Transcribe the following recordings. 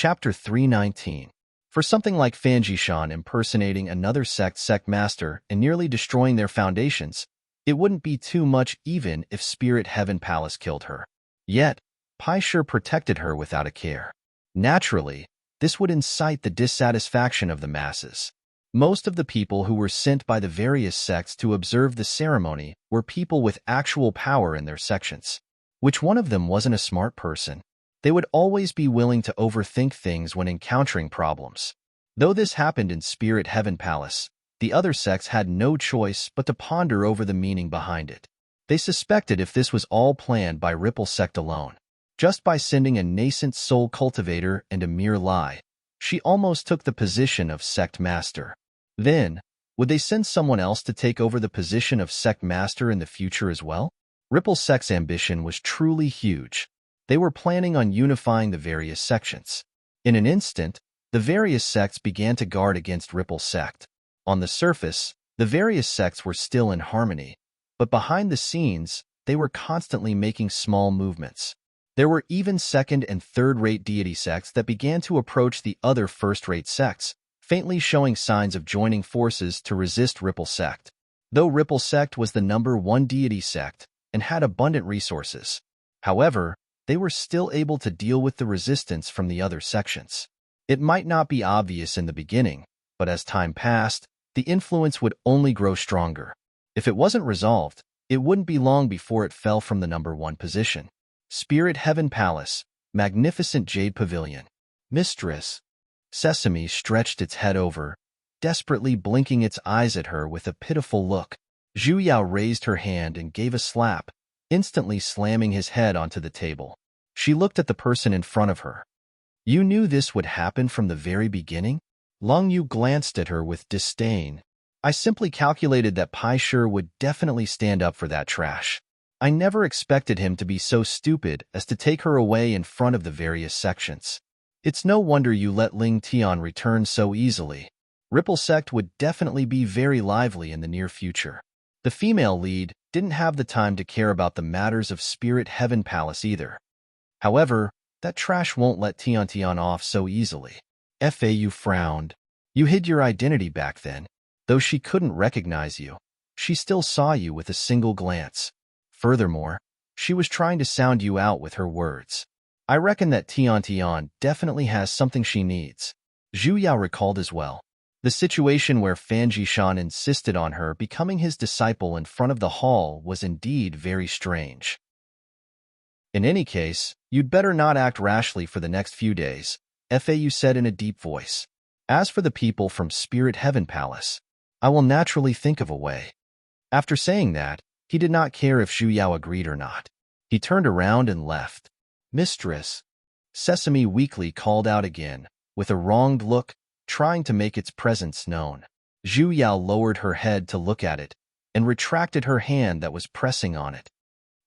Chapter 319. For something like Fanjishan impersonating another sect master and nearly destroying their foundations, it wouldn't be too much even if Spirit Heaven Palace killed her. Yet, Pai sure protected her without a care. Naturally, this would incite the dissatisfaction of the masses. Most of the people who were sent by the various sects to observe the ceremony were people with actual power in their sections. Which one of them wasn't a smart person? They would always be willing to overthink things when encountering problems. Though this happened in Spirit Heaven Palace, the other sects had no choice but to ponder over the meaning behind it. They suspected if this was all planned by Ripple Sect alone. Just by sending a nascent soul cultivator and a mere lie, she almost took the position of sect master. Then, would they send someone else to take over the position of sect master in the future as well? Ripple Sect's ambition was truly huge. They were planning on unifying the various sections. In an instant, the various sects began to guard against Ripple Sect. On the surface, the various sects were still in harmony, but behind the scenes, they were constantly making small movements. There were even second- and third-rate deity sects that began to approach the other first-rate sects, faintly showing signs of joining forces to resist Ripple Sect. Though Ripple Sect was the #1 deity sect and had abundant resources, however, they were still able to deal with the resistance from the other sections. It might not be obvious in the beginning, but as time passed, the influence would only grow stronger. If it wasn't resolved, it wouldn't be long before it fell from the #1 position. Spirit Heaven Palace, magnificent jade pavilion. Mistress. Sesame stretched its head over, desperately blinking its eyes at her with a pitiful look. Zhu Yao raised her hand and gave a slap, instantly slamming his head onto the table. She looked at the person in front of her. You knew this would happen from the very beginning? Long Yu glanced at her with disdain. I simply calculated that Pai Shi would definitely stand up for that trash. I never expected him to be so stupid as to take her away in front of the various sections. It's no wonder you let Ling Tian return so easily. Ripple Sect would definitely be very lively in the near future. The female lead didn't have the time to care about the matters of Spirit Heaven Palace either. However, that trash won't let Tian off so easily. Fau frowned. You hid your identity back then. Though she couldn't recognize you, she still saw you with a single glance. Furthermore, she was trying to sound you out with her words. I reckon that Tian definitely has something she needs. Zhu Yao recalled as well. The situation where Fanjishan insisted on her becoming his disciple in front of the hall was indeed very strange. In any case, you'd better not act rashly for the next few days, Fau said in a deep voice. As for the people from Spirit Heaven Palace, I will naturally think of a way. After saying that, he did not care if Zhu Yao agreed or not. He turned around and left. Mistress. Sesame weakly called out again, with a wronged look, trying to make its presence known. Zhu Yao lowered her head to look at it, and retracted her hand that was pressing on it.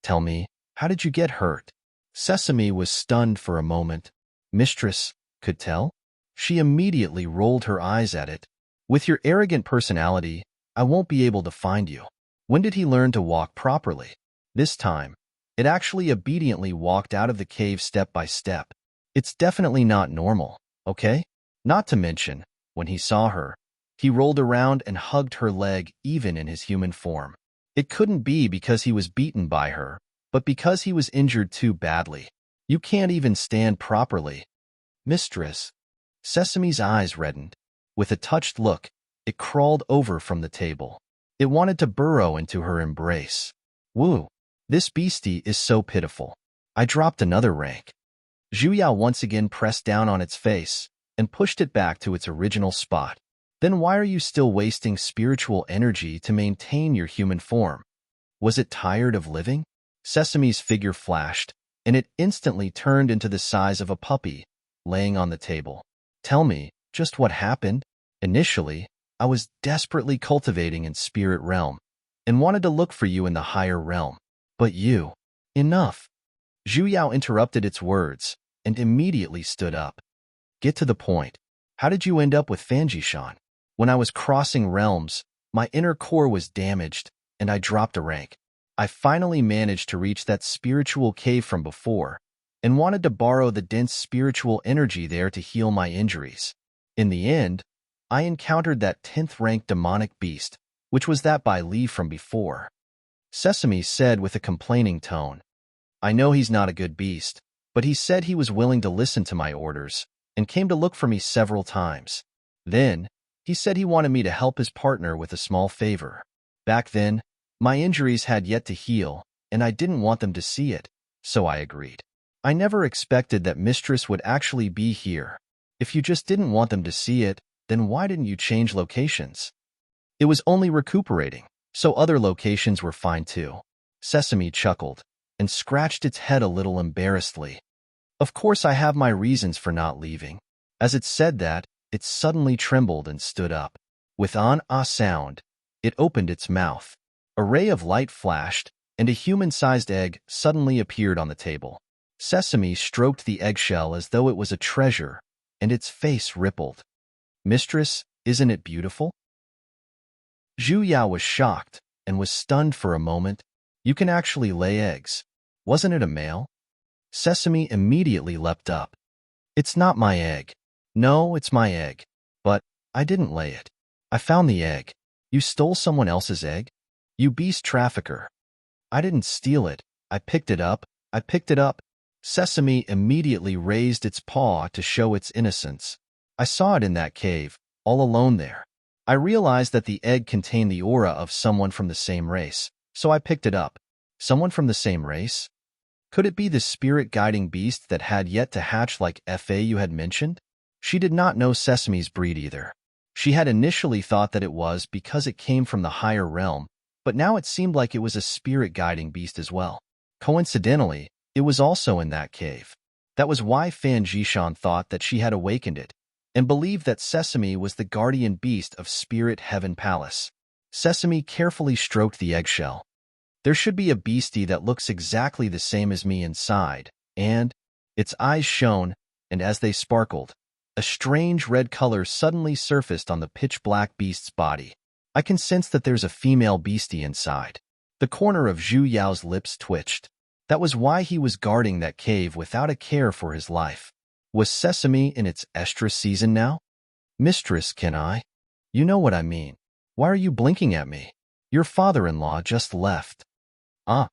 Tell me, how did you get hurt? Sesame was stunned for a moment. Mistress, could tell? She immediately rolled her eyes at it. With your arrogant personality, I won't be able to find you. When did he learn to walk properly? This time, it actually obediently walked out of the cave step by step. It's definitely not normal, okay? Not to mention, when he saw her, he rolled around and hugged her leg even in his human form. It couldn't be because he was beaten by her, but because he was injured too badly. You can't even stand properly. Mistress. Sesame's eyes reddened. With a touched look, it crawled over from the table. It wanted to burrow into her embrace. Woo! This beastie is so pitiful. I dropped another rank. Zhu Yao once again pressed down on its face and pushed it back to its original spot. Then why are you still wasting spiritual energy to maintain your human form? Was it tired of living? Sesame's figure flashed, and it instantly turned into the size of a puppy, laying on the table. Tell me, just what happened? Initially, I was desperately cultivating in spirit realm, and wanted to look for you in the higher realm. But you... Enough! Zhu Yao interrupted its words, and immediately stood up. Get to the point. How did you end up with Fanjishan? When I was crossing realms, my inner core was damaged, and I dropped a rank. I finally managed to reach that spiritual cave from before, and wanted to borrow the dense spiritual energy there to heal my injuries. In the end, I encountered that 10th-rank demonic beast, which was that by Lee from before. Sesame said with a complaining tone, "I know he's not a good beast, but he said he was willing to listen to my orders, and came to look for me several times. Then, he said he wanted me to help his partner with a small favor. Back then, my injuries had yet to heal, and I didn't want them to see it, so I agreed. I never expected that Mistress would actually be here. If you just didn't want them to see it, then why didn't you change locations?" "It was only recuperating, so other locations were fine too." Sesame chuckled and scratched its head a little embarrassedly. "Of course I have my reasons for not leaving." As it said that, it suddenly trembled and stood up. With an ah sound, it opened its mouth. A ray of light flashed, and a human-sized egg suddenly appeared on the table. Sesame stroked the eggshell as though it was a treasure, and its face rippled. "Mistress, isn't it beautiful?" Zhu Yao was shocked and was stunned for a moment. "You can actually lay eggs. Wasn't it a male?" Sesame immediately leapt up. "It's not my egg." "No, it's my egg. But I didn't lay it. I found the egg." "You stole someone else's egg? You beast trafficker." "I didn't steal it. I picked it up. I picked it up." Sesame immediately raised its paw to show its innocence. "I saw it in that cave, all alone there. I realized that the egg contained the aura of someone from the same race, so I picked it up." "Someone from the same race? Could it be the spirit-guiding beast that had yet to hatch like you had mentioned?" She did not know Sesame's breed either. She had initially thought that it was because it came from the higher realm, but now it seemed like it was a spirit-guiding beast as well. Coincidentally, it was also in that cave. That was why Fan Jishan thought that she had awakened it, and believed that Sesame was the guardian beast of Spirit Heaven Palace. Sesame carefully stroked the eggshell. "There should be a beastie that looks exactly the same as me inside," and its eyes shone, and as they sparkled, a strange red color suddenly surfaced on the pitch-black beast's body. "I can sense that there's a female beastie inside." The corner of Zhu Yao's lips twitched. That was why he was guarding that cave without a care for his life. Was Sesame in its estrus season now? "Mistress, can I?" "You know what I mean. Why are you blinking at me? Your father-in-law just left." "Ah,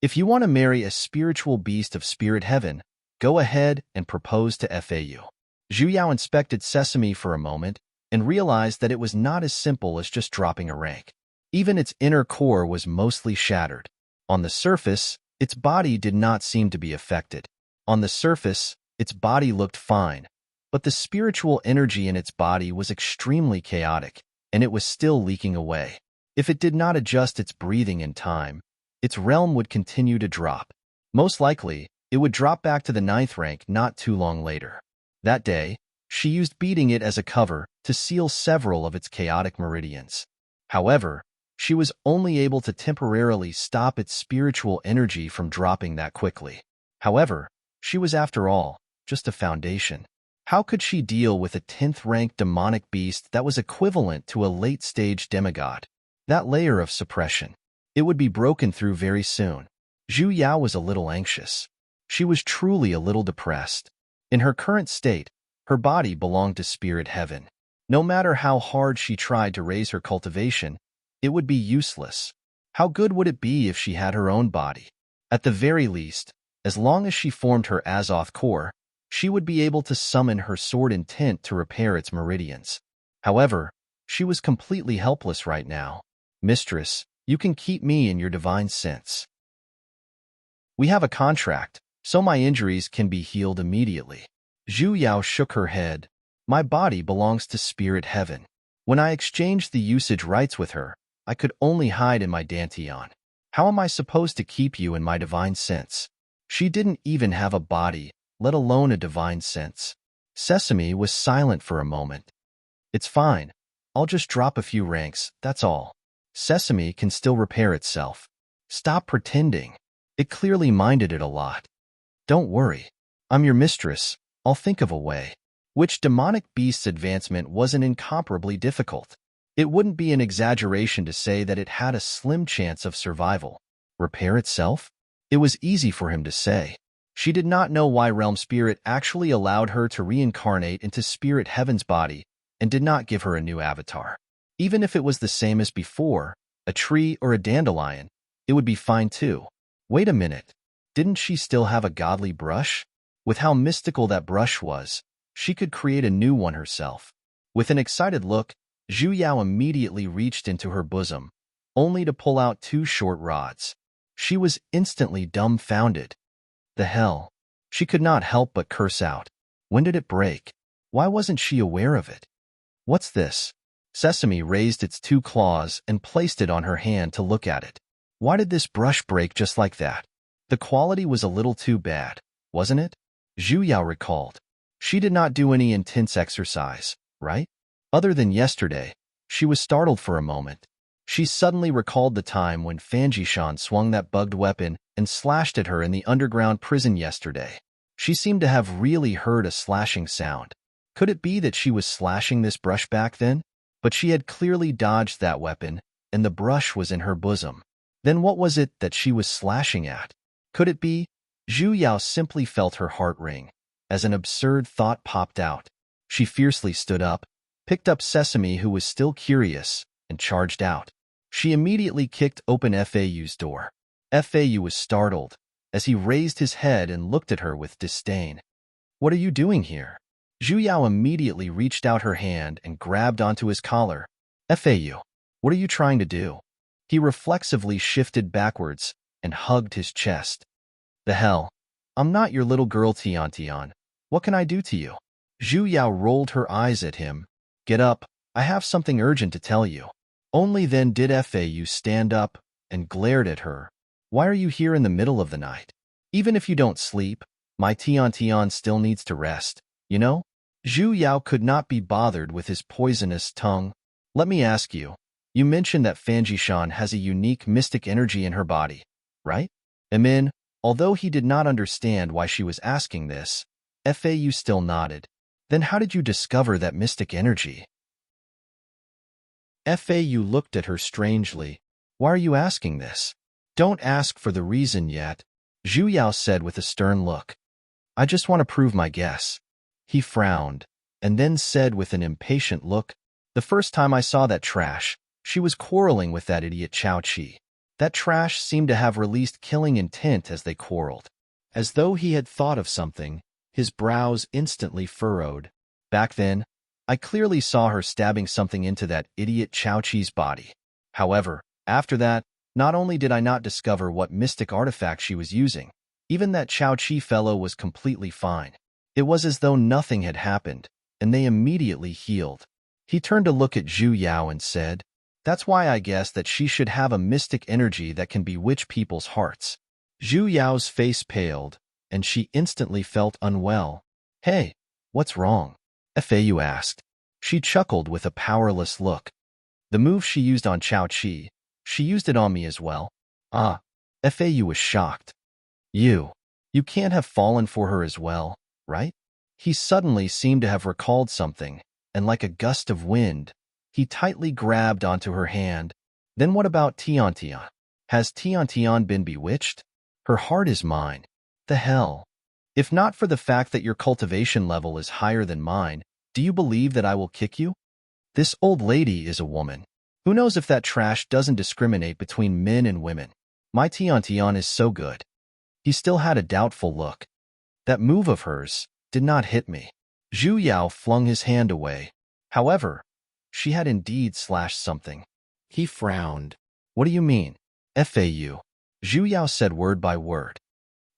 if you want to marry a spiritual beast of spirit heaven, go ahead and propose to FAU. Zhu Yao inspected Sesame for a moment and realized that it was not as simple as just dropping a rank. Even its inner core was mostly shattered. On the surface, its body did not seem to be affected. On the surface, its body looked fine, but the spiritual energy in its body was extremely chaotic, and it was still leaking away. If it did not adjust its breathing in time, its realm would continue to drop. Most likely, it would drop back to the 9th rank not too long later. That day, she used beating it as a cover to seal several of its chaotic meridians. However, she was only able to temporarily stop its spiritual energy from dropping that quickly. However, she was, after all, just a foundation. How could she deal with a 10th-rank demonic beast that was equivalent to a late-stage demigod? That layer of suppression, it would be broken through very soon. Zhu Yao was a little anxious. She was truly a little depressed. In her current state, her body belonged to spirit heaven. No matter how hard she tried to raise her cultivation, it would be useless. How good would it be if she had her own body? At the very least, as long as she formed her Azoth core, she would be able to summon her sword intent to repair its meridians. However, she was completely helpless right now. "Mistress, you can keep me in your divine sense. We have a contract, so my injuries can be healed immediately." Zhu Yao shook her head. "My body belongs to spirit heaven. When I exchanged the usage rights with her, I could only hide in my dantian. How am I supposed to keep you in my divine sense?" She didn't even have a body, let alone a divine sense. Sesame was silent for a moment. "It's fine. I'll just drop a few ranks, that's all. Sesame can still repair itself. Stop pretending. It clearly minded it a lot. Don't worry. I'm your mistress. I'll think of a way." Which demonic beast's advancement wasn't incomparably difficult. It wouldn't be an exaggeration to say that it had a slim chance of survival. Repair itself? It was easy for him to say. She did not know why Realm Spirit actually allowed her to reincarnate into Spirit Heaven's body and did not give her a new avatar. Even if it was the same as before, a tree or a dandelion, it would be fine too. Wait a minute, didn't she still have a godly brush? With how mystical that brush was, she could create a new one herself. With an excited look, Zhu Yao immediately reached into her bosom, only to pull out 2 short rods. She was instantly dumbfounded. The hell? She could not help but curse out. When did it break? Why wasn't she aware of it? What's this? Sesame raised its 2 claws and placed it on her hand to look at it. Why did this brush break just like that? The quality was a little too bad, wasn't it? Zhu Yao recalled. She did not do any intense exercise, right? Other than yesterday, she was startled for a moment. She suddenly recalled the time when Fanjishan swung that bugged weapon and slashed at her in the underground prison yesterday. She seemed to have really heard a slashing sound. Could it be that she was slashing this brush back then? But she had clearly dodged that weapon, and the brush was in her bosom. Then what was it that she was slashing at? Could it be? Zhu Yao simply felt her heart ring, as an absurd thought popped out. She fiercely stood up, picked up Sesame, who was still curious, and charged out. She immediately kicked open FAU's door. FAU was startled, as he raised his head and looked at her with disdain. What are you doing here? Zhu Yao immediately reached out her hand and grabbed onto his collar. FAU, what are you trying to do? He reflexively shifted backwards and hugged his chest. The hell? I'm not your little girl, Tian Tian. What can I do to you? Zhu Yao rolled her eyes at him. Get up, I have something urgent to tell you. Only then did FAU stand up and glared at her. Why are you here in the middle of the night? Even if you don't sleep, my Tian Tian still needs to rest, you know? Zhu Yao could not be bothered with his poisonous tongue. Let me ask you, you mentioned that Fanjishan has a unique mystic energy in her body, right? Emin, although he did not understand why she was asking this, FAU still nodded. Then how did you discover that mystic energy? FAU looked at her strangely. Why are you asking this? Don't ask for the reason yet, Zhu Yao said with a stern look. I just want to prove my guess. He frowned, and then said with an impatient look, the first time I saw that trash, she was quarreling with that idiot Chao Chi. That trash seemed to have released killing intent as they quarreled. As though he had thought of something, his brows instantly furrowed. Back then, I clearly saw her stabbing something into that idiot Chao Chi's body. However, after that, not only did I not discover what mystic artifact she was using, even that Chao Chi fellow was completely fine. It was as though nothing had happened, and they immediately healed. He turned to look at Zhu Yao and said, that's why I guess that she should have a mystic energy that can bewitch people's hearts. Zhu Yao's face paled, and she instantly felt unwell. Hey, what's wrong? FAU asked. She chuckled with a powerless look. The move she used on Chao Chi, she used it on me as well. Ah, FAU was shocked. You can't have fallen for her as well, right? He suddenly seemed to have recalled something, and like a gust of wind, he tightly grabbed onto her hand. Then what about Tian Tian? Has Tian Tian been bewitched? Her heart is mine. The hell? If not for the fact that your cultivation level is higher than mine, do you believe that I will kick you? This old lady is a woman. Who knows if that trash doesn't discriminate between men and women? My Tian Tian is so good. He still had a doubtful look. That move of hers did not hit me. Zhu Yao flung his hand away. However, she had indeed slashed something. He frowned. What do you mean? FAU. Zhu Yao said word by word.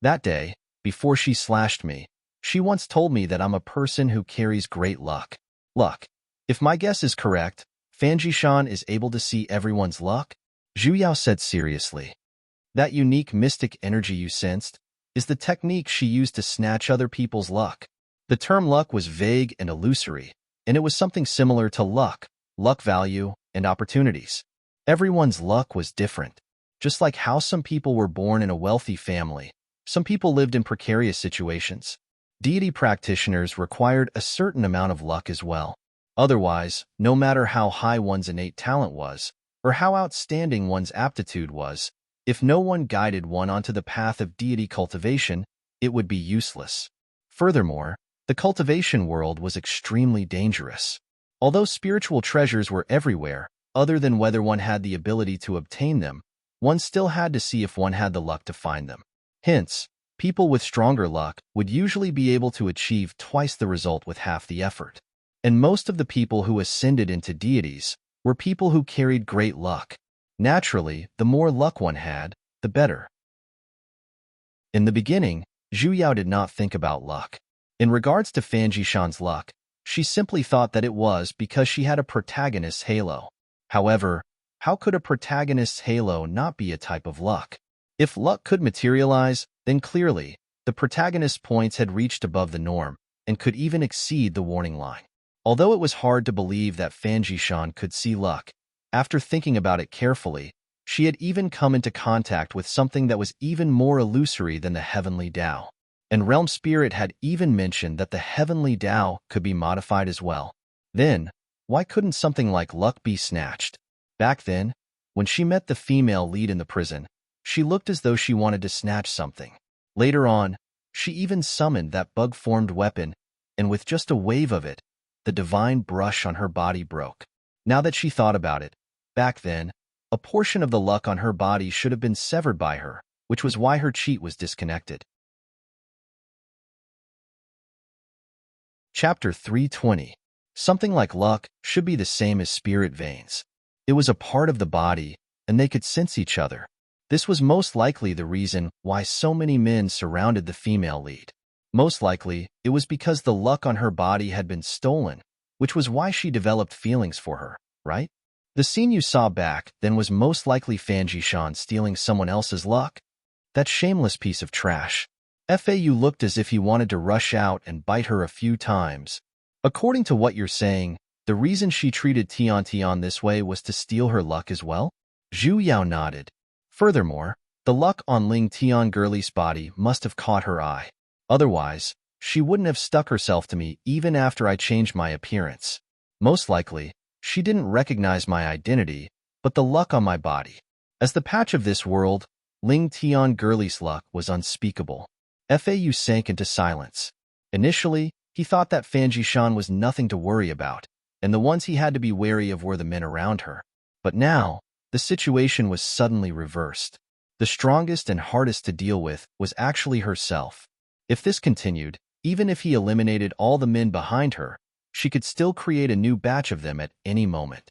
That day, before she slashed me, she once told me that I'm a person who carries great luck. Luck. If my guess is correct, Fanjishan is able to see everyone's luck? Zhu Yao said seriously. That unique mystic energy you sensed is the technique she used to snatch other people's luck. The term luck was vague and illusory, and it was something similar to luck value, and opportunities. Everyone's luck was different. Just like how some people were born in a wealthy family, some people lived in precarious situations. Deity practitioners required a certain amount of luck as well. Otherwise, no matter how high one's innate talent was, or how outstanding one's aptitude was, if no one guided one onto the path of deity cultivation, it would be useless. Furthermore, the cultivation world was extremely dangerous. Although spiritual treasures were everywhere, other than whether one had the ability to obtain them, one still had to see if one had the luck to find them. Hence, people with stronger luck would usually be able to achieve twice the result with half the effort. And most of the people who ascended into deities were people who carried great luck. Naturally, the more luck one had, the better. In the beginning, Zhu Yao did not think about luck. In regards to Fan Jishan's luck, she simply thought that it was because she had a protagonist's halo. However, how could a protagonist's halo not be a type of luck? If luck could materialize, then clearly, the protagonist's points had reached above the norm and could even exceed the warning line. Although it was hard to believe that Fan Jishan could see luck, after thinking about it carefully, she had even come into contact with something that was even more illusory than the heavenly Tao. And Realm Spirit had even mentioned that the heavenly Tao could be modified as well. Then, why couldn't something like luck be snatched? Back then, when she met the female lead in the prison, she looked as though she wanted to snatch something. Later on, she even summoned that bug-formed weapon, and with just a wave of it, the divine brush on her body broke. Now that she thought about it, back then, a portion of the luck on her body should have been severed by her, which was why her cheat was disconnected. Chapter 320. Something like luck should be the same as spirit veins. It was a part of the body, and they could sense each other. This was most likely the reason why so many men surrounded the female lead. Most likely, it was because the luck on her body had been stolen, which was why she developed feelings for her, right? The scene you saw back then was most likely Fan Jishan stealing someone else's luck. That shameless piece of trash. FAU looked as if he wanted to rush out and bite her a few times. According to what you're saying, the reason she treated Tian this way was to steal her luck as well? Zhu Yao nodded. Furthermore, the luck on Ling Tian Girly's body must have caught her eye. Otherwise, she wouldn't have stuck herself to me even after I changed my appearance. Most likely, she didn't recognize my identity, but the luck on my body. As the patch of this world, Ling Tian Girly's luck was unspeakable. FAU sank into silence. Initially, he thought that Fan Jishan was nothing to worry about, and the ones he had to be wary of were the men around her. But now, the situation was suddenly reversed. The strongest and hardest to deal with was actually herself. If this continued, even if he eliminated all the men behind her, she could still create a new batch of them at any moment.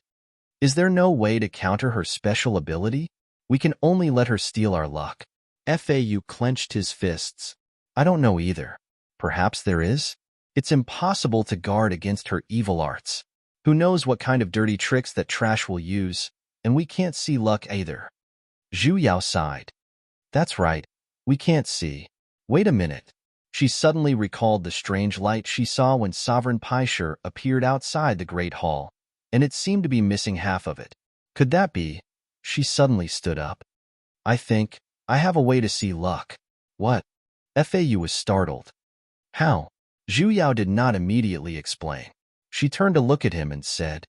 Is there no way to counter her special ability? We can only let her steal our luck. FAU clenched his fists. I don't know either. Perhaps there is? It's impossible to guard against her evil arts. Who knows what kind of dirty tricks that trash will use, and we can't see luck either. Zhu Yao sighed. That's right, we can't see. Wait a minute. She suddenly recalled the strange light she saw when Sovereign Paisher appeared outside the Great Hall, and it seemed to be missing half of it. Could that be? She suddenly stood up. I think I have a way to see luck. What? FAU was startled. How? Zhu Yao did not immediately explain. She turned to look at him and said,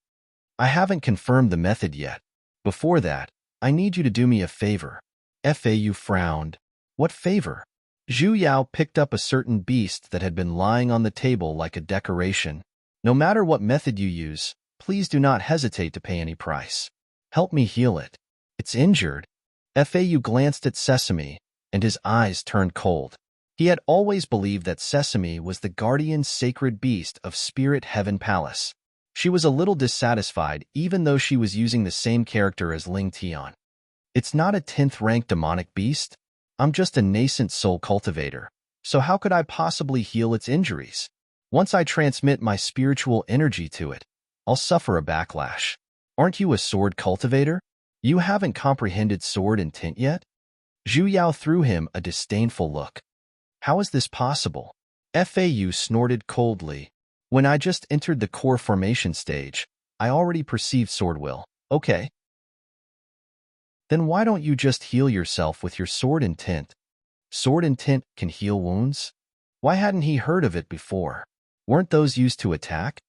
I haven't confirmed the method yet. Before that, I need you to do me a favor. FAU frowned. What favor? Zhu Yao picked up a certain beast that had been lying on the table like a decoration. No matter what method you use, please do not hesitate to pay any price. Help me heal it. It's injured. FAU glanced at Sesame, and his eyes turned cold. He had always believed that Sesame was the guardian sacred beast of Spirit Heaven Palace. She was a little dissatisfied even though she was using the same character as Ling Tian. It's not a 10th rank demonic beast. I'm just a nascent soul cultivator, so how could I possibly heal its injuries? Once I transmit my spiritual energy to it, I'll suffer a backlash. Aren't you a sword cultivator? You haven't comprehended sword intent yet? Zhu Yao threw him a disdainful look. How is this possible? FAU snorted coldly. When I just entered the core formation stage, I already perceived sword will. Okay. Then why don't you just heal yourself with your sword intent? Sword intent can heal wounds? Why hadn't he heard of it before? Weren't those used to attack?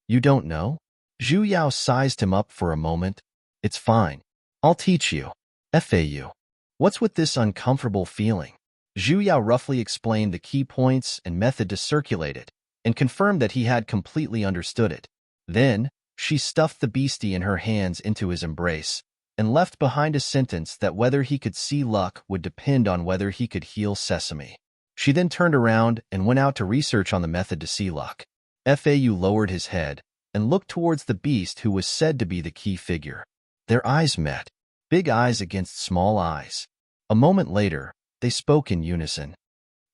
You don't know? Zhu Yao sized him up for a moment. It's fine. I'll teach you. FAU. What's with this uncomfortable feeling? Zhu Yao roughly explained the key points and method to circulate it, and confirmed that he had completely understood it. Then, she stuffed the beastie in her hands into his embrace, and left behind a sentence that whether he could see luck would depend on whether he could heal Sesame. She then turned around and went out to research on the method to see luck. Fau lowered his head and looked towards the beast who was said to be the key figure. Their eyes met, big eyes against small eyes. A moment later, they spoke in unison.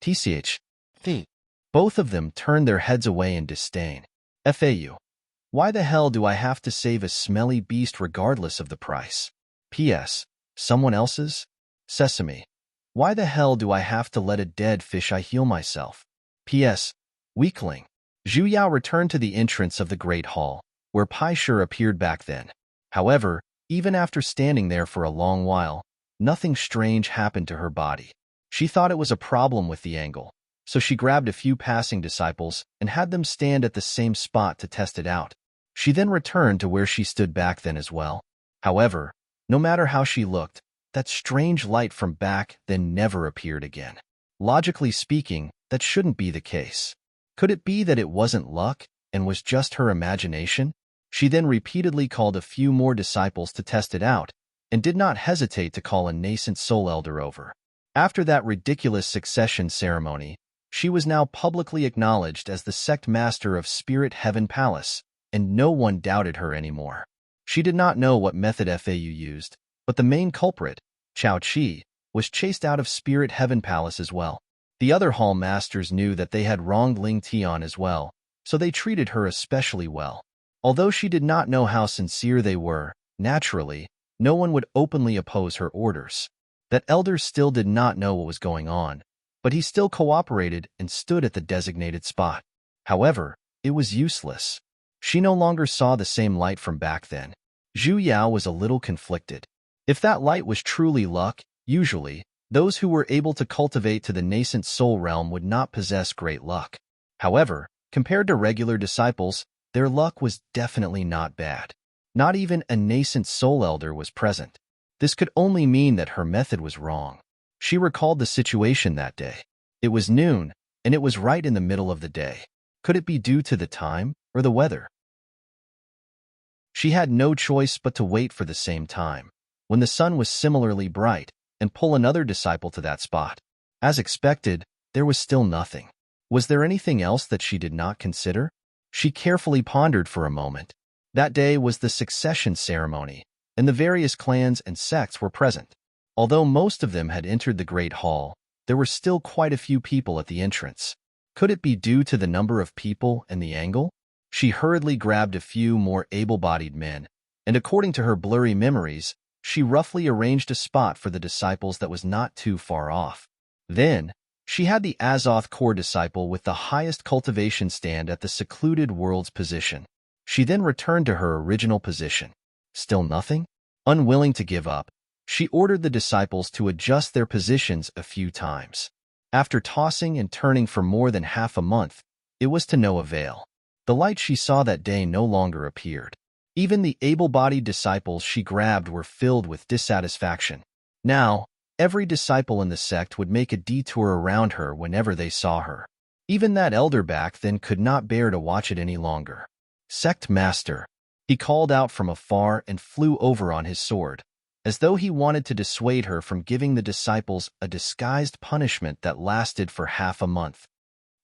TCH. Both of them turned their heads away in disdain. Fau. Why the hell do I have to save a smelly beast regardless of the price? P.S. Someone else's? Sesame. Why the hell do I have to let a dead fish heal myself? P.S. Weakling. Zhu Yao returned to the entrance of the Great Hall, where Pai Shi appeared back then. However, even after standing there for a long while, nothing strange happened to her body. She thought it was a problem with the angle, so she grabbed a few passing disciples and had them stand at the same spot to test it out. She then returned to where she stood back then as well. However, no matter how she looked, that strange light from back then never appeared again. Logically speaking, that shouldn't be the case. Could it be that it wasn't luck and was just her imagination? She then repeatedly called a few more disciples to test it out, and did not hesitate to call a nascent soul elder over. After that ridiculous succession ceremony, she was now publicly acknowledged as the sect master of Spirit Heaven Palace, and no one doubted her anymore. She did not know what method Fau used, but the main culprit, Chao Qi, was chased out of Spirit Heaven Palace as well. The other hall masters knew that they had wronged Ling Tian as well, so they treated her especially well. Although she did not know how sincere they were, naturally, no one would openly oppose her orders. That elder still did not know what was going on, but he still cooperated and stood at the designated spot. However, it was useless. She no longer saw the same light from back then. Zhu Yao was a little conflicted. If that light was truly luck, usually, those who were able to cultivate to the nascent soul realm would not possess great luck. However, compared to regular disciples, their luck was definitely not bad. Not even a nascent soul elder was present. This could only mean that her method was wrong. She recalled the situation that day. It was noon, and it was right in the middle of the day. Could it be due to the time or the weather? She had no choice but to wait for the same time, when the sun was similarly bright, and pull another disciple to that spot. As expected, there was still nothing. Was there anything else that she did not consider? She carefully pondered for a moment. That day was the succession ceremony, and the various clans and sects were present. Although most of them had entered the Great Hall, there were still quite a few people at the entrance. Could it be due to the number of people and the angle? She hurriedly grabbed a few more able-bodied men, and according to her blurry memories, she roughly arranged a spot for the disciples that was not too far off. Then, she had the Azoth core disciple with the highest cultivation stand at the secluded world's position. She then returned to her original position. Still nothing? Unwilling to give up, she ordered the disciples to adjust their positions a few times. After tossing and turning for more than half a month, it was to no avail. The light she saw that day no longer appeared. Even the able-bodied disciples she grabbed were filled with dissatisfaction. Now, every disciple in the sect would make a detour around her whenever they saw her. Even that elder back then could not bear to watch it any longer. Sect Master, he called out from afar and flew over on his sword, as though he wanted to dissuade her from giving the disciples a disguised punishment that lasted for half a month.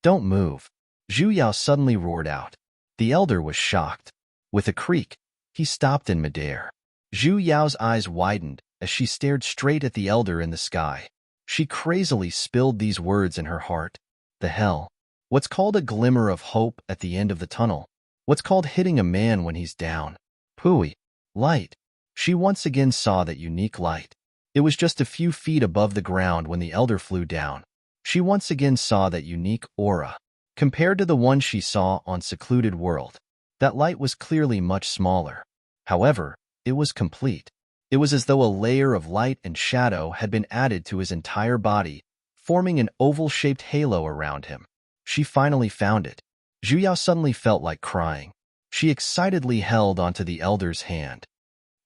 Don't move. Zhu Yao suddenly roared out. The elder was shocked. With a creak, he stopped in midair. Zhu Yao's eyes widened as she stared straight at the elder in the sky. She crazily spilled these words in her heart. The hell? What's called a glimmer of hope at the end of the tunnel? What's called hitting a man when he's down? Pooey. Light. She once again saw that unique light. It was just a few feet above the ground when the elder flew down. She once again saw that unique aura. Compared to the one she saw on Secluded World, that light was clearly much smaller. However, it was complete. It was as though a layer of light and shadow had been added to his entire body, forming an oval-shaped halo around him. She finally found it. Zhu Yao suddenly felt like crying. She excitedly held onto the elder's hand.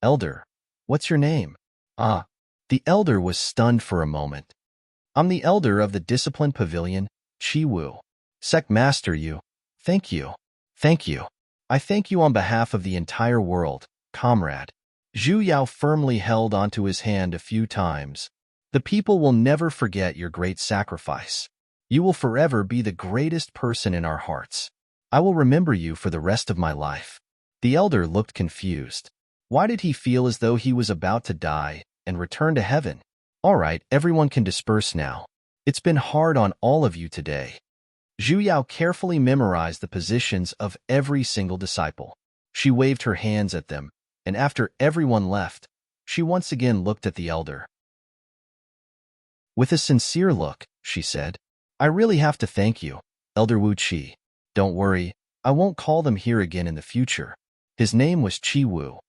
Elder, what's your name? Ah. The elder was stunned for a moment. I'm the elder of the disciplined pavilion, Chi-Wu. Sect Master Yu. Thank you. Thank you. I thank you on behalf of the entire world, comrade. Zhu Yao firmly held onto his hand a few times. The people will never forget your great sacrifice. You will forever be the greatest person in our hearts. I will remember you for the rest of my life. The elder looked confused. Why did he feel as though he was about to die and return to heaven? All right, everyone can disperse now. It's been hard on all of you today. Zhu Yao carefully memorized the positions of every single disciple. She waved her hands at them, and after everyone left, she once again looked at the elder. With a sincere look, she said, I really have to thank you, Elder Wu Qi. Don't worry, I won't call them here again in the future. His name was Qi Wu.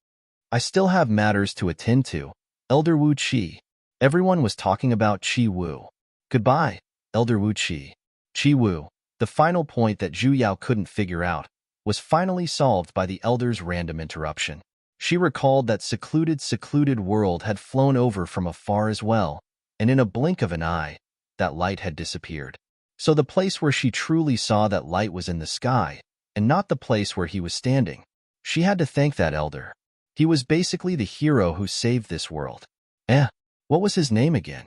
I still have matters to attend to, Elder Wu Qi. Everyone was talking about Qi Wu. Goodbye, Elder Wu Qi. Qi Wu, the final point that Zhu Yao couldn't figure out, was finally solved by the elder's random interruption. She recalled that secluded world had flown over from afar as well, and in a blink of an eye, that light had disappeared. So the place where she truly saw that light was in the sky, and not the place where he was standing. She had to thank that elder. He was basically the hero who saved this world. What was his name again?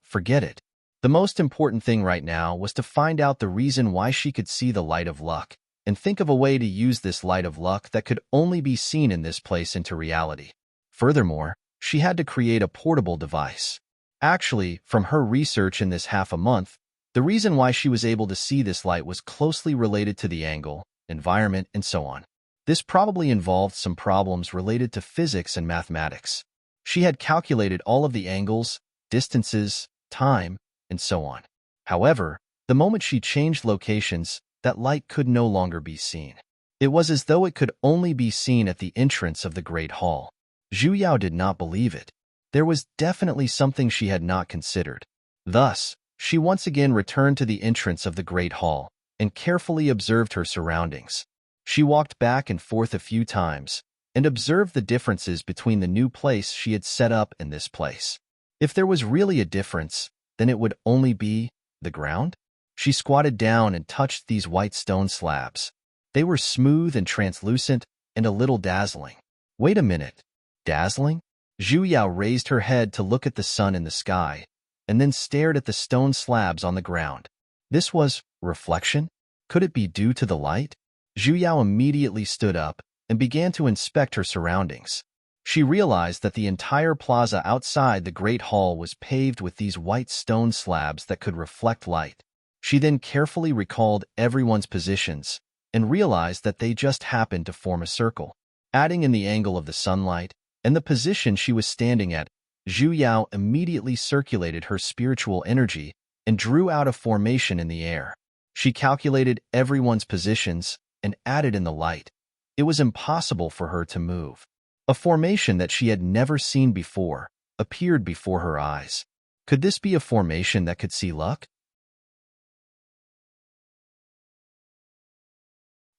Forget it. The most important thing right now was to find out the reason why she could see the light of luck, and think of a way to use this light of luck that could only be seen in this place into reality. Furthermore, she had to create a portable device. Actually, from her research in this half a month, the reason why she was able to see this light was closely related to the angle, environment, and so on. This probably involved some problems related to physics and mathematics. She had calculated all of the angles, distances, time, and so on. However, the moment she changed locations, that light could no longer be seen. It was as though it could only be seen at the entrance of the Great Hall. Zhu Yao did not believe it. There was definitely something she had not considered. Thus, she once again returned to the entrance of the Great Hall and carefully observed her surroundings. She walked back and forth a few times and observed the differences between the new place she had set up and this place. If there was really a difference, then it would only be the ground. She squatted down and touched these white stone slabs. They were smooth and translucent and a little dazzling. Wait a minute. Dazzling? Zhu Yao raised her head to look at the sun in the sky, and then stared at the stone slabs on the ground. This was reflection? Could it be due to the light? Zhu Yao immediately stood up and began to inspect her surroundings. She realized that the entire plaza outside the Great Hall was paved with these white stone slabs that could reflect light. She then carefully recalled everyone's positions and realized that they just happened to form a circle. Adding in the angle of the sunlight and the position she was standing at, Zhu Yao immediately circulated her spiritual energy and drew out a formation in the air. She calculated everyone's positions and added in the light. It was impossible for her to move. A formation that she had never seen before appeared before her eyes. Could this be a formation that could see luck?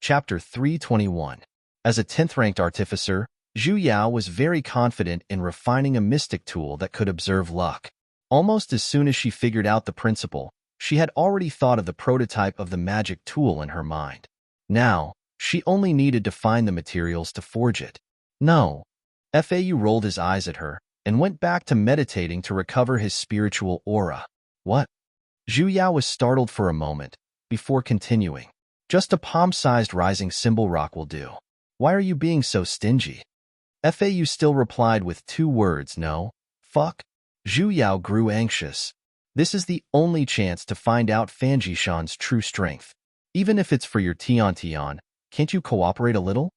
Chapter 321. As a 10th-ranked artificer, Zhu Yao was very confident in refining a mystic tool that could observe luck. Almost as soon as she figured out the principle, she had already thought of the prototype of the magic tool in her mind. Now, she only needed to find the materials to forge it. No. Fau rolled his eyes at her and went back to meditating to recover his spiritual aura. What? Zhu Yao was startled for a moment, before continuing. Just a palm-sized rising symbol rock will do. Why are you being so stingy? Fau still replied with 2 words, no, fuck. Zhu Yao grew anxious. This is the only chance to find out Fanjishan's true strength. Even if it's for your Tian, can't you cooperate a little?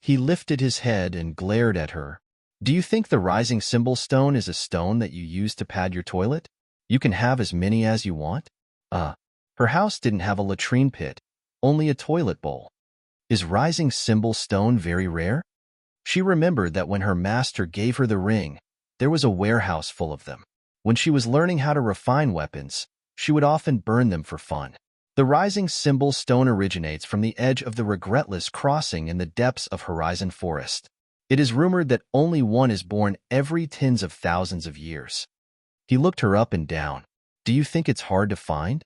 He lifted his head and glared at her. Do you think the rising symbol stone is a stone that you use to pad your toilet? You can have as many as you want? Her house didn't have a latrine pit, only a toilet bowl. Is rising symbol stone very rare? She remembered that when her master gave her the ring, there was a warehouse full of them. When she was learning how to refine weapons, she would often burn them for fun. The rising symbol stone originates from the edge of the regretless crossing in the depths of Horizon Forest. It is rumored that only one is born every tens of thousands of years. He looked her up and down. Do you think it's hard to find?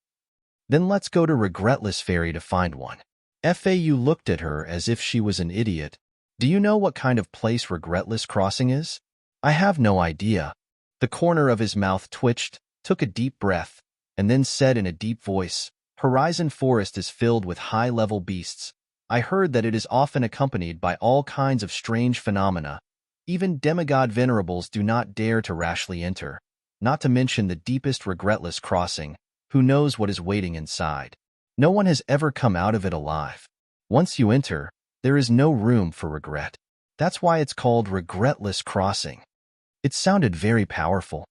Then let's go to Regretless Fairy to find one. FAU looked at her as if she was an idiot. Do you know what kind of place Regretless Crossing is? I have no idea. The corner of his mouth twitched, took a deep breath, and then said in a deep voice, Horizon Forest is filled with high-level beasts. I heard that it is often accompanied by all kinds of strange phenomena. Even demigod venerables do not dare to rashly enter, not to mention the deepest Regretless Crossing. Who knows what is waiting inside? No one has ever come out of it alive. Once you enter, there is no room for regret. That's why it's called Regretless Crossing. It sounded very powerful.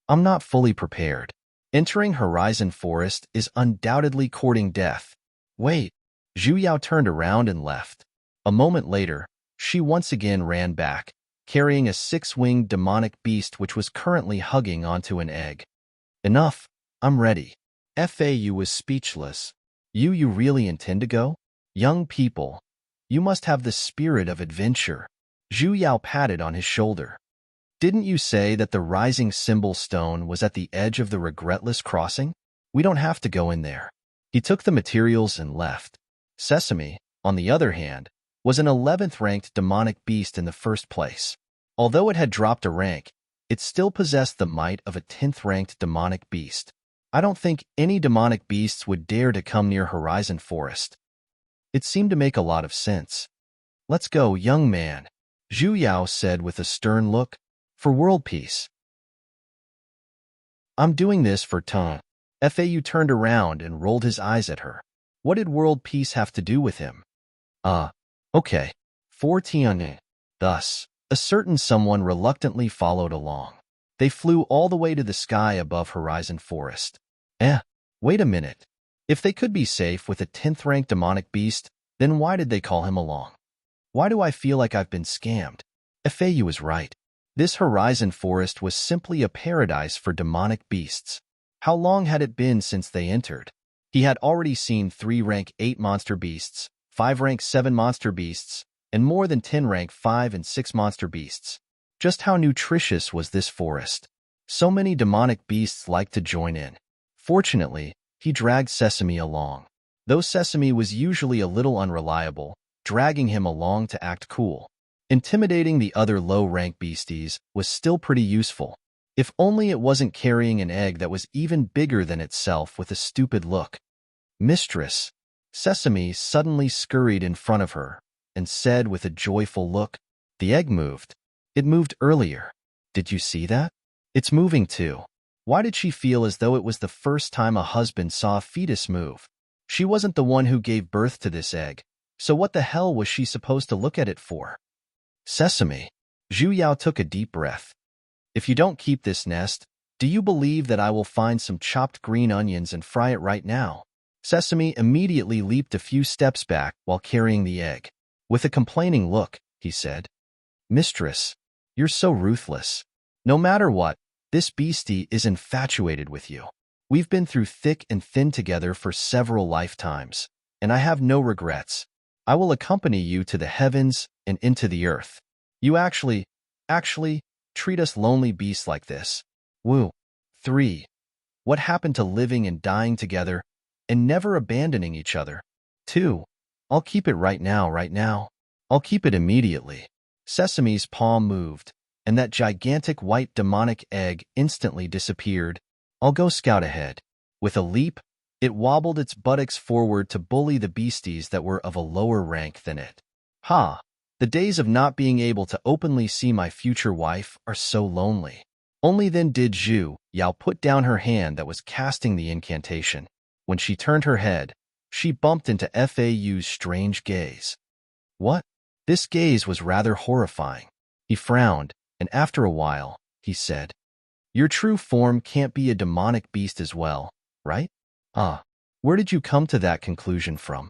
I'm not fully prepared. Entering Horizon Forest is undoubtedly courting death. Wait. Zhu Yao turned around and left. A moment later, she once again ran back, carrying a six-winged demonic beast which was currently hugging onto an egg. Enough. I'm ready. FAU was speechless. You really intend to go? Young people, you must have the spirit of adventure. Zhu Yao patted on his shoulder. Didn't you say that the rising symbol stone was at the edge of the Regretless Crossing? We don't have to go in there. He took the materials and left. Sesame, on the other hand, was an 11th-ranked demonic beast in the first place. Although it had dropped a rank, it still possessed the might of a 10th-ranked demonic beast. I don't think any demonic beasts would dare to come near Horizon Forest. It seemed to make a lot of sense. Let's go, young man, Zhu Yao said with a stern look. For world peace. I'm doing this for Tang. FAU turned around and rolled his eyes at her. What did world peace have to do with him? Okay. For Tianhe. Thus, a certain someone reluctantly followed along. They flew all the way to the sky above Horizon Forest. Wait a minute. If they could be safe with a 10th-ranked demonic beast, then why did they call him along? Why do I feel like I've been scammed? FAU is right. This Horizon Forest was simply a paradise for demonic beasts. How long had it been since they entered? He had already seen 3 rank 8 monster beasts, 5 rank 7 monster beasts, and more than 10 rank 5 and 6 monster beasts. Just how nutritious was this forest? So many demonic beasts liked to join in. Fortunately, he dragged Sesame along. Though Sesame was usually a little unreliable, dragging him along to act cool. Intimidating the other low-rank beasties was still pretty useful. If only it wasn't carrying an egg that was even bigger than itself with a stupid look. Mistress. Sesame suddenly scurried in front of her and said with a joyful look, The egg moved. It moved earlier. Did you see that? It's moving too. Why did she feel as though it was the first time a husband saw a fetus move? She wasn't the one who gave birth to this egg, so what the hell was she supposed to look at it for? Sesame. Zhu Yao took a deep breath. If you don't keep this nest, do you believe that I will find some chopped green onions and fry it right now? Sesame immediately leaped a few steps back while carrying the egg. With a complaining look, he said, Mistress, you're so ruthless. No matter what, this beastie is infatuated with you. We've been through thick and thin together for several lifetimes, and I have no regrets. I will accompany you to the heavens and into the earth. You actually, treat us lonely beasts like this. Woo. 3. What happened to living and dying together and never abandoning each other? 2. I'll keep it right now. I'll keep it immediately. Sesame's palm moved, and that gigantic white demonic egg instantly disappeared. I'll go scout ahead. With a leap, it wobbled its buttocks forward to bully the beasties that were of a lower rank than it. Ha! The days of not being able to openly see my future wife are so lonely. Only then did Zhu Yao put down her hand that was casting the incantation. When she turned her head, she bumped into FAU's strange gaze. What? This gaze was rather horrifying. He frowned, and after a while, he said, Your true form can't be a demonic beast as well, right? Where did you come to that conclusion from?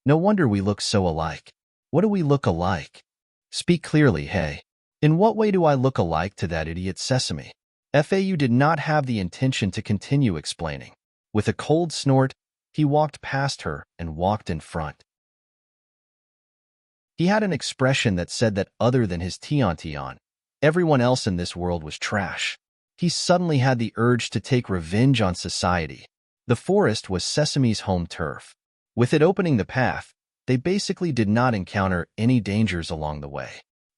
No wonder we look so alike. What do we look alike? Speak clearly, hey. In what way do I look alike to that idiot Sesame? FAU did not have the intention to continue explaining. With a cold snort, he walked past her and walked in front. He had an expression that said that other than his Tian, everyone else in this world was trash. He suddenly had the urge to take revenge on society. The forest was Sesame's home turf. With it opening the path, they basically did not encounter any dangers along the way.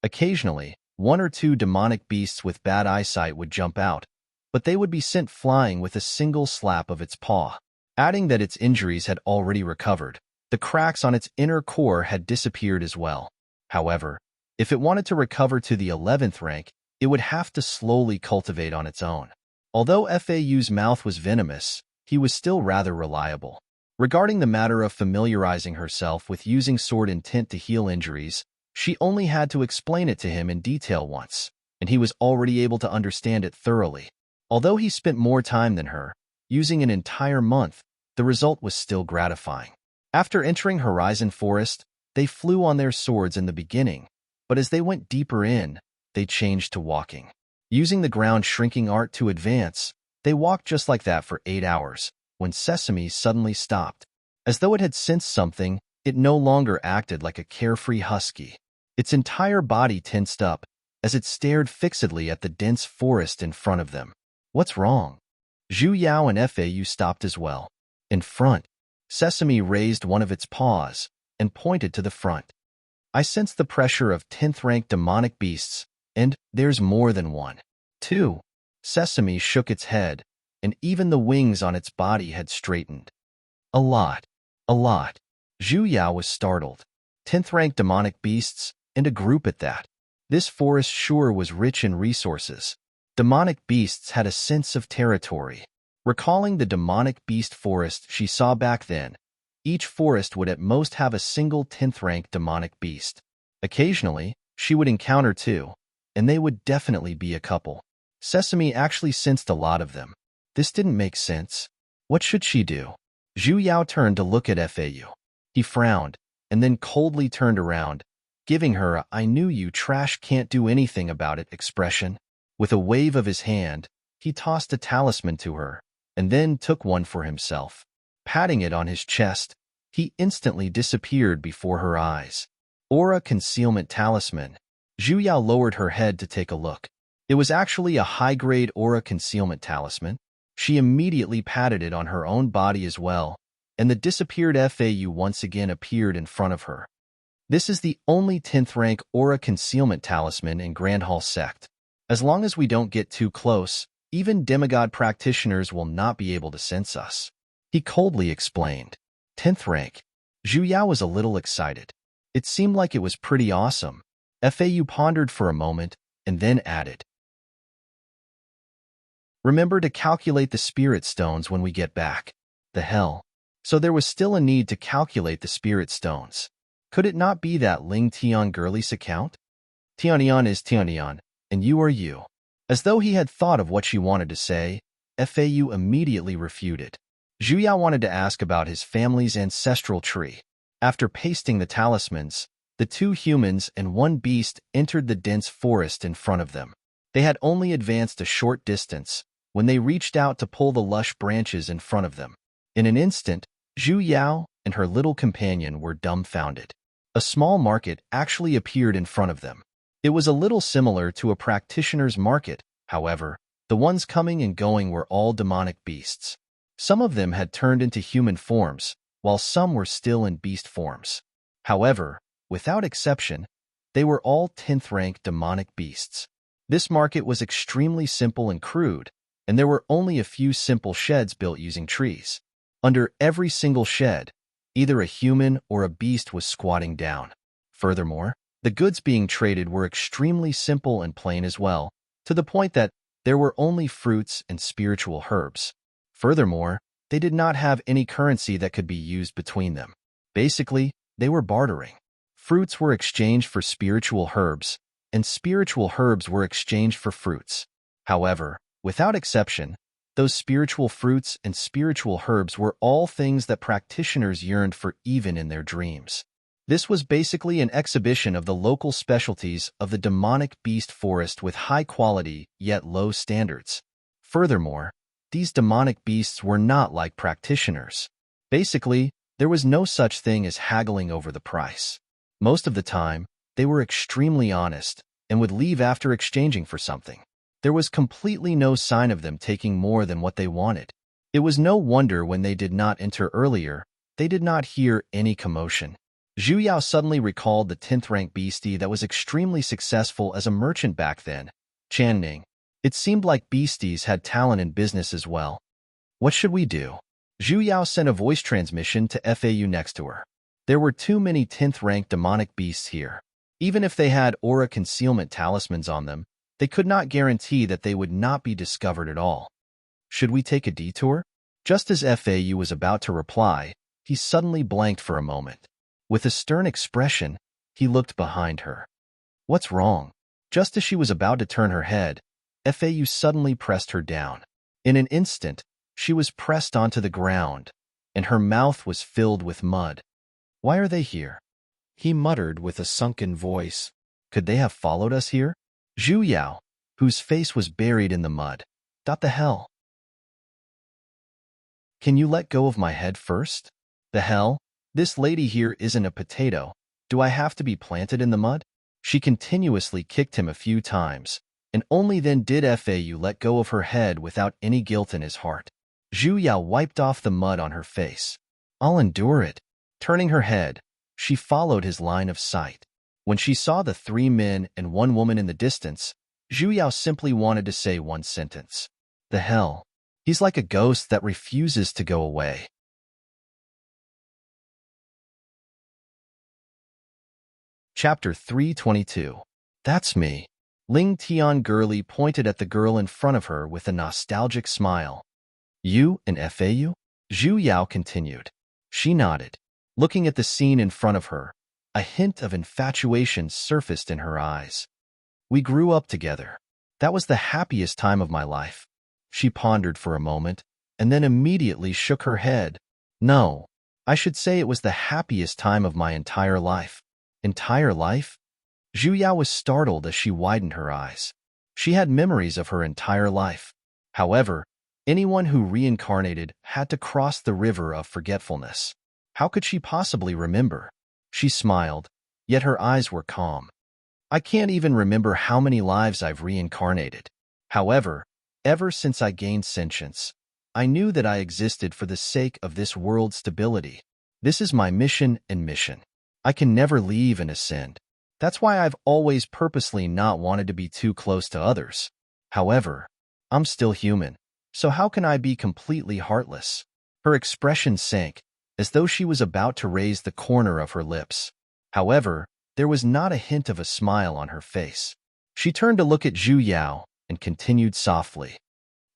Occasionally, one or two demonic beasts with bad eyesight would jump out, but they would be sent flying with a single slap of its paw. Adding that its injuries had already recovered, the cracks on its inner core had disappeared as well. However, if it wanted to recover to the 11th rank, it would have to slowly cultivate on its own. Although FAU's mouth was venomous, he was still rather reliable. Regarding the matter of familiarizing herself with using sword intent to heal injuries, she only had to explain it to him in detail once, and he was already able to understand it thoroughly. Although he spent more time than her, using an entire month, the result was still gratifying. After entering Horizon Forest, they flew on their swords in the beginning, but as they went deeper in, they changed to walking. Using the ground shrinking art to advance, they walked just like that for 8 hours, when Sesame suddenly stopped. As though it had sensed something, it no longer acted like a carefree husky. Its entire body tensed up as it stared fixedly at the dense forest in front of them. What's wrong? Zhu Yao and FAU stopped as well. In front, Sesame raised one of its paws and pointed to the front. I sense the pressure of 10th-rank demonic beasts, and there's more than one. 2. Sesame shook its head, and even the wings on its body had straightened. A lot. Zhu Yao was startled. 10th-rank demonic beasts, and a group at that. This forest sure was rich in resources. Demonic beasts had a sense of territory. Recalling the demonic beast forest she saw back then, each forest would at most have a single 10th-rank demonic beast. Occasionally, she would encounter 2, and they would definitely be a couple. Sesame actually sensed a lot of them. This didn't make sense. What should she do? Zhu Yao turned to look at FAU. He frowned, and then coldly turned around, giving her a "I knew you trash can't do anything about it" expression. With a wave of his hand, he tossed a talisman to her, and then took one for himself. Patting it on his chest, he instantly disappeared before her eyes. Aura Concealment Talisman. Zhu Yao lowered her head to take a look. It was actually a high-grade Aura Concealment Talisman. She immediately patted it on her own body as well, and the disappeared FAU once again appeared in front of her. This is the only 10th-rank Aura Concealment Talisman in Grand Hall Sect. As long as we don't get too close, even demigod practitioners will not be able to sense us. He coldly explained. 10th rank. Zhu Yao was a little excited. It seemed like it was pretty awesome. FAU pondered for a moment, and then added. Remember to calculate the spirit stones when we get back. The hell. So there was still a need to calculate the spirit stones. Could it not be that Ling Tian girlies account? Tianian is Tianian, and you are you. As though he had thought of what she wanted to say, FAU immediately refuted. Zhu Yao wanted to ask about his family's ancestral tree. After pasting the talismans, the 2 humans and 1 beast entered the dense forest in front of them. They had only advanced a short distance when they reached out to pull the lush branches in front of them. In an instant, Zhu Yao and her little companion were dumbfounded. A small market actually appeared in front of them. It was a little similar to a practitioner's market, however. The ones coming and going were all demonic beasts. Some of them had turned into human forms, while some were still in beast forms. However, without exception, they were all 10th-rank demonic beasts. This market was extremely simple and crude, and there were only a few simple sheds built using trees. Under every single shed, either a human or a beast was squatting down. Furthermore, the goods being traded were extremely simple and plain as well, to the point that there were only fruits and spiritual herbs. Furthermore, they did not have any currency that could be used between them. Basically, they were bartering. Fruits were exchanged for spiritual herbs, and spiritual herbs were exchanged for fruits. However, without exception, those spiritual fruits and spiritual herbs were all things that practitioners yearned for even in their dreams. This was basically an exhibition of the local specialties of the demonic beast forest with high quality yet low standards. Furthermore, these demonic beasts were not like practitioners. Basically, there was no such thing as haggling over the price. Most of the time, they were extremely honest and would leave after exchanging for something. There was completely no sign of them taking more than what they wanted. It was no wonder when they did not enter earlier, they did not hear any commotion. Zhu Yao suddenly recalled the 10th rank beastie that was extremely successful as a merchant back then, Chan Ning. It seemed like beasties had talent in business as well. What should we do? Zhu Yao sent a voice transmission to FAU next to her. There were too many 10th rank demonic beasts here. Even if they had aura concealment talismans on them, they could not guarantee that they would not be discovered at all. Should we take a detour? Just as FAU was about to reply, he suddenly blanked for a moment. With a stern expression, he looked behind her. What's wrong? Just as she was about to turn her head, FAU suddenly pressed her down. In an instant, she was pressed onto the ground, and her mouth was filled with mud. Why are they here? He muttered with a sunken voice. Could they have followed us here? Zhu Yao, whose face was buried in the mud. What the hell? Can you let go of my head first? The hell? This lady here isn't a potato. Do I have to be planted in the mud? She continuously kicked him a few times, and only then did FAU let go of her head without any guilt in his heart. Zhu Yao wiped off the mud on her face. I'll endure it. Turning her head, she followed his line of sight. When she saw the 3 men and 1 woman in the distance, Zhu Yao simply wanted to say one sentence. The hell? He's like a ghost that refuses to go away. Chapter 322. That's me. Ling Tian Gurley pointed at the girl in front of her with a nostalgic smile. You and FAU? Zhu Yao continued. She nodded. Looking at the scene in front of her, a hint of infatuation surfaced in her eyes. We grew up together. That was the happiest time of my life. She pondered for a moment, and then immediately shook her head. No, I should say it was the happiest time of my entire life. Entire life? Zhu Yao was startled as she widened her eyes. She had memories of her entire life. However, anyone who reincarnated had to cross the river of forgetfulness. How could she possibly remember? She smiled, yet her eyes were calm. I can't even remember how many lives I've reincarnated. However, ever since I gained sentience, I knew that I existed for the sake of this world's stability. This is my mission and mission. I can never leave and ascend. That's why I've always purposely not wanted to be too close to others. However, I'm still human, so how can I be completely heartless? Her expression sank, as though she was about to raise the corner of her lips. However, there was not a hint of a smile on her face. She turned to look at Zhu Yao and continued softly.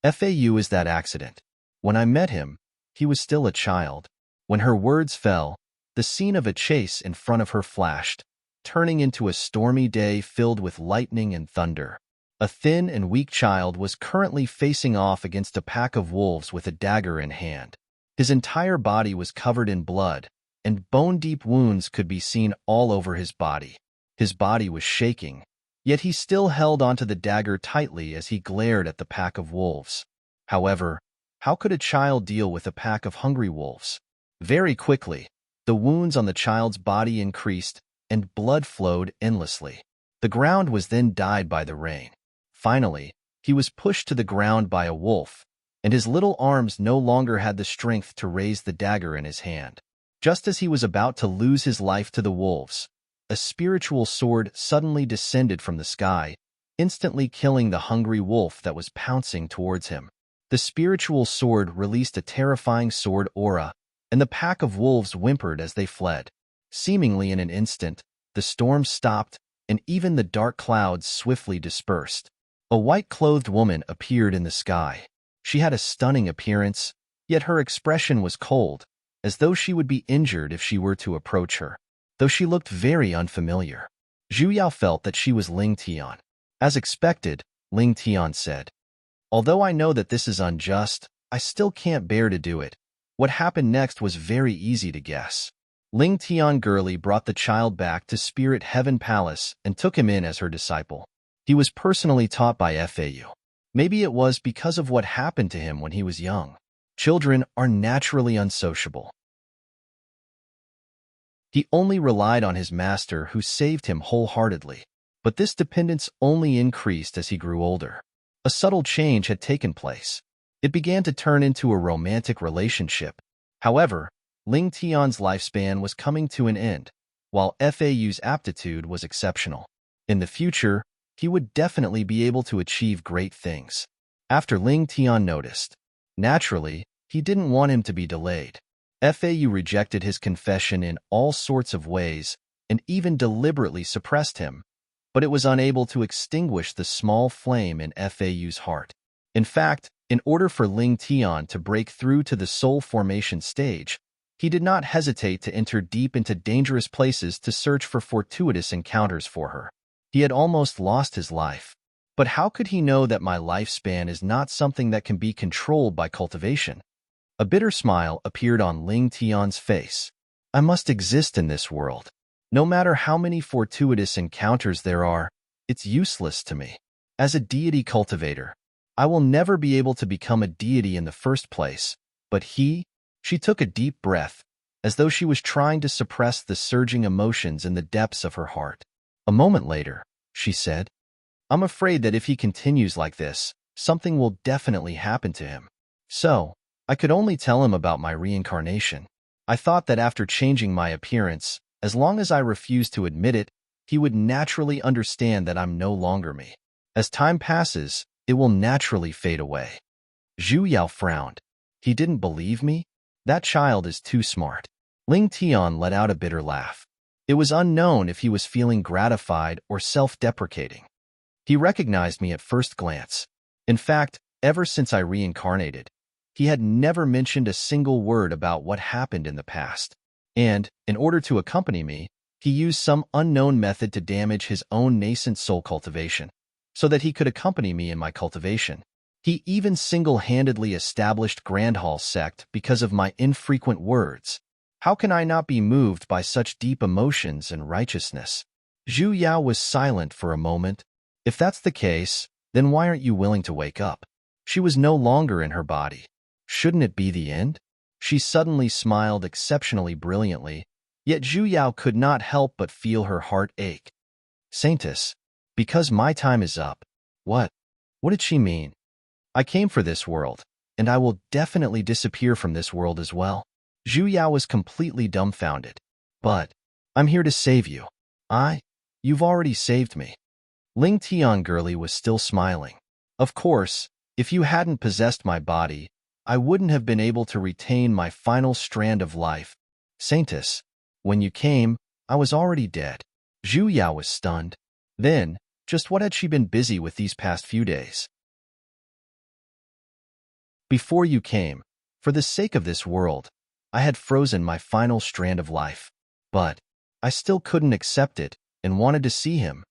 FAU is that accident. When I met him, he was still a child. When her words fell, the scene of a chase in front of her flashed, turning into a stormy day filled with lightning and thunder. A thin and weak child was currently facing off against a pack of wolves with a dagger in hand. His entire body was covered in blood, and bone-deep wounds could be seen all over his body. His body was shaking, yet he still held onto the dagger tightly as he glared at the pack of wolves. However, how could a child deal with a pack of hungry wolves? Very quickly, the wounds on the child's body increased, and blood flowed endlessly. The ground was then dyed by the rain. Finally, he was pushed to the ground by a wolf, and his little arms no longer had the strength to raise the dagger in his hand. Just as he was about to lose his life to the wolves, a spiritual sword suddenly descended from the sky, instantly killing the hungry wolf that was pouncing towards him. The spiritual sword released a terrifying sword aura, and the pack of wolves whimpered as they fled. Seemingly in an instant, the storm stopped, and even the dark clouds swiftly dispersed. A white-clothed woman appeared in the sky. She had a stunning appearance, yet her expression was cold, as though she would be injured if she were to approach her. Though she looked very unfamiliar. Zhu Yao felt that she was Ling Tian. As expected, Ling Tian said, "Although I know that this is unjust, I still can't bear to do it." What happened next was very easy to guess. Ling Tian Gurley brought the child back to Spirit Heaven Palace and took him in as her disciple. He was personally taught by FAU. Maybe it was because of what happened to him when he was young. Children are naturally unsociable. He only relied on his master who saved him wholeheartedly. But this dependence only increased as he grew older. A subtle change had taken place. It began to turn into a romantic relationship. However, Ling Tian's lifespan was coming to an end, while Fau's aptitude was exceptional. In the future, he would definitely be able to achieve great things. After Ling Tian noticed, naturally, he didn't want him to be delayed. Fau rejected his confession in all sorts of ways and even deliberately suppressed him, but it was unable to extinguish the small flame in Fau's heart. In fact, in order for Ling Tian to break through to the soul formation stage, he did not hesitate to enter deep into dangerous places to search for fortuitous encounters for her. He had almost lost his life. But how could he know that my lifespan is not something that can be controlled by cultivation? A bitter smile appeared on Ling Tian's face. I must exist in this world. No matter how many fortuitous encounters there are, it's useless to me. As a deity cultivator, I will never be able to become a deity in the first place, but she took a deep breath, as though she was trying to suppress the surging emotions in the depths of her heart. A moment later, she said, I'm afraid that if he continues like this, something will definitely happen to him. So, I could only tell him about my reincarnation. I thought that after changing my appearance, as long as I refused to admit it, he would naturally understand that I'm no longer me. As time passes, it will naturally fade away. Zhu Yao frowned. He didn't believe me? That child is too smart. Ling Tian let out a bitter laugh. It was unknown if he was feeling gratified or self-deprecating. He recognized me at first glance. In fact, ever since I reincarnated, he had never mentioned a single word about what happened in the past. And, in order to accompany me, he used some unknown method to damage his own nascent soul cultivation, so that he could accompany me in my cultivation. He even single-handedly established Grandhall's sect because of my infrequent words. How can I not be moved by such deep emotions and righteousness? Zhu Yao was silent for a moment. If that's the case, then why aren't you willing to wake up? She was no longer in her body. Shouldn't it be the end? She suddenly smiled exceptionally brilliantly, yet Zhu Yao could not help but feel her heart ache. Saintess, because my time is up. What? What did she mean? I came for this world, and I will definitely disappear from this world as well. Zhu Yao was completely dumbfounded. But, I'm here to save you. You've already saved me. Ling Tian girlie was still smiling. Of course, if you hadn't possessed my body, I wouldn't have been able to retain my final strand of life. Saintess, when you came, I was already dead. Zhu Yao was stunned. Then, just what had she been busy with these past few days? Before you came, for the sake of this world, I had frozen my final strand of life. But I still couldn't accept it and wanted to see him.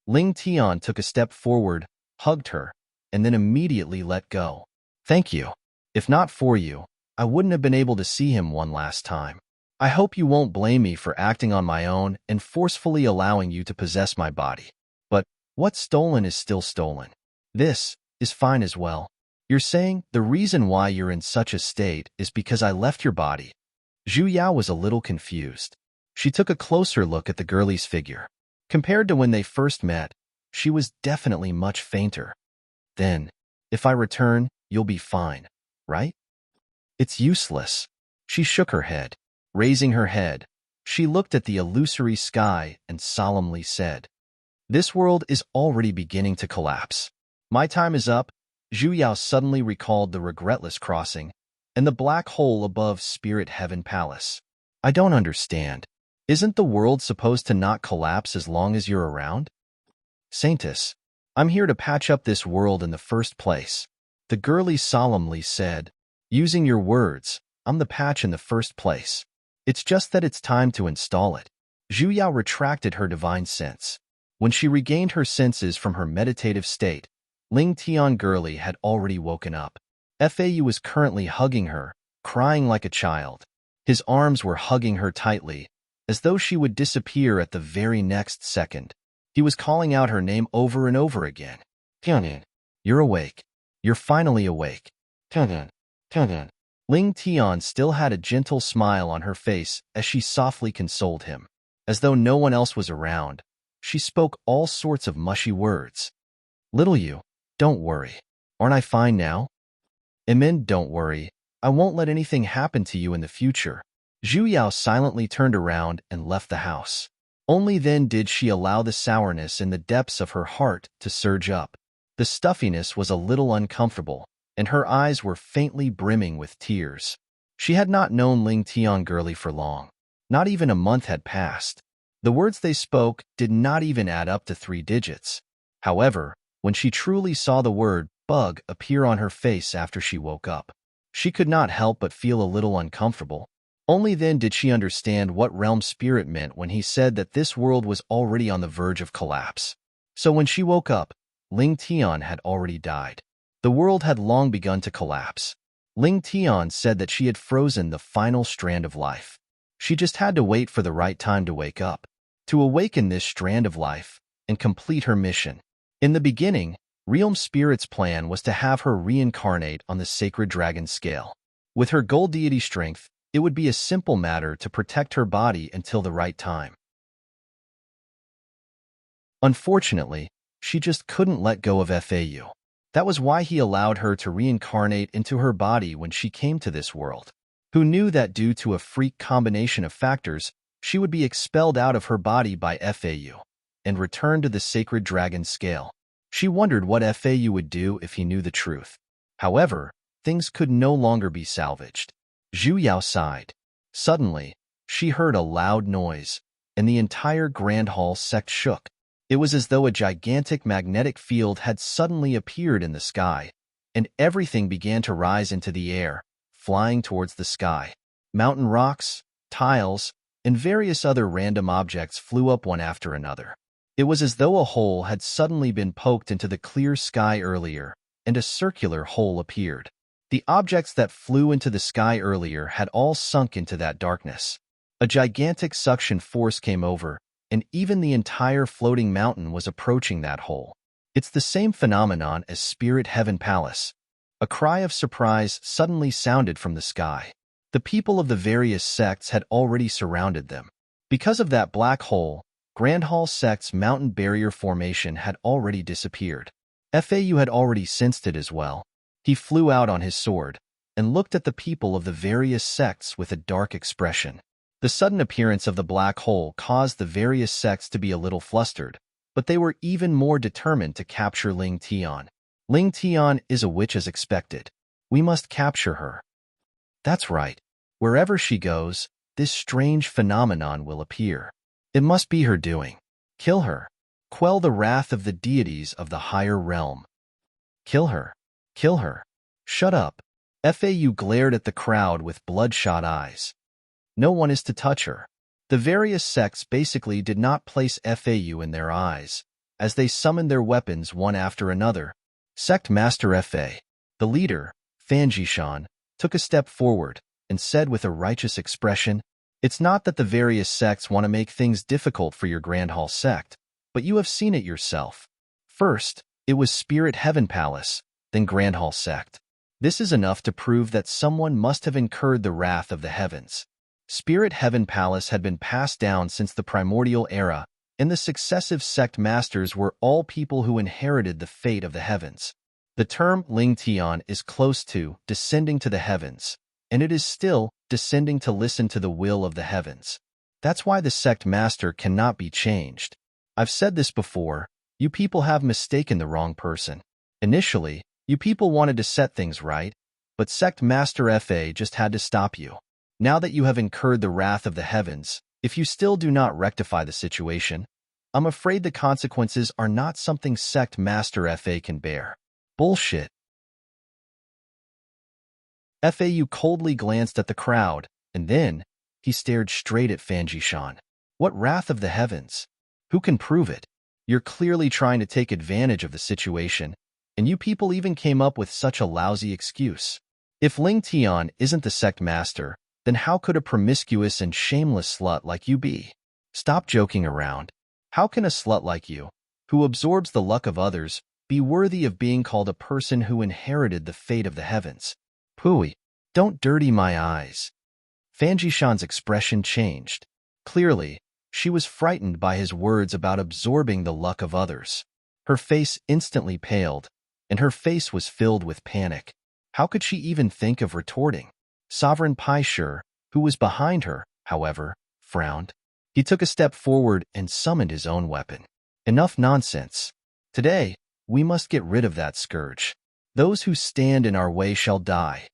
Ling Tian took a step forward, hugged her, and then immediately let go. Thank you. If not for you, I wouldn't have been able to see him one last time. I hope you won't blame me for acting on my own and forcefully allowing you to possess my body. But what's stolen is still stolen. This is fine as well. You're saying the reason why you're in such a state is because I left your body. Zhu Yao was a little confused. She took a closer look at the girlie's figure. Compared to when they first met, she was definitely much fainter. Then, if I return, you'll be fine, right? It's useless. She shook her head. Raising her head, she looked at the illusory sky and solemnly said, This world is already beginning to collapse. My time is up. Zhu Yao suddenly recalled the regretless crossing and the black hole above Spirit Heaven Palace. I don't understand. Isn't the world supposed to not collapse as long as you're around? Saintess, I'm here to patch up this world in the first place. The girlie solemnly said, Using your words, I'm the patch in the first place. It's just that it's time to install it. Zhu Yao retracted her divine sense. When she regained her senses from her meditative state, Ling Tian girlie had already woken up. Fau was currently hugging her, crying like a child. His arms were hugging her tightly, as though she would disappear at the very next second. He was calling out her name over and over again. Tianan, you're awake. You're finally awake. Tianan, Tianan. Ling Tian still had a gentle smile on her face as she softly consoled him. As though no one else was around, she spoke all sorts of mushy words. Little you, Don't worry. Aren't I fine now? Emin, don't worry. I won't let anything happen to you in the future. Zhu Yao silently turned around and left the house. Only then did she allow the sourness in the depths of her heart to surge up. The stuffiness was a little uncomfortable, and her eyes were faintly brimming with tears. She had not known Ling Tian girly for long. Not even a month had passed. The words they spoke did not even add up to 3 digits. However, when she truly saw the word bug appear on her face after she woke up, she could not help but feel a little uncomfortable. Only then did she understand what realm spirit meant when he said that this world was already on the verge of collapse. So when she woke up, Ling Tian had already died. The world had long begun to collapse. Ling Tian said that she had frozen the final strand of life. She just had to wait for the right time to wake up, to awaken this strand of life, and complete her mission. In the beginning, Realm Spirit's plan was to have her reincarnate on the sacred dragon scale. With her gold deity strength, it would be a simple matter to protect her body until the right time. Unfortunately, she just couldn't let go of FAU. That was why he allowed her to reincarnate into her body when she came to this world. Who knew that due to a freak combination of factors, she would be expelled out of her body by FAU and returned to the sacred dragon scale. She wondered what FAU would do if he knew the truth. However, things could no longer be salvaged. Zhu Yao sighed. Suddenly, she heard a loud noise, and the entire Grand Hall sect shook. It was as though a gigantic magnetic field had suddenly appeared in the sky, and everything began to rise into the air, flying towards the sky. Mountain rocks, tiles, and various other random objects flew up one after another. It was as though a hole had suddenly been poked into the clear sky earlier, and a circular hole appeared. The objects that flew into the sky earlier had all sunk into that darkness. A gigantic suction force came over, and even the entire floating mountain was approaching that hole. It's the same phenomenon as Spirit Heaven Palace. A cry of surprise suddenly sounded from the sky. The people of the various sects had already surrounded them. Because of that black hole, Grand Hall sect's mountain barrier formation had already disappeared. FAU had already sensed it as well. He flew out on his sword and looked at the people of the various sects with a dark expression. The sudden appearance of the black hole caused the various sects to be a little flustered, but they were even more determined to capture Ling Tian. Ling Tian is a witch as expected. We must capture her. That's right. Wherever she goes, this strange phenomenon will appear. It must be her doing. Kill her. Quell the wrath of the deities of the higher realm. Kill her. Kill her. Shut up. FAU glared at the crowd with bloodshot eyes. No one is to touch her. The various sects basically did not place FAU in their eyes, as they summoned their weapons one after another. Sect Master Fa, the leader, Fanjishan, took a step forward and said with a righteous expression, "It's not that the various sects want to make things difficult for your Grand Hall sect, but you have seen it yourself. First, it was Spirit Heaven Palace, then Grand Hall sect. This is enough to prove that someone must have incurred the wrath of the heavens. Spirit Heaven Palace had been passed down since the primordial era, and the successive sect masters were all people who inherited the fate of the heavens. The term Ling Tian is close to descending to the heavens, and it is still descending to listen to the will of the heavens. That's why the sect master cannot be changed. I've said this before, you people have mistaken the wrong person. Initially, you people wanted to set things right, but Sect Master Fa just had to stop you. Now that you have incurred the wrath of the heavens, if you still do not rectify the situation, I'm afraid the consequences are not something Sect Master Fa can bear. Bullshit. FAU coldly glanced at the crowd, and then he stared straight at Fanjishan. What wrath of the heavens? Who can prove it? You're clearly trying to take advantage of the situation, and you people even came up with such a lousy excuse. If Ling Tian isn't the sect master, then how could a promiscuous and shameless slut like you be? Stop joking around. How can a slut like you, who absorbs the luck of others, be worthy of being called a person who inherited the fate of the heavens? Pooey, don't dirty my eyes. Fanjishan's expression changed. Clearly, she was frightened by his words about absorbing the luck of others. Her face instantly paled, and her face was filled with panic. How could she even think of retorting? Sovereign Paishur, who was behind her, however, frowned. He took a step forward and summoned his own weapon. Enough nonsense. Today, we must get rid of that scourge. Those who stand in our way shall die.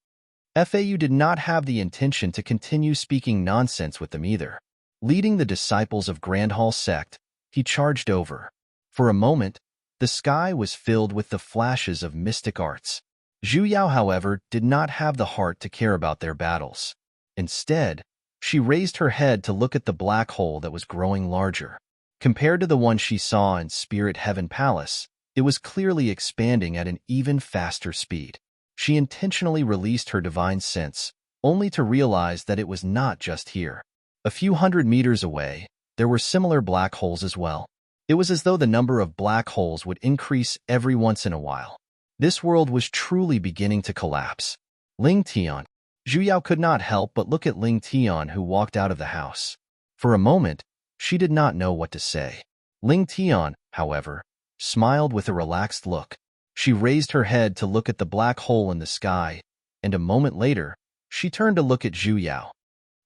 Fau did not have the intention to continue speaking nonsense with them either. Leading the disciples of Grand Hall sect, he charged over. For a moment, the sky was filled with the flashes of mystic arts. Zhu Yao, however, did not have the heart to care about their battles. Instead, she raised her head to look at the black hole that was growing larger. Compared to the one she saw in Spirit Heaven Palace, it was clearly expanding at an even faster speed. She intentionally released her divine sense, only to realize that it was not just here. A few hundred meters away, there were similar black holes as well. It was as though the number of black holes would increase every once in a while. This world was truly beginning to collapse. Ling Tian. Zhu Yao could not help but look at Ling Tian, who walked out of the house. For a moment, she did not know what to say. Ling Tian, however, smiled with a relaxed look. She raised her head to look at the black hole in the sky, and a moment later, she turned to look at Zhu Yao.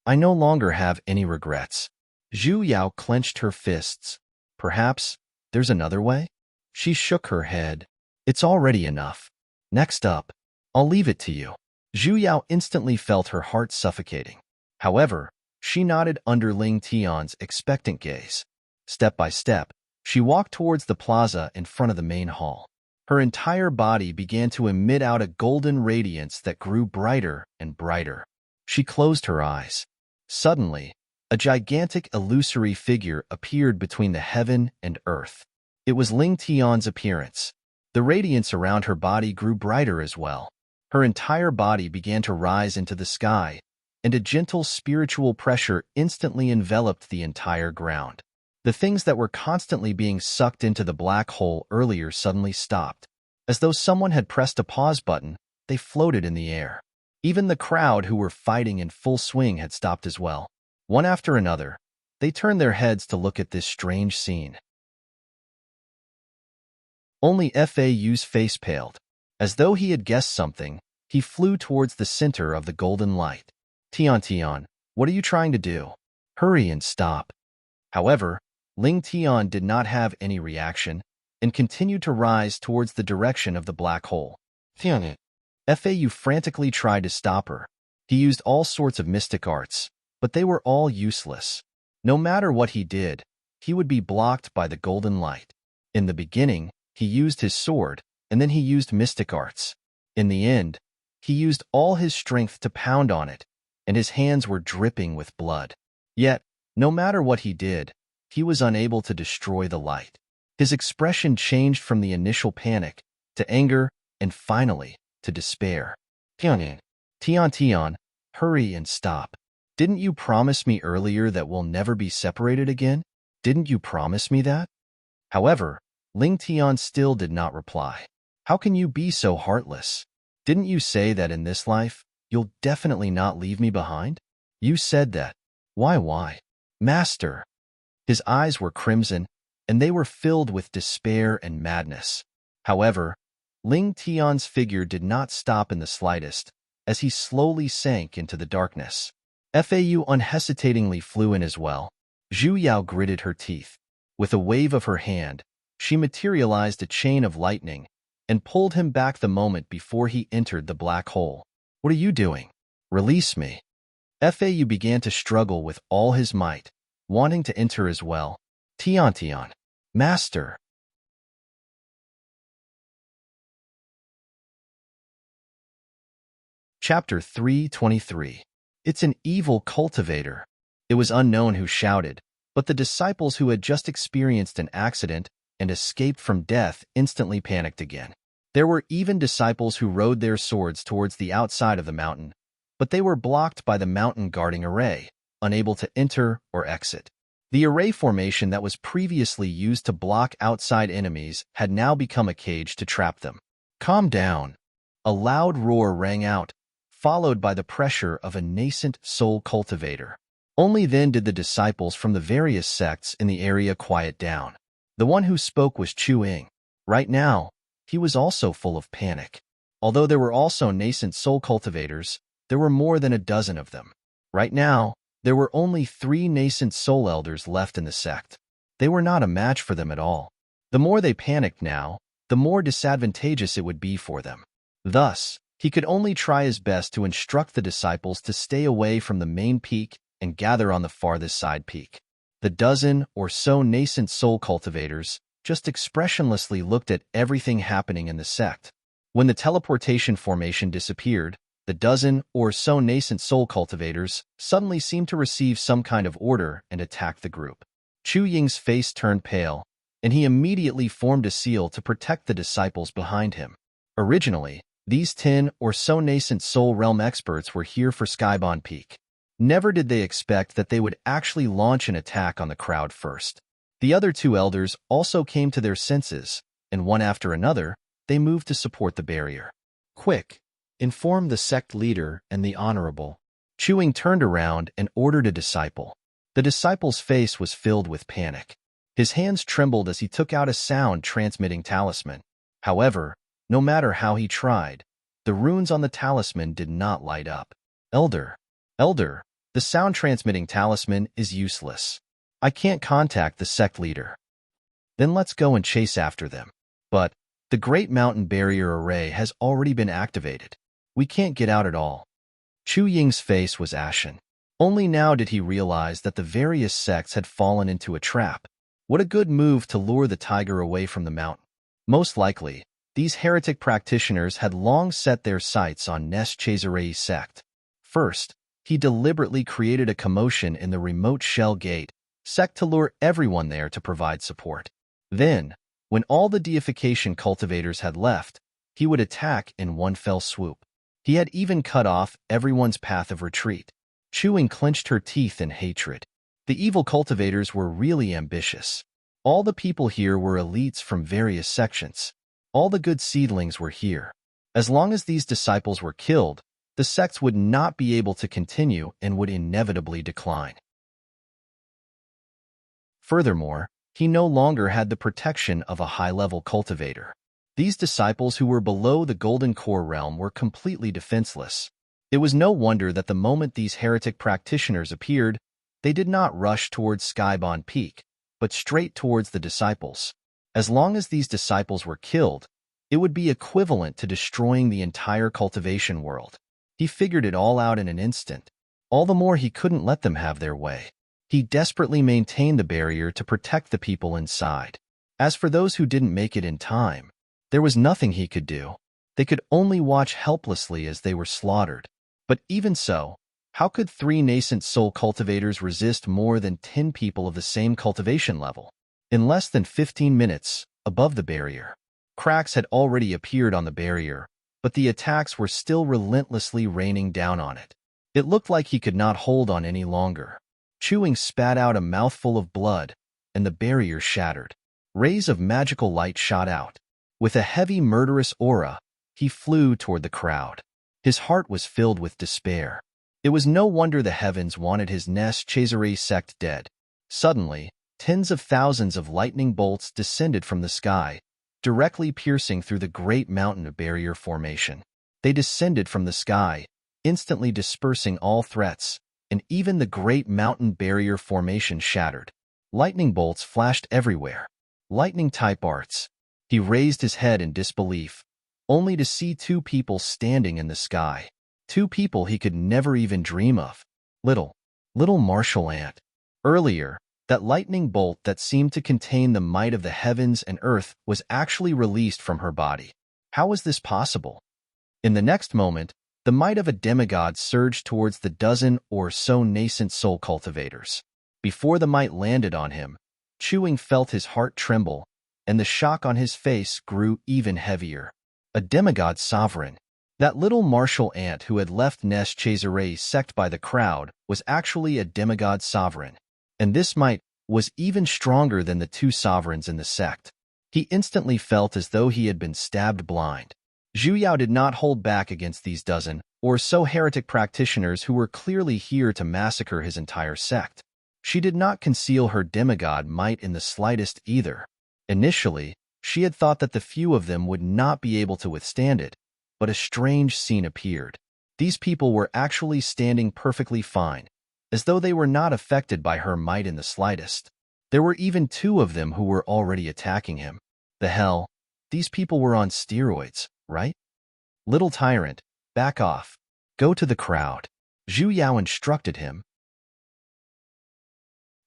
I no longer have any regrets. Zhu Yao clenched her fists. Perhaps there's another way? She shook her head. It's already enough. Next up, I'll leave it to you. Zhu Yao instantly felt her heart suffocating. However, she nodded under Ling Tian's expectant gaze. Step by step, she walked towards the plaza in front of the main hall. Her entire body began to emit out a golden radiance that grew brighter and brighter. She closed her eyes. Suddenly, a gigantic illusory figure appeared between the heaven and earth. It was Ling Tian's appearance. The radiance around her body grew brighter as well. Her entire body began to rise into the sky, and a gentle spiritual pressure instantly enveloped the entire ground. The things that were constantly being sucked into the black hole earlier suddenly stopped. As though someone had pressed a pause button, they floated in the air. Even the crowd who were fighting in full swing had stopped as well. One after another, they turned their heads to look at this strange scene. Only Fau's face paled. As though he had guessed something, he flew towards the center of the golden light. Tian, what are you trying to do? Hurry and stop. However, Ling Tian did not have any reaction and continued to rise towards the direction of the black hole. Tian, Fau frantically tried to stop her. He used all sorts of mystic arts, but they were all useless. No matter what he did, he would be blocked by the golden light. In the beginning, he used his sword, and then he used mystic arts. In the end, he used all his strength to pound on it, and his hands were dripping with blood. Yet, no matter what he did, he was unable to destroy the light. His expression changed from the initial panic to anger and finally to despair. Tian, hurry and stop. Didn't you promise me earlier that we'll never be separated again? Didn't you promise me that? However, Ling Tian still did not reply. How can you be so heartless? Didn't you say that in this life, you'll definitely not leave me behind? You said that. Why? Master. His eyes were crimson, and they were filled with despair and madness. However, Ling Tian's figure did not stop in the slightest, as he slowly sank into the darkness. Fau unhesitatingly flew in as well. Zhu Yao gritted her teeth. With a wave of her hand, she materialized a chain of lightning and pulled him back the moment before he entered the black hole. What are you doing? Release me. Fau began to struggle with all his might, wanting to enter as well. Tian, Master. Chapter 323. It's an evil cultivator. It was unknown who shouted, but the disciples who had just experienced an accident and escaped from death instantly panicked again. There were even disciples who rode their swords towards the outside of the mountain, but they were blocked by the mountain guarding array, unable to enter or exit. The array formation that was previously used to block outside enemies had now become a cage to trap them. Calm down. A loud roar rang out, followed by the pressure of a nascent soul cultivator. Only then did the disciples from the various sects in the area quiet down. The one who spoke was Chu Ying. Right now, he was also full of panic. Although there were also nascent soul cultivators, there were more than a dozen of them. Right now, there were only 3 nascent soul elders left in the sect. They were not a match for them at all. The more they panicked now, the more disadvantageous it would be for them. Thus, he could only try his best to instruct the disciples to stay away from the main peak and gather on the farthest side peak. The dozen or so nascent soul cultivators just expressionlessly looked at everything happening in the sect. When the teleportation formation disappeared, the dozen or so nascent soul cultivators suddenly seemed to receive some kind of order and attacked the group. Chu Ying's face turned pale, and he immediately formed a seal to protect the disciples behind him. Originally, these 10 or so nascent soul realm experts were here for Skybound Peak. Never did they expect that they would actually launch an attack on the crowd first. The other 2 elders also came to their senses, and one after another, they moved to support the barrier. Quick! Inform the sect leader and the honorable. Chu Ying turned around and ordered a disciple. The disciple's face was filled with panic. His hands trembled as he took out a sound-transmitting talisman. However, no matter how he tried, the runes on the talisman did not light up. Elder, the sound-transmitting talisman is useless. I can't contact the sect leader. Then let's go and chase after them. But the Great Mountain Barrier Array has already been activated. We can't get out at all. Chu Ying's face was ashen. Only now did he realize that the various sects had fallen into a trap. What a good move to lure the tiger away from the mountain. Most likely, these heretic practitioners had long set their sights on Neschazarei sect. First, he deliberately created a commotion in the remote Shell Gate sect to lure everyone there to provide support. Then, when all the deification cultivators had left, he would attack in one fell swoop. He had even cut off everyone's path of retreat. Chu Ying clenched her teeth in hatred. The evil cultivators were really ambitious. All the people here were elites from various sections. All the good seedlings were here. As long as these disciples were killed, the sects would not be able to continue and would inevitably decline. Furthermore, he no longer had the protection of a high-level cultivator. These disciples who were below the Golden Core realm were completely defenseless. It was no wonder that the moment these heretic practitioners appeared, they did not rush towards Skybound Peak, but straight towards the disciples. As long as these disciples were killed, it would be equivalent to destroying the entire cultivation world. He figured it all out in an instant. All the more he couldn't let them have their way. He desperately maintained the barrier to protect the people inside. As for those who didn't make it in time, there was nothing he could do. They could only watch helplessly as they were slaughtered. But even so, how could 3 nascent soul cultivators resist more than 10 people of the same cultivation level? In less than 15 minutes, above the barrier, cracks had already appeared on the barrier, but the attacks were still relentlessly raining down on it. It looked like he could not hold on any longer. Chu Ying spat out a mouthful of blood, and the barrier shattered. Rays of magical light shot out. With a heavy, murderous aura, he flew toward the crowd. His heart was filled with despair. It was no wonder the heavens wanted his Neschazarei sect dead. Suddenly, tens of thousands of lightning bolts descended from the sky, directly piercing through the great mountain of barrier formation. They descended from the sky, instantly dispersing all threats, and even the great mountain barrier formation shattered. Lightning bolts flashed everywhere. Lightning-type arts. He raised his head in disbelief, only to see 2 people standing in the sky. 2 people he could never even dream of. Little martial ant. Earlier, that lightning bolt that seemed to contain the might of the heavens and earth was actually released from her body. How was this possible? In the next moment, the might of a demigod surged towards the dozen or so nascent soul cultivators. Before the might landed on him, Chu Ying felt his heart tremble, and the shock on his face grew even heavier. A demigod sovereign. That little martial ant who had left Neschazarei sect by the crowd was actually a demigod sovereign, and this might was even stronger than the 2 sovereigns in the sect. He instantly felt as though he had been stabbed blind. Zhu Yao did not hold back against these dozen or so heretic practitioners who were clearly here to massacre his entire sect. She did not conceal her demigod might in the slightest either. Initially, She had thought that the few of them would not be able to withstand it, but a strange scene appeared. These people were actually standing perfectly fine, as though they were not affected by her might in the slightest. There were even two of them who were already attacking him. The hell? These people were on steroids, right? Little tyrant, back off. Go to the crowd. Zhu Yao instructed him.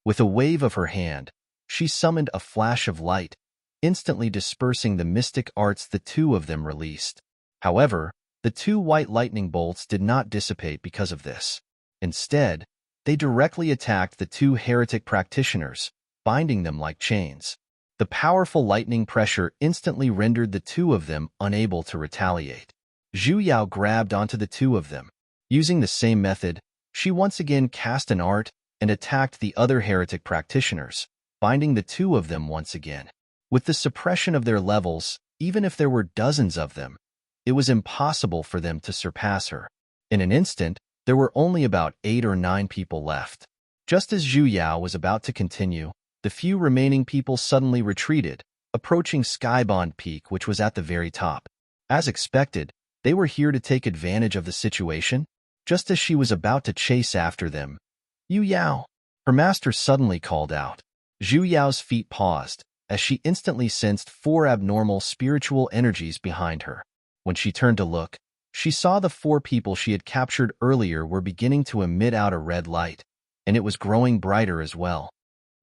With a wave of her hand, she summoned a flash of light, instantly dispersing the mystic arts the two of them released. However, the two white lightning bolts did not dissipate because of this. Instead, they directly attacked the two heretic practitioners, binding them like chains. The powerful lightning pressure instantly rendered the two of them unable to retaliate. Zhu Yao grabbed onto the two of them. Using the same method, she once again cast an art and attacked the other heretic practitioners, binding the two of them once again. With the suppression of their levels, even if there were dozens of them, it was impossible for them to surpass her. In an instant, there were only about 8 or 9 people left. Just as Zhu Yao was about to continue, the few remaining people suddenly retreated, approaching Skybond Peak, which was at the very top. As expected, they were here to take advantage of the situation. Just as she was about to chase after them, Yu Yao, her master, suddenly called out. Zhu Yao's feet paused, as she instantly sensed 4 abnormal spiritual energies behind her. When she turned to look, she saw the 4 people she had captured earlier were beginning to emit out a red light, and it was growing brighter as well.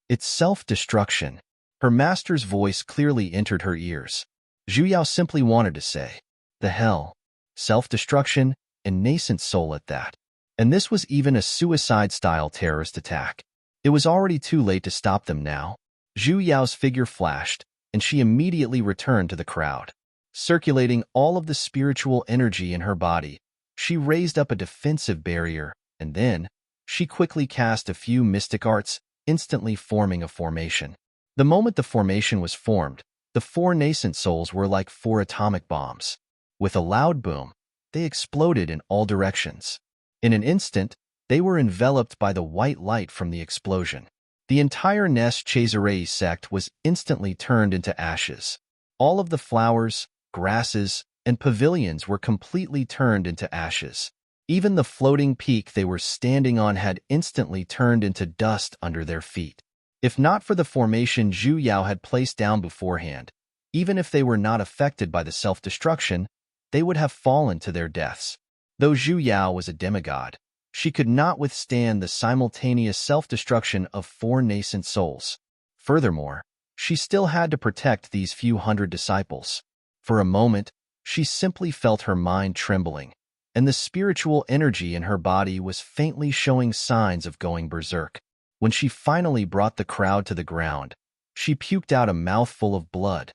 It's self-destruction. Her master's voice clearly entered her ears. Zhu Yao simply wanted to say, the hell? Self-destruction, and nascent soul at that. And this was even a suicide-style terrorist attack. It was already too late to stop them now. Zhu Yao's figure flashed, and she immediately returned to the crowd. Circulating all of the spiritual energy in her body, she raised up a defensive barrier, and then, she quickly cast a few mystic arts, instantly forming a formation. The moment the formation was formed, the 4 nascent souls were like 4 atomic bombs. With a loud boom, they exploded in all directions. In an instant, they were enveloped by the white light from the explosion. The entire Nes Chazarei sect was instantly turned into ashes. All of the flowers, grasses, and pavilions were completely turned into ashes. Even the floating peak they were standing on had instantly turned into dust under their feet. If not for the formation Zhu Yao had placed down beforehand, even if they were not affected by the self-destruction, they would have fallen to their deaths. Though Zhu Yao was a demigod, she could not withstand the simultaneous self-destruction of 4 nascent souls. Furthermore, she still had to protect these few hundred disciples. For a moment, she simply felt her mind trembling, and the spiritual energy in her body was faintly showing signs of going berserk. When she finally brought the crowd to the ground, she puked out a mouthful of blood.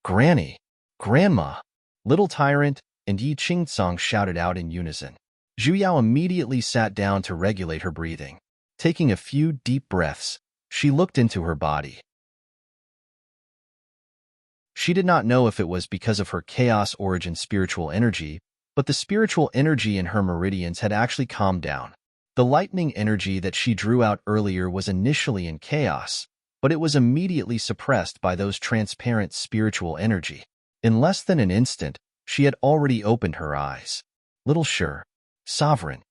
"Granny! Grandma!" Little Tyrant and Yi Qingcong shouted out in unison. Zhu Yao immediately sat down to regulate her breathing. Taking a few deep breaths, she looked into her body. She did not know if it was because of her chaos origin spiritual energy, but the spiritual energy in her meridians had actually calmed down. The lightning energy that she drew out earlier was initially in chaos, but it was immediately suppressed by those transparent spiritual energy. In less than an instant, she had already opened her eyes. Little Sure, Sovereign.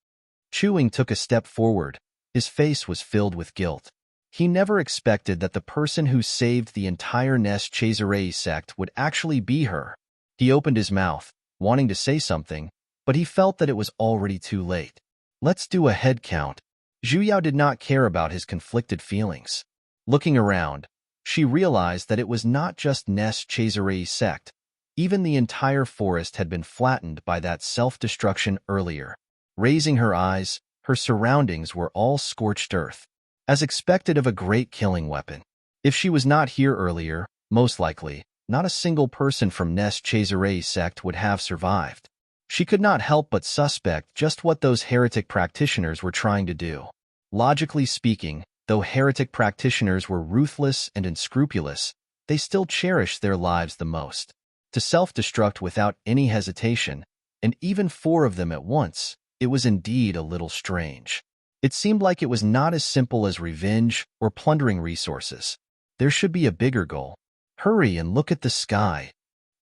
Chuing took a step forward. His face was filled with guilt. He never expected that the person who saved the entire Nes Chazarei sect would actually be her. He opened his mouth, wanting to say something, but he felt that it was already too late. Let's do a head count. Zhu Yao did not care about his conflicted feelings. Looking around, she realized that it was not just Nes Chazarei sect. Even the entire forest had been flattened by that self-destruction earlier. Raising her eyes, her surroundings were all scorched earth, as expected of a great killing weapon. If she was not here earlier, most likely, not a single person from Nes Chazarei sect would have survived. She could not help but suspect just what those heretic practitioners were trying to do. Logically speaking, though heretic practitioners were ruthless and unscrupulous, they still cherished their lives the most. To self-destruct without any hesitation, and even 4 of them at once, it was indeed a little strange. It seemed like it was not as simple as revenge or plundering resources. There should be a bigger goal. Hurry and look at the sky.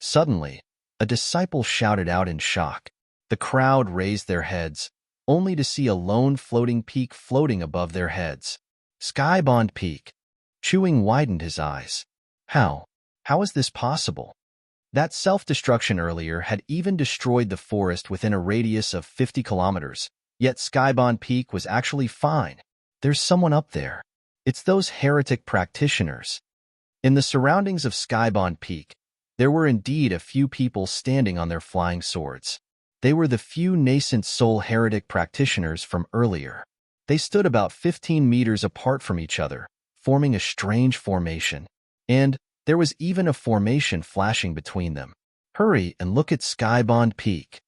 Suddenly, a disciple shouted out in shock. The crowd raised their heads, only to see a lone floating peak floating above their heads. Skybound Peak. Chewing widened his eyes. How? How is this possible? That self-destruction earlier had even destroyed the forest within a radius of 50 kilometers, yet Skybound Peak was actually fine. There's someone up there. It's those heretic practitioners. In the surroundings of Skybound Peak, there were indeed a few people standing on their flying swords. They were the few nascent soul heretic practitioners from earlier. They stood about 15 meters apart from each other, forming a strange formation. And there was even a formation flashing between them. Hurry and look at Skybound Peak.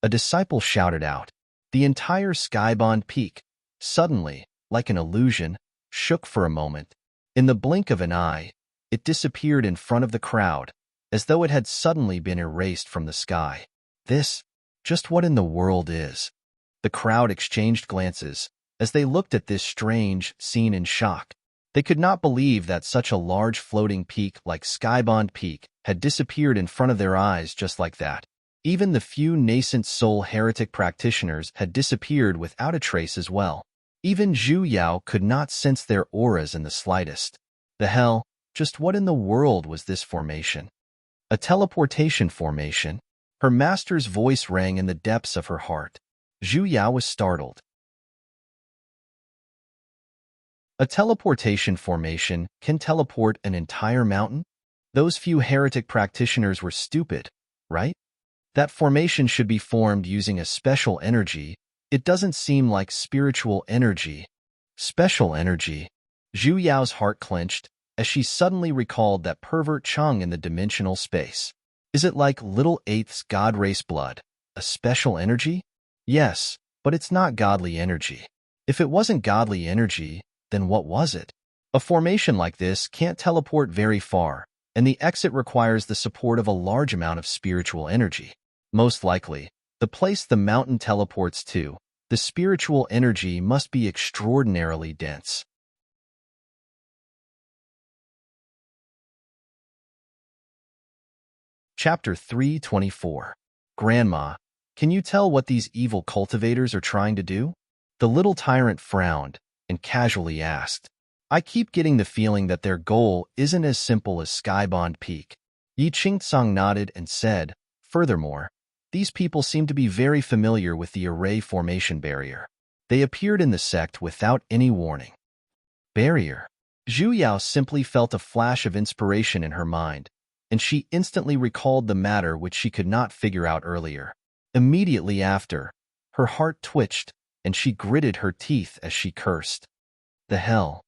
A disciple shouted out. The entire Skybound Peak, suddenly, like an illusion, shook for a moment. In the blink of an eye, it disappeared in front of the crowd, as though it had suddenly been erased from the sky. This, just what in the world is? The crowd exchanged glances as they looked at this strange scene in shock. They could not believe that such a large floating peak like Skybound Peak had disappeared in front of their eyes just like that. Even the few nascent soul heretic practitioners had disappeared without a trace as well. Even Zhu Yao could not sense their auras in the slightest. The hell, just what in the world was this formation? A teleportation formation? Her master's voice rang in the depths of her heart. Zhu Yao was startled. A teleportation formation can teleport an entire mountain? Those few heretic practitioners were stupid, right? That formation should be formed using a special energy. It doesn't seem like spiritual energy. Special energy. Zhu Yao's heart clenched as she suddenly recalled that pervert Cheng in the dimensional space. Is it like Little Eighth's God race blood? A special energy? Yes, but it's not godly energy. If it wasn't godly energy, then what was it? A formation like this can't teleport very far, and the exit requires the support of a large amount of spiritual energy. Most likely, the place the mountain teleports to, the spiritual energy must be extraordinarily dense. Chapter 324. Grandma, can you tell what these evil cultivators are trying to do? The little tyrant frowned and casually asked. I keep getting the feeling that their goal isn't as simple as Skybound Peak. Yi Qingtsang nodded and said, furthermore, these people seem to be very familiar with the array formation barrier. They appeared in the sect without any warning. Barrier. Zhu Yao simply felt a flash of inspiration in her mind, and she instantly recalled the matter which she could not figure out earlier. Immediately after, her heart twitched, and she gritted her teeth as she cursed. The hell?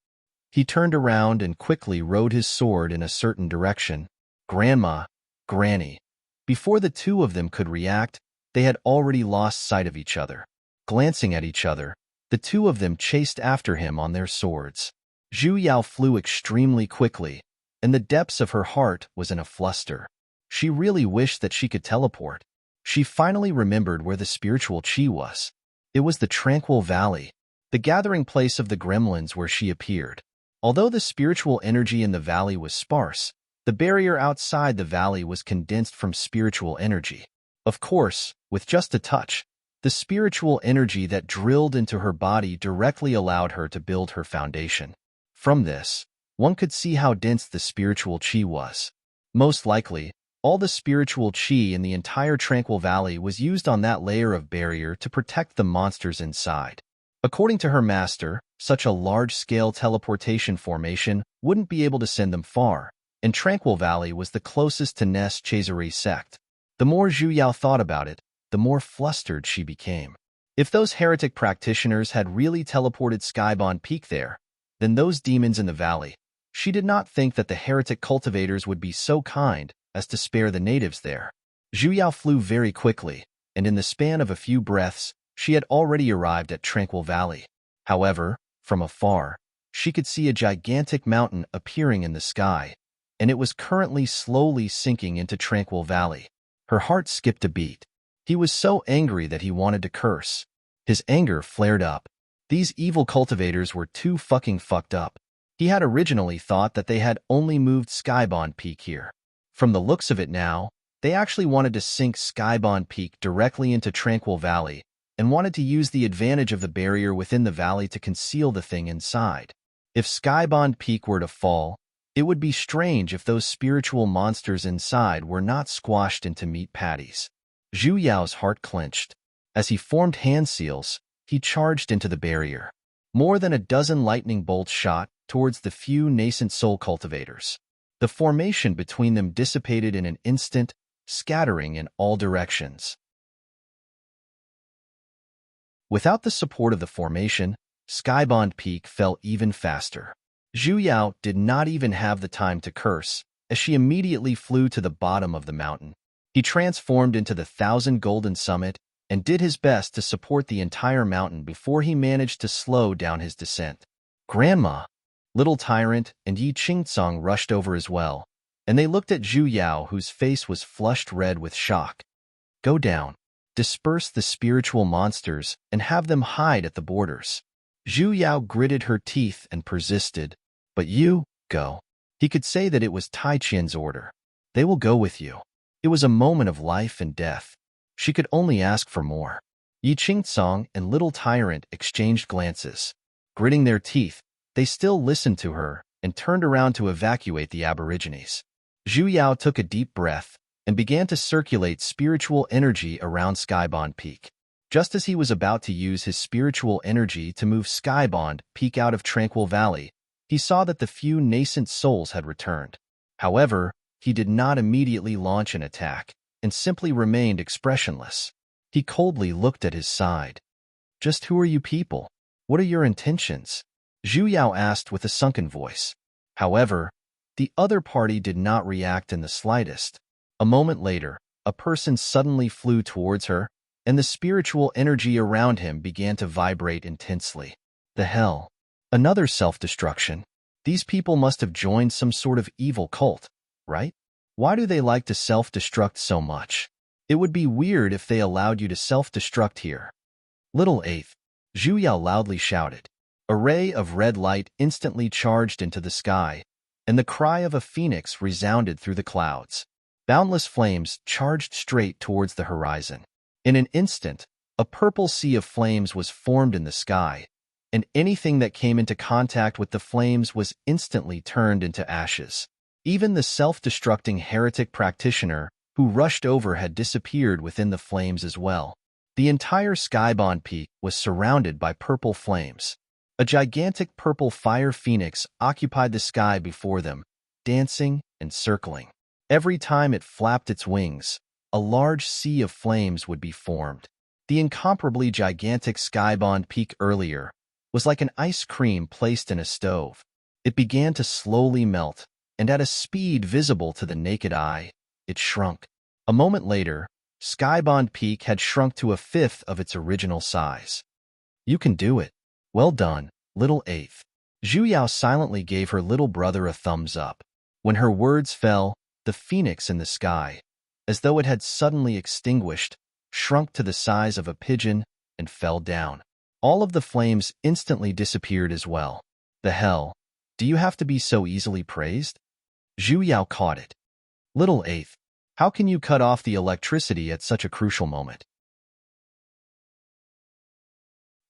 He turned around and quickly rode his sword in a certain direction. Grandma, Granny. Before the two of them could react, they had already lost sight of each other. Glancing at each other, the two of them chased after him on their swords. Zhu Yao flew extremely quickly, and the depths of her heart was in a fluster. She really wished that she could teleport. She finally remembered where the spiritual chi was. It was the Tranquil Valley, the gathering place of the gremlins where she appeared. Although the spiritual energy in the valley was sparse, the barrier outside the valley was condensed from spiritual energy. Of course, with just a touch, the spiritual energy that drilled into her body directly allowed her to build her foundation. From this, one could see how dense the spiritual chi was. Most likely, all the spiritual chi in the entire Tranquil Valley was used on that layer of barrier to protect the monsters inside. According to her master, such a large-scale teleportation formation wouldn't be able to send them far, and Tranquil Valley was the closest to Nest Chazari sect. The more Zhu Yao thought about it, the more flustered she became. If those heretic practitioners had really teleported Skybound Peak there, then those demons in the valley, she did not think that the heretic cultivators would be so kind as to spare the natives there. Zhu Yao flew very quickly, and in the span of a few breaths, she had already arrived at Tranquil Valley. However, from afar, she could see a gigantic mountain appearing in the sky, and it was currently slowly sinking into Tranquil Valley. Her heart skipped a beat. He was so angry that he wanted to curse. His anger flared up. These evil cultivators were too fucking fucked up. He had originally thought that they had only moved Skybond Peak here. From the looks of it now, they actually wanted to sink Skybond Peak directly into Tranquil Valley and wanted to use the advantage of the barrier within the valley to conceal the thing inside. If Skybond Peak were to fall, it would be strange if those spiritual monsters inside were not squashed into meat patties. Zhu Yao's heart clenched. As he formed hand seals, he charged into the barrier. More than a dozen lightning bolts shot towards the few nascent soul cultivators. The formation between them dissipated in an instant, scattering in all directions. Without the support of the formation, Skybond Peak fell even faster. Zhu Yao did not even have the time to curse, as she immediately flew to the bottom of the mountain. He transformed into the 1,000 Golden Summit and did his best to support the entire mountain before he managed to slow down his descent. Grandma, Little Tyrant, and Yi Qingcong rushed over as well, and they looked at Zhu Yao, whose face was flushed red with shock. Go down. Disperse the spiritual monsters and have them hide at the borders. Zhu Yao gritted her teeth and persisted. But you, go. He could say that it was Tai Qian's order. They will go with you. It was a moment of life and death. She could only ask for more. Yi Qingcong and Little Tyrant exchanged glances. Gritting their teeth, they still listened to her and turned around to evacuate the aborigines. Zhu Yao took a deep breath and began to circulate spiritual energy around Skybond Peak. Just as he was about to use his spiritual energy to move Skybond Peak out of Tranquil Valley, he saw that the few nascent souls had returned. However, he did not immediately launch an attack and simply remained expressionless. He coldly looked at his side. Just who are you people? What are your intentions? Zhu Yao asked with a sunken voice. However, the other party did not react in the slightest. A moment later, a person suddenly flew towards her, and the spiritual energy around him began to vibrate intensely. The hell? Another self-destruction. These people must have joined some sort of evil cult, right? Why do they like to self-destruct so much? It would be weird if they allowed you to self-destruct here. Little Eighth, Zhu Yao loudly shouted. A ray of red light instantly charged into the sky, and the cry of a phoenix resounded through the clouds. Boundless flames charged straight towards the horizon. In an instant, a purple sea of flames was formed in the sky, and anything that came into contact with the flames was instantly turned into ashes. Even the self-destructing heretic practitioner who rushed over had disappeared within the flames as well. The entire Skybond Peak was surrounded by purple flames. A gigantic purple fire phoenix occupied the sky before them, dancing and circling. Every time it flapped its wings, a large sea of flames would be formed. The incomparably gigantic Skybond Peak earlier was like an ice cream placed in a stove. It began to slowly melt, and at a speed visible to the naked eye, it shrunk. A moment later, Skybond Peak had shrunk to a fifth of its original size. You can do it. Well done, Little Eighth. Zhu Yao silently gave her little brother a thumbs up. When her words fell, the phoenix in the sky, as though it had suddenly extinguished, shrunk to the size of a pigeon and fell down. All of the flames instantly disappeared as well. The hell? Do you have to be so easily praised? Zhu Yao caught it. Little Eighth, how can you cut off the electricity at such a crucial moment?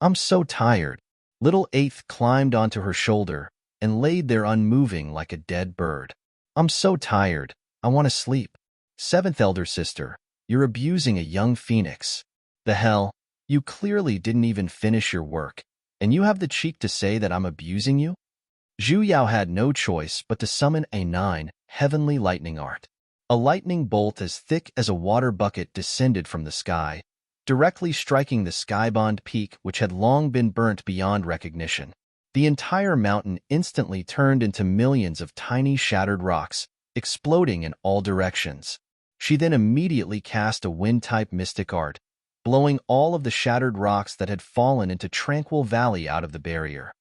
I'm so tired. Little Eighth climbed onto her shoulder and laid there unmoving like a dead bird. I'm so tired. I want to sleep. Seventh elder sister, you're abusing a young phoenix. The hell? You clearly didn't even finish your work, and you have the cheek to say that I'm abusing you? Zhu Yao had no choice but to summon a 9 heavenly lightning art. A lightning bolt as thick as a water bucket descended from the sky, directly striking the Skybond Peak, which had long been burnt beyond recognition. The entire mountain instantly turned into millions of tiny shattered rocks, exploding in all directions. She then immediately cast a wind-type mystic art, blowing all of the shattered rocks that had fallen into Tranquil Valley out of the barrier.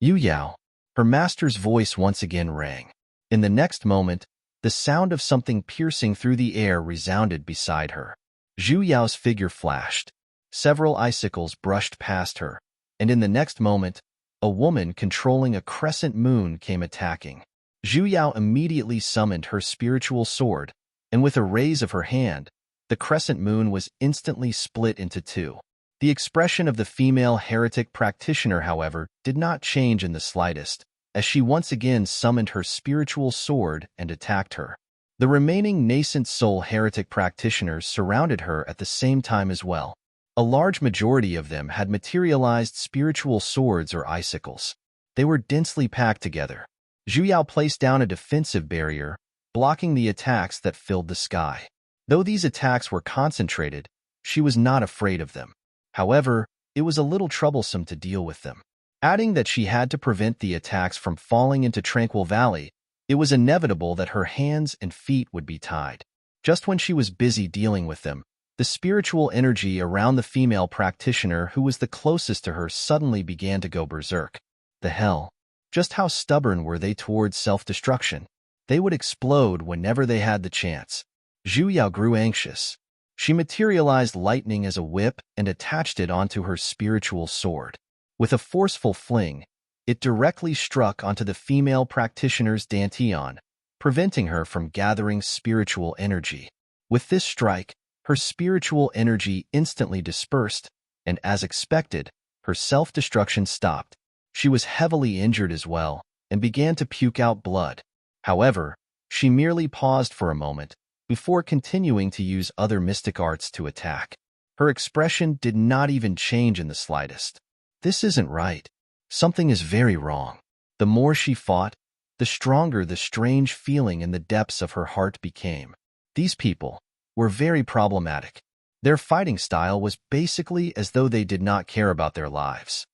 Yu Yao, her master's voice once again rang. In the next moment, the sound of something piercing through the air resounded beside her. Zhu Yao's figure flashed. Several icicles brushed past her, and in the next moment, a woman controlling a crescent moon came attacking. Zhu Yao immediately summoned her spiritual sword, and with a raise of her hand, the crescent moon was instantly split into two. The expression of the female heretic practitioner, however, did not change in the slightest, as she once again summoned her spiritual sword and attacked her. The remaining nascent soul heretic practitioners surrounded her at the same time as well. A large majority of them had materialized spiritual swords or icicles. They were densely packed together. Zhu Yao placed down a defensive barrier, blocking the attacks that filled the sky. Though these attacks were concentrated, she was not afraid of them. However, it was a little troublesome to deal with them. Adding that she had to prevent the attacks from falling into Tranquil Valley, it was inevitable that her hands and feet would be tied. Just when she was busy dealing with them, the spiritual energy around the female practitioner who was the closest to her suddenly began to go berserk. The hell? Just how stubborn were they towards self-destruction? They would explode whenever they had the chance. Zhu Yao grew anxious. She materialized lightning as a whip and attached it onto her spiritual sword. With a forceful fling, it directly struck onto the female practitioner's dantian, preventing her from gathering spiritual energy. With this strike, her spiritual energy instantly dispersed, and as expected, her self-destruction stopped. She was heavily injured as well, and began to puke out blood. However, she merely paused for a moment, before continuing to use other mystic arts to attack. Her expression did not even change in the slightest. This isn't right. Something is very wrong. The more she fought, the stronger the strange feeling in the depths of her heart became. These people were very problematic. Their fighting style was basically as though they did not care about their lives.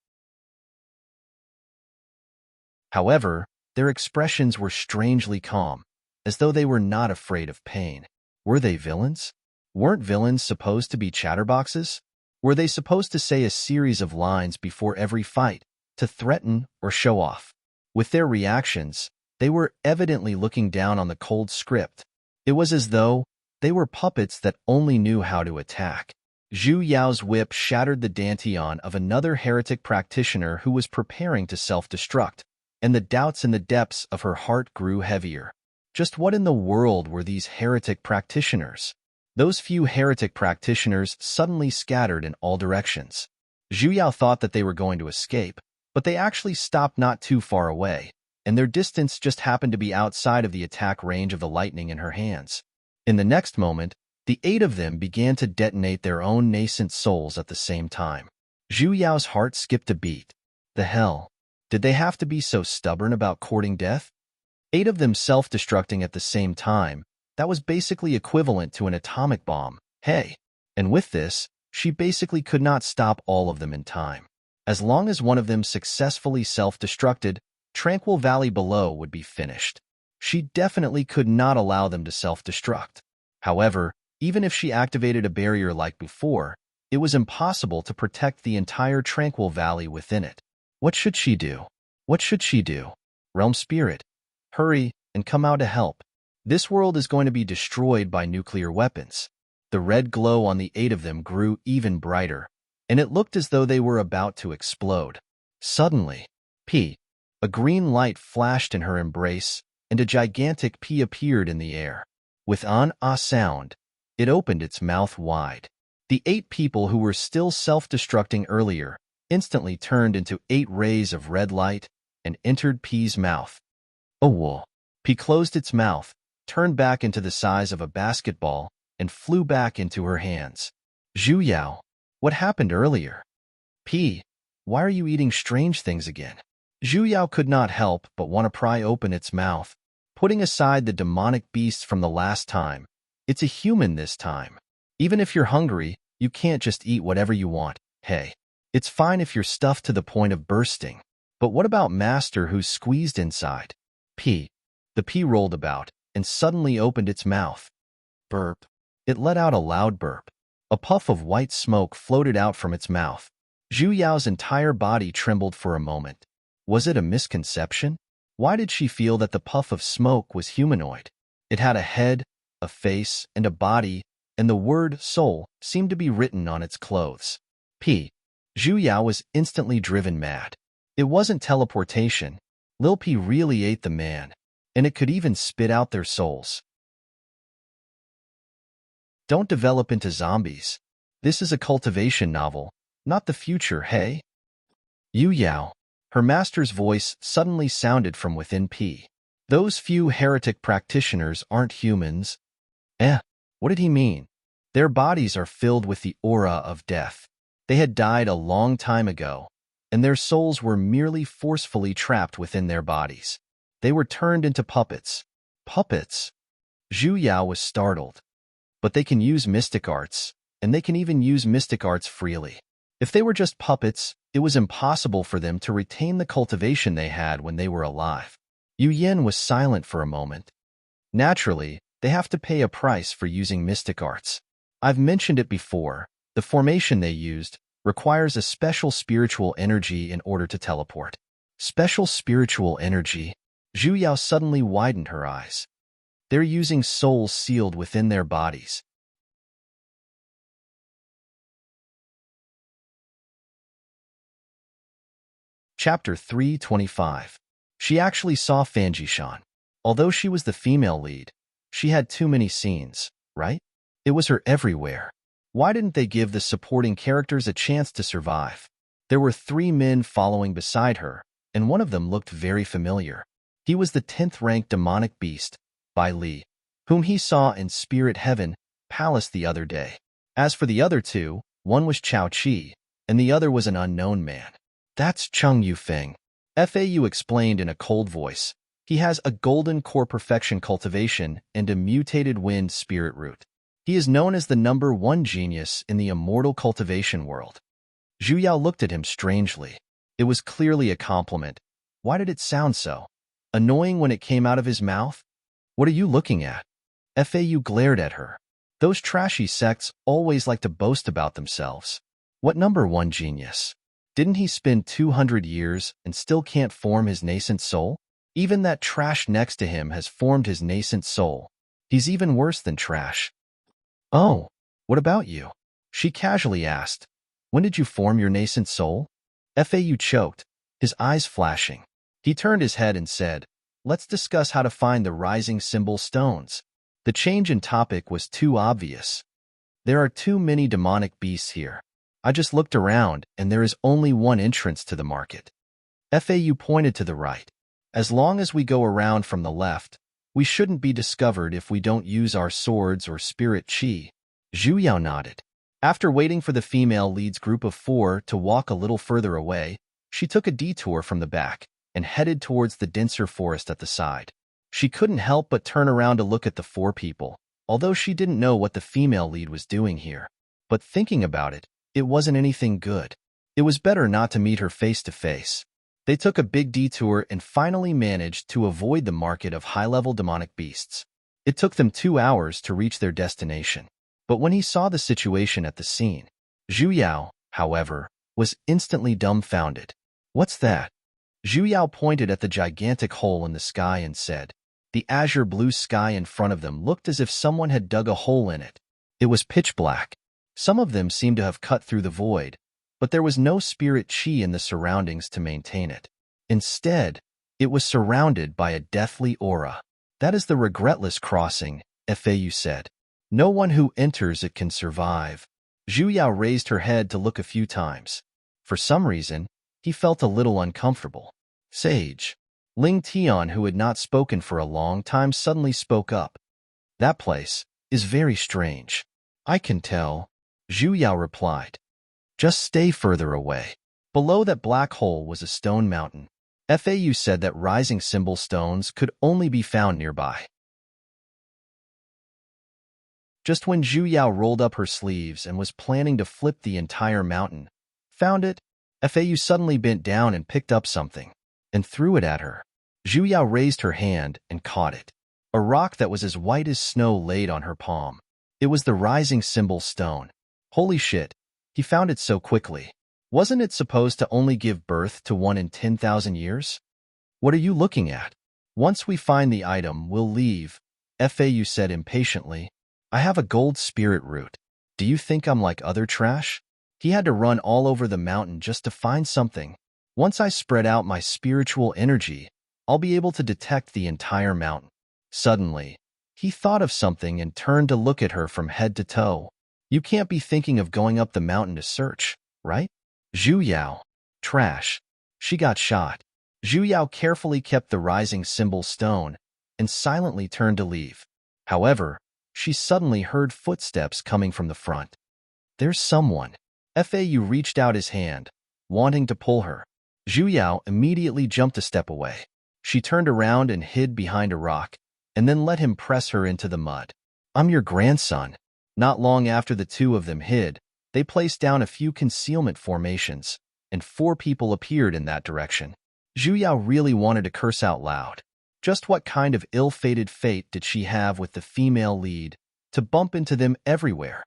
However, their expressions were strangely calm, as though they were not afraid of pain. Were they villains? Weren't villains supposed to be chatterboxes? Were they supposed to say a series of lines before every fight, to threaten or show off? With their reactions, they were evidently looking down on the cold script. It was as though they were puppets that only knew how to attack. Zhu Yao's whip shattered the dantian of another heretic practitioner who was preparing to self-destruct, and the doubts in the depths of her heart grew heavier. Just what in the world were these heretic practitioners? Those few heretic practitioners suddenly scattered in all directions. Zhu Yao thought that they were going to escape, but they actually stopped not too far away, and their distance just happened to be outside of the attack range of the lightning in her hands. In the next moment, the 8 of them began to detonate their own nascent souls at the same time. Zhu Yao's heart skipped a beat. The hell? Did they have to be so stubborn about courting death? 8 of them self-destructing at the same time, that was basically equivalent to an atomic bomb. Hey! And with this, she basically could not stop all of them in time. As long as one of them successfully self-destructed, Tranquil Valley below would be finished. She definitely could not allow them to self-destruct. However, even if she activated a barrier like before, it was impossible to protect the entire Tranquil Valley within it. What should she do? What should she do? Realm Spirit, hurry and come out to help. This world is going to be destroyed by nuclear weapons. The red glow on the 8 of them grew even brighter, and it looked as though they were about to explode. Suddenly, a green light flashed in her embrace, and a gigantic pea appeared in the air. With an sound, it opened its mouth wide. The 8 people who were still self-destructing earlier instantly turned into 8 rays of red light and entered P's mouth. Oh, whoa. P closed its mouth, turned back into the size of a basketball, and flew back into her hands. Zhu Yao, what happened earlier? P, why are you eating strange things again? Zhu Yao could not help but want to pry open its mouth, putting aside the demonic beasts from the last time. It's a human this time. Even if you're hungry, you can't just eat whatever you want. Hey, it's fine if you're stuffed to the point of bursting. But what about Master who's squeezed inside? P. The pea rolled about and suddenly opened its mouth. Burp. It let out a loud burp. A puff of white smoke floated out from its mouth. Zhu Yao's entire body trembled for a moment. Was it a misconception? Why did she feel that the puff of smoke was humanoid? It had a head, a face, and a body, and the word soul seemed to be written on its clothes. Zhu Yao was instantly driven mad. It wasn't teleportation. Lil P really ate the man, and it could even spit out their souls. Don't develop into zombies. This is a cultivation novel, not the future, hey? Yu Yao. Her master's voice suddenly sounded from within P. Those few heretic practitioners aren't humans. What did he mean? Their bodies are filled with the aura of death. They had died a long time ago, and their souls were merely forcefully trapped within their bodies. They were turned into puppets. Puppets? Zhu Yao was startled. But they can use mystic arts, and they can even use mystic arts freely. If they were just puppets, it was impossible for them to retain the cultivation they had when they were alive. Yu Yin was silent for a moment. Naturally, they have to pay a price for using mystic arts. I've mentioned it before, the formation they used requires a special spiritual energy in order to teleport. Special spiritual energy? Zhu Yao suddenly widened her eyes. They're using souls sealed within their bodies. Chapter 325. She actually saw Fanjishan. Although she was the female lead, she had too many scenes, right? It was her everywhere. Why didn't they give the supporting characters a chance to survive? There were 3 men following beside her, and one of them looked very familiar. He was the 10th-ranked demonic beast, Bai Li, whom he saw in Spirit Heaven Palace the other day. As for the other 2, one was Chao Qi, and the other was an unknown man. That's Chung Yufeng. FAU explained in a cold voice. He has a golden core perfection cultivation and a mutated wind spirit root. He is known as the #1 genius in the immortal cultivation world. Zhu Yao looked at him strangely. It was clearly a compliment. Why did it sound so annoying when it came out of his mouth? What are you looking at? FAU glared at her. Those trashy sects always like to boast about themselves. What #1 genius? Didn't he spend 200 years and still can't form his nascent soul? Even that trash next to him has formed his nascent soul. He's even worse than trash. Oh, what about you? She casually asked. When did you form your nascent soul? FAU choked, his eyes flashing. He turned his head and said, let's discuss how to find the rising symbol stones. The change in topic was too obvious. There are too many demonic beasts here. I just looked around, and there is only one entrance to the market. FAU pointed to the right. As long as we go around from the left, we shouldn't be discovered if we don't use our swords or spirit chi. Zhu Yao nodded. After waiting for the female lead's group of 4 to walk a little further away, she took a detour from the back and headed towards the denser forest at the side. She couldn't help but turn around to look at the 4 people, although she didn't know what the female lead was doing here. But thinking about it, it wasn't anything good. It was better not to meet her face to face. They took a big detour and finally managed to avoid the market of high-level demonic beasts. It took them 2 hours to reach their destination. But when he saw the situation at the scene, Zhu Yao, however, was instantly dumbfounded. What's that? Zhu Yao pointed at the gigantic hole in the sky and said, the azure blue sky in front of them looked as if someone had dug a hole in it. It was pitch black. Some of them seemed to have cut through the void, but there was no spirit chi in the surroundings to maintain it. Instead, it was surrounded by a deathly aura. That is the regretless crossing, FAU said. No one who enters it can survive. Zhu Yao raised her head to look a few times. For some reason, he felt a little uncomfortable. Sage. Ling Tian, who had not spoken for a long time, suddenly spoke up. That place is very strange. I can tell, Zhu Yao replied. Just stay further away. Below that black hole was a stone mountain. FAU said that rising symbol stones could only be found nearby. Just when Zhu Yao rolled up her sleeves and was planning to flip the entire mountain, found it, FAU suddenly bent down and picked up something, and threw it at her. Zhu Yao raised her hand and caught it. A rock that was as white as snow laid on her palm. It was the rising symbol stone. Holy shit, he found it so quickly. Wasn't it supposed to only give birth to 1 in 10,000 years? What are you looking at? Once we find the item, we'll leave, FAU said impatiently. I have a gold spirit root. Do you think I'm like other trash? He had to run all over the mountain just to find something. Once I spread out my spiritual energy, I'll be able to detect the entire mountain. Suddenly, he thought of something and turned to look at her from head to toe. You can't be thinking of going up the mountain to search, right? Zhu Yao. Trash. She got shot. Zhu Yao carefully kept the rising symbol stone and silently turned to leave. However, she suddenly heard footsteps coming from the front. There's someone. Fau reached out his hand, wanting to pull her. Zhu Yao immediately jumped a step away. She turned around and hid behind a rock, and then let him press her into the mud. I'm your grandson. Not long after the two of them hid, they placed down a few concealment formations, and 4 people appeared in that direction. Zhu Yao really wanted to curse out loud. Just what kind of ill-fated fate did she have with the female lead to bump into them everywhere?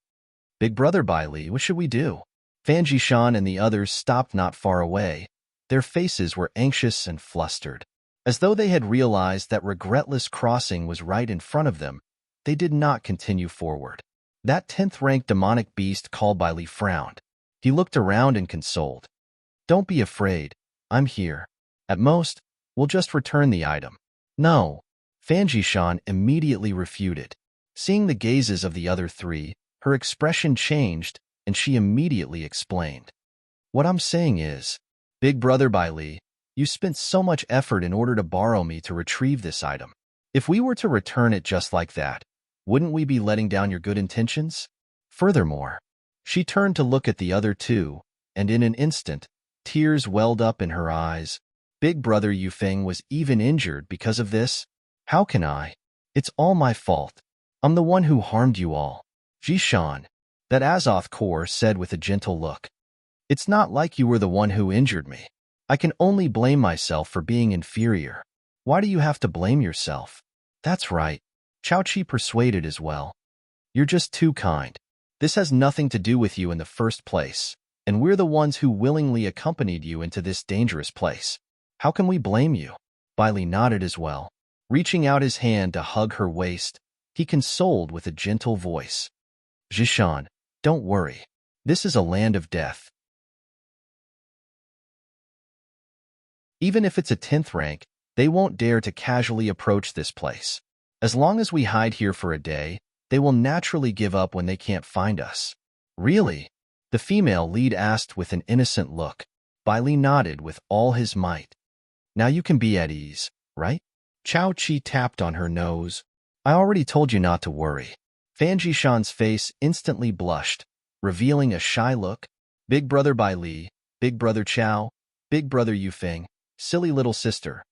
Big brother Bai Li, what should we do? Fan Jishan and the others stopped not far away. Their faces were anxious and flustered. As though they had realized that regretless crossing was right in front of them, they did not continue forward. That 10th-rank demonic beast called Bai Li frowned. He looked around and consoled. Don't be afraid. I'm here. At most, we'll just return the item. No. Fan Jishan immediately refuted. Seeing the gazes of the other 3, her expression changed, and she immediately explained. What I'm saying is, Big brother Bai Li, you spent so much effort in order to borrow me to retrieve this item. If we were to return it just like that, wouldn't we be letting down your good intentions? Furthermore, she turned to look at the other 2, and in an instant, tears welled up in her eyes. Big brother Yufeng was even injured because of this? How can I? It's all my fault. I'm the one who harmed you all. Jishan, that Azoth core said with a gentle look. It's not like you were the one who injured me. I can only blame myself for being inferior. Why do you have to blame yourself? That's right. Chao Chi persuaded as well. You're just too kind. This has nothing to do with you in the first place, and we're the ones who willingly accompanied you into this dangerous place. How can we blame you? Bai Li nodded as well. Reaching out his hand to hug her waist, he consoled with a gentle voice. Jishan, don't worry. This is a land of death. Even if it's a 10th rank, they won't dare to casually approach this place. As long as we hide here for a day, they will naturally give up when they can't find us. Really? The female lead asked with an innocent look. Bai Li nodded with all his might. Now you can be at ease, right? Chao Chi tapped on her nose. I already told you not to worry. Fan Jishan's face instantly blushed, revealing a shy look. Big brother Bai Li, big brother Chao, big brother Yufeng, silly little sister.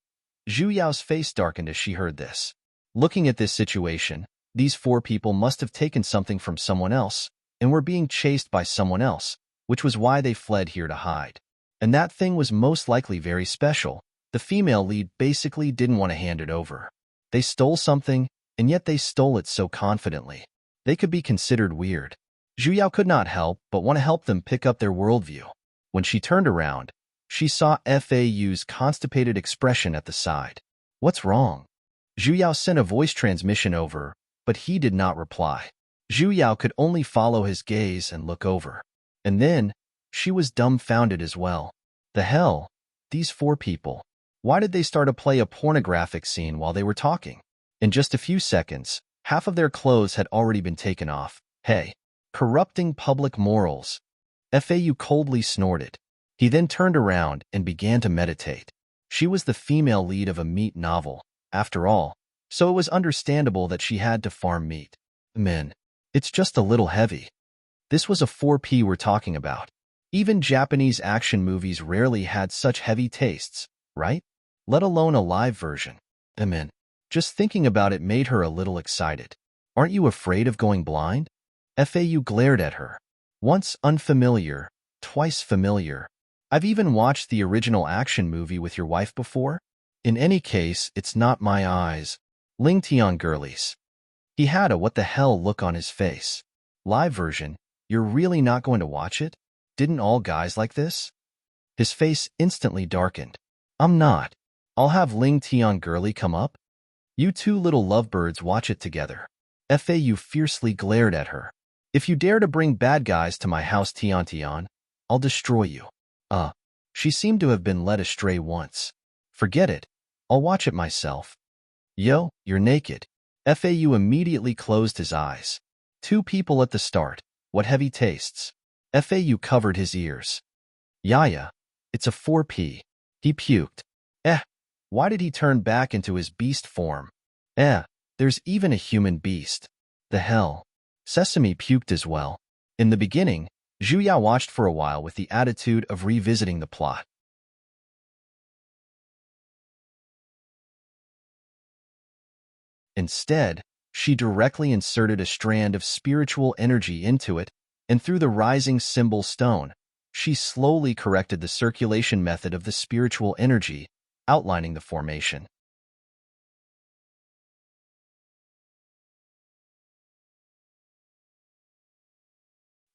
Zhu Yao's face darkened as she heard this. Looking at this situation, these 4 people must have taken something from someone else and were being chased by someone else, which was why they fled here to hide. And that thing was most likely very special. The female lead basically didn't want to hand it over. They stole something, and yet they stole it so confidently. They could be considered weird. Zhu Yao could not help but want to help them pick up their worldview. When she turned around, she saw Fau's constipated expression at the side. What's wrong? Zhu Yao sent a voice transmission over, but he did not reply. Zhu Yao could only follow his gaze and look over. And then, she was dumbfounded as well. The hell? These 4 people. Why did they start to play a pornographic scene while they were talking? In just a few seconds, half of their clothes had already been taken off. Hey, corrupting public morals. Fau coldly snorted. He then turned around and began to meditate. She was the female lead of a meat novel, after all, so it was understandable that she had to farm meat. Men, it's just a little heavy. This was a 4P we're talking about. Even Japanese action movies rarely had such heavy tastes, right? Let alone a live version. Men, just thinking about it made her a little excited. Aren't you afraid of going blind? Fau glared at her. Once unfamiliar, twice familiar. I've even watched the original action movie with your wife before. In any case, it's not my eyes. Ling Tian girlies. He had a what the hell look on his face. Live version, you're really not going to watch it? Didn't all guys like this? His face instantly darkened. I'm not. I'll have Ling Tian girly come up. You 2 little lovebirds watch it together. Fau fiercely glared at her. If you dare to bring bad guys to my house Tian Tian, I'll destroy you. She seemed to have been led astray once. Forget it. I'll watch it myself. Yo, you're naked. FAU immediately closed his eyes. Two people at the start. What heavy tastes. FAU covered his ears. Yaya. It's a 4P. He puked. Why did he turn back into his beast form? There's even a human beast. The hell. Sesame puked as well. In the beginning, Zhuya watched for a while with the attitude of revisiting the plot. Instead, she directly inserted a strand of spiritual energy into it, and through the rising symbol stone, she slowly corrected the circulation method of the spiritual energy, outlining the formation.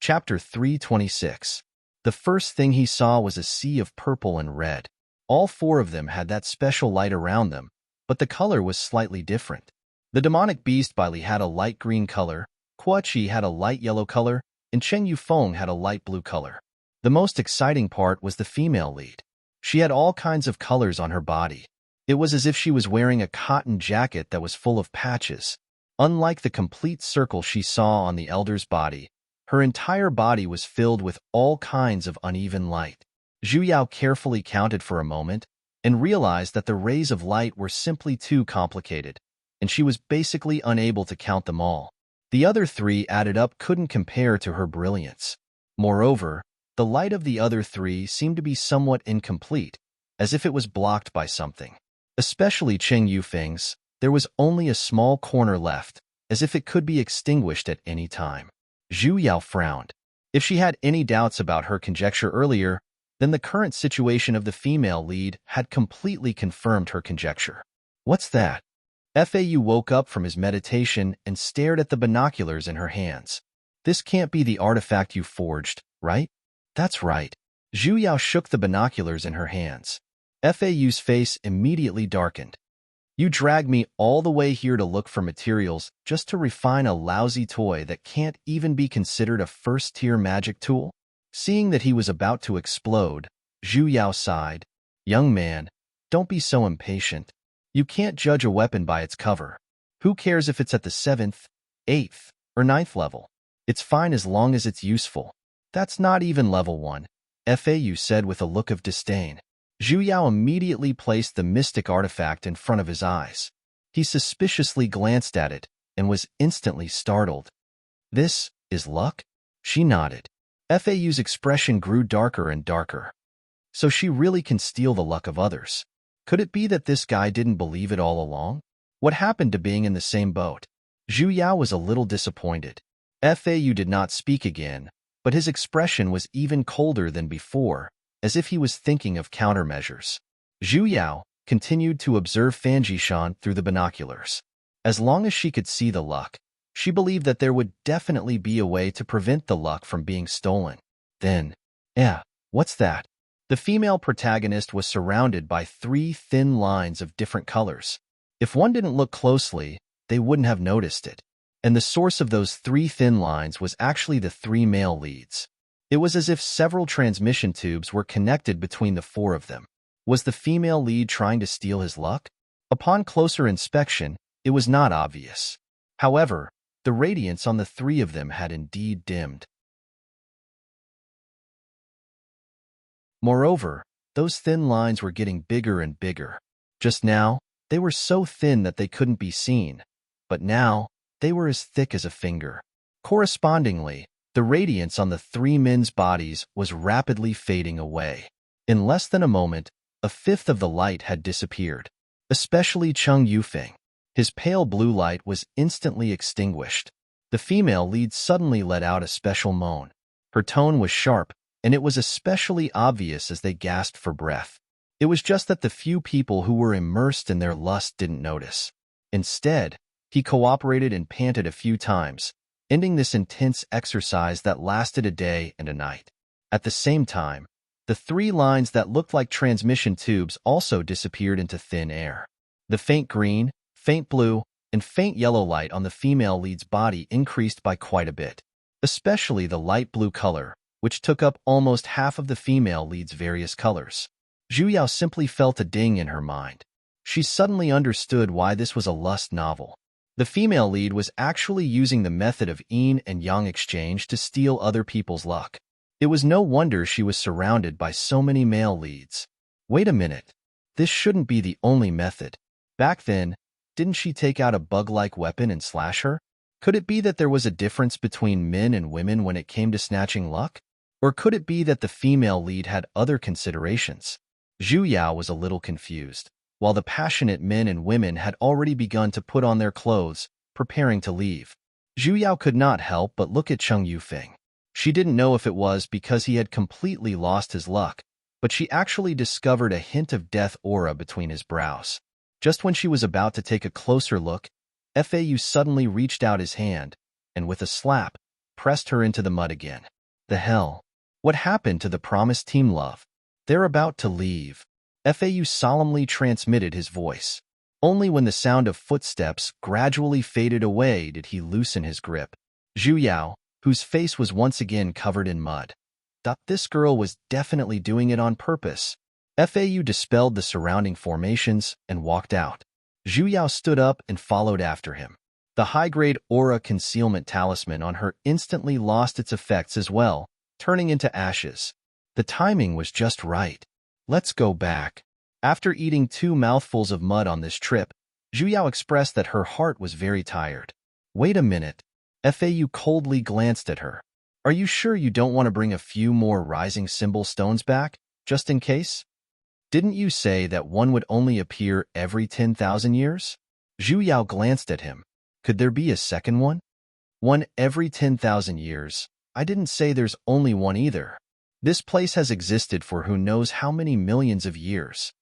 Chapter 326. The first thing he saw was a sea of purple and red. All four of them had that special light around them, but the color was slightly different. The demonic beast Bailey had a light green color, Hua Qi had a light yellow color, and Cheng Yufeng had a light blue color. The most exciting part was the female lead. She had all kinds of colors on her body. It was as if she was wearing a cotton jacket that was full of patches. Unlike the complete circle she saw on the elder's body, her entire body was filled with all kinds of uneven light. Zhu Yao carefully counted for a moment and realized that the rays of light were simply too complicated, and she was basically unable to count them all. The other three added up couldn't compare to her brilliance. Moreover, the light of the other three seemed to be somewhat incomplete, as if it was blocked by something. Especially Cheng Yufeng's, there was only a small corner left, as if it could be extinguished at any time. Zhu Yao frowned. If she had any doubts about her conjecture earlier, then the current situation of the female lead had completely confirmed her conjecture. What's that? FAU woke up from his meditation and stared at the binoculars in her hands. This can't be the artifact you forged, right? That's right. Zhu Yao shook the binoculars in her hands. FAU's face immediately darkened. You dragged me all the way here to look for materials just to refine a lousy toy that can't even be considered a first-tier magic tool? Seeing that he was about to explode, Zhu Yao sighed. Young man, don't be so impatient. You can't judge a weapon by its cover. Who cares if it's at the 7th, 8th, or 9th level? It's fine as long as it's useful. That's not even level 1, FAU said with a look of disdain. Zhu Yao immediately placed the mystic artifact in front of his eyes. He suspiciously glanced at it and was instantly startled. This is luck? She nodded. FAU's expression grew darker and darker. So she really can steal the luck of others. Could it be that this guy didn't believe it all along? What happened to being in the same boat? Zhu Yao was a little disappointed. FAU did not speak again, but his expression was even colder than before, as if he was thinking of countermeasures. Zhu Yao continued to observe Fanjishan through the binoculars. As long as she could see the luck, she believed that there would definitely be a way to prevent the luck from being stolen. Then, what's that? The female protagonist was surrounded by 3 thin lines of different colors. If one didn't look closely, they wouldn't have noticed it. And the source of those 3 thin lines was actually the 3 male leads. It was as if several transmission tubes were connected between the 4 of them. Was the female lead trying to steal his luck? Upon closer inspection, it was not obvious. However, the radiance on the 3 of them had indeed dimmed. Moreover, those thin lines were getting bigger and bigger. Just now, they were so thin that they couldn't be seen, but now, they were as thick as a finger. Correspondingly, the radiance on the 3 men's bodies was rapidly fading away. In less than a moment, a fifth of the light had disappeared, especially Cheng Yufeng. His pale blue light was instantly extinguished. The female lead suddenly let out a special moan. Her tone was sharp, and it was especially obvious as they gasped for breath. It was just that the few people who were immersed in their lust didn't notice. Instead, he cooperated and panted a few times, ending this intense exercise that lasted a day and a night. At the same time, the 3 lines that looked like transmission tubes also disappeared into thin air. The faint green, faint blue, and faint yellow light on the female lead's body increased by quite a bit. Especially the light blue color, which took up almost half of the female lead's various colors. Zhu Yao simply felt a ding in her mind. She suddenly understood why this was a lust novel. The female lead was actually using the method of yin and yang exchange to steal other people's luck. It was no wonder she was surrounded by so many male leads. Wait a minute. This shouldn't be the only method. Back then, didn't she take out a bug-like weapon and slash her? Could it be that there was a difference between men and women when it came to snatching luck? Or could it be that the female lead had other considerations? Zhu Yao was a little confused, while the passionate men and women had already begun to put on their clothes, preparing to leave. Zhu Yao could not help but look at Cheng Yufeng. She didn't know if it was because he had completely lost his luck, but she actually discovered a hint of death aura between his brows. Just when she was about to take a closer look, Fau suddenly reached out his hand, and with a slap, pressed her into the mud again. The hell? What happened to the promised team love? They're about to leave. Fau solemnly transmitted his voice. Only when the sound of footsteps gradually faded away did he loosen his grip. Zhu Yao, whose face was once again covered in mud, thought this girl was definitely doing it on purpose. Fau dispelled the surrounding formations and walked out. Zhu Yao stood up and followed after him. The high-grade aura concealment talisman on her instantly lost its effects as well, turning into ashes. The timing was just right. Let's go back. After eating 2 mouthfuls of mud on this trip, Zhu Yao expressed that her heart was very tired. Wait a minute. Fau coldly glanced at her. Are you sure you don't want to bring a few more rising symbol stones back, just in case? Didn't you say that one would only appear every 10,000 years? Zhu Yao glanced at him. Could there be a second one? One every 10,000 years. I didn't say there's only one either. This place has existed for who knows how many millions of years.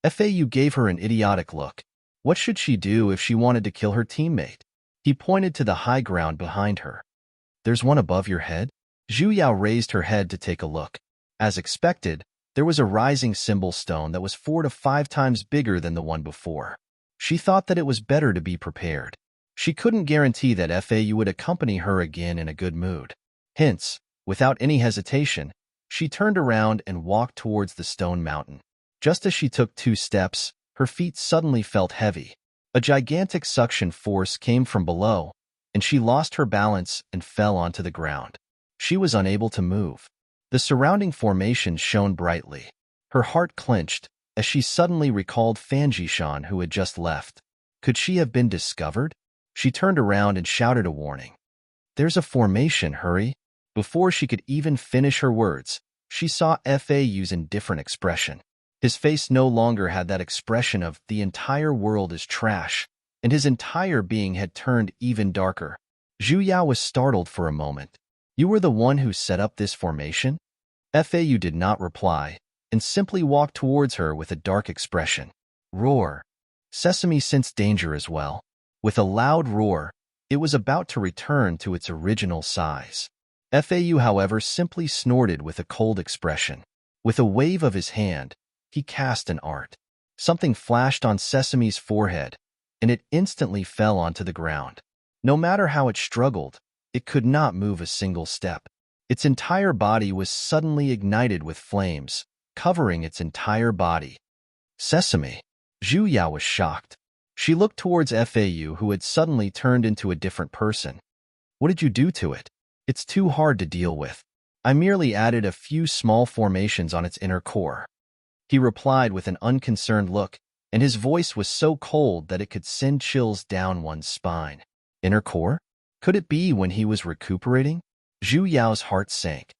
Fau gave her an idiotic look. What should she do if she wanted to kill her teammate? He pointed to the high ground behind her. There's one above your head? Zhu Yao raised her head to take a look. As expected, there was a rising symbol stone that was 4 to 5 times bigger than the one before. She thought that it was better to be prepared. She couldn't guarantee that Fau would accompany her again in a good mood. Hence, without any hesitation, she turned around and walked towards the stone mountain. Just as she took 2 steps, her feet suddenly felt heavy. A gigantic suction force came from below, and she lost her balance and fell onto the ground. She was unable to move. The surrounding formation shone brightly. Her heart clenched as she suddenly recalled Fanjishan, who had just left. Could she have been discovered? She turned around and shouted a warning. There's a formation, hurry. Before she could even finish her words, she saw Fau's indifferent expression. His face no longer had that expression of the entire world is trash, and his entire being had turned even darker. Zhu Yao was startled for a moment. You were the one who set up this formation? Fau did not reply, and simply walked towards her with a dark expression. Roar. Sesame sensed danger as well. With a loud roar, it was about to return to its original size. Fau, however, simply snorted with a cold expression. With a wave of his hand, he cast an art. Something flashed on Sesame's forehead, and it instantly fell onto the ground. No matter how it struggled, it could not move a single step. Its entire body was suddenly ignited with flames, covering its entire body. Sesame. Zhu Yao was shocked. She looked towards Fau, who had suddenly turned into a different person. What did you do to it? It's too hard to deal with. I merely added a few small formations on its inner core. He replied with an unconcerned look, and his voice was so cold that it could send chills down one's spine. Inner core? Could it be when he was recuperating? Zhu Yao's heart sank.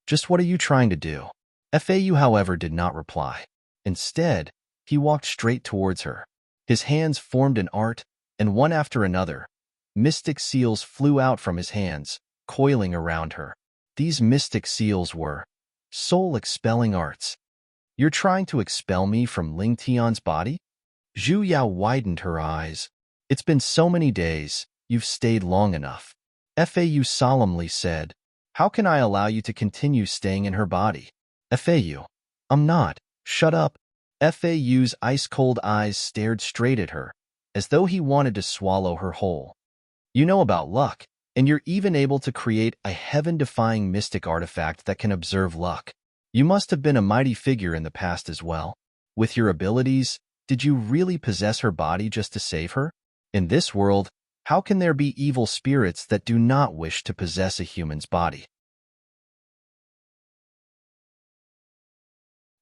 Just what are you trying to do? Fau, however, did not reply. Instead, he walked straight towards her. His hands formed an art, and one after another, mystic seals flew out from his hands, coiling around her. These mystic seals were soul-expelling arts. You're trying to expel me from Ling Tian's body? Zhu Yao widened her eyes. It's been so many days. You've stayed long enough. Fau solemnly said, How can I allow you to continue staying in her body? Fau. I'm not. Shut up. Fau's ice-cold eyes stared straight at her, as though he wanted to swallow her whole. You know about luck. And you're even able to create a heaven-defying mystic artifact that can observe luck. You must have been a mighty figure in the past as well. With your abilities, did you really possess her body just to save her? In this world, how can there be evil spirits that do not wish to possess a human's body?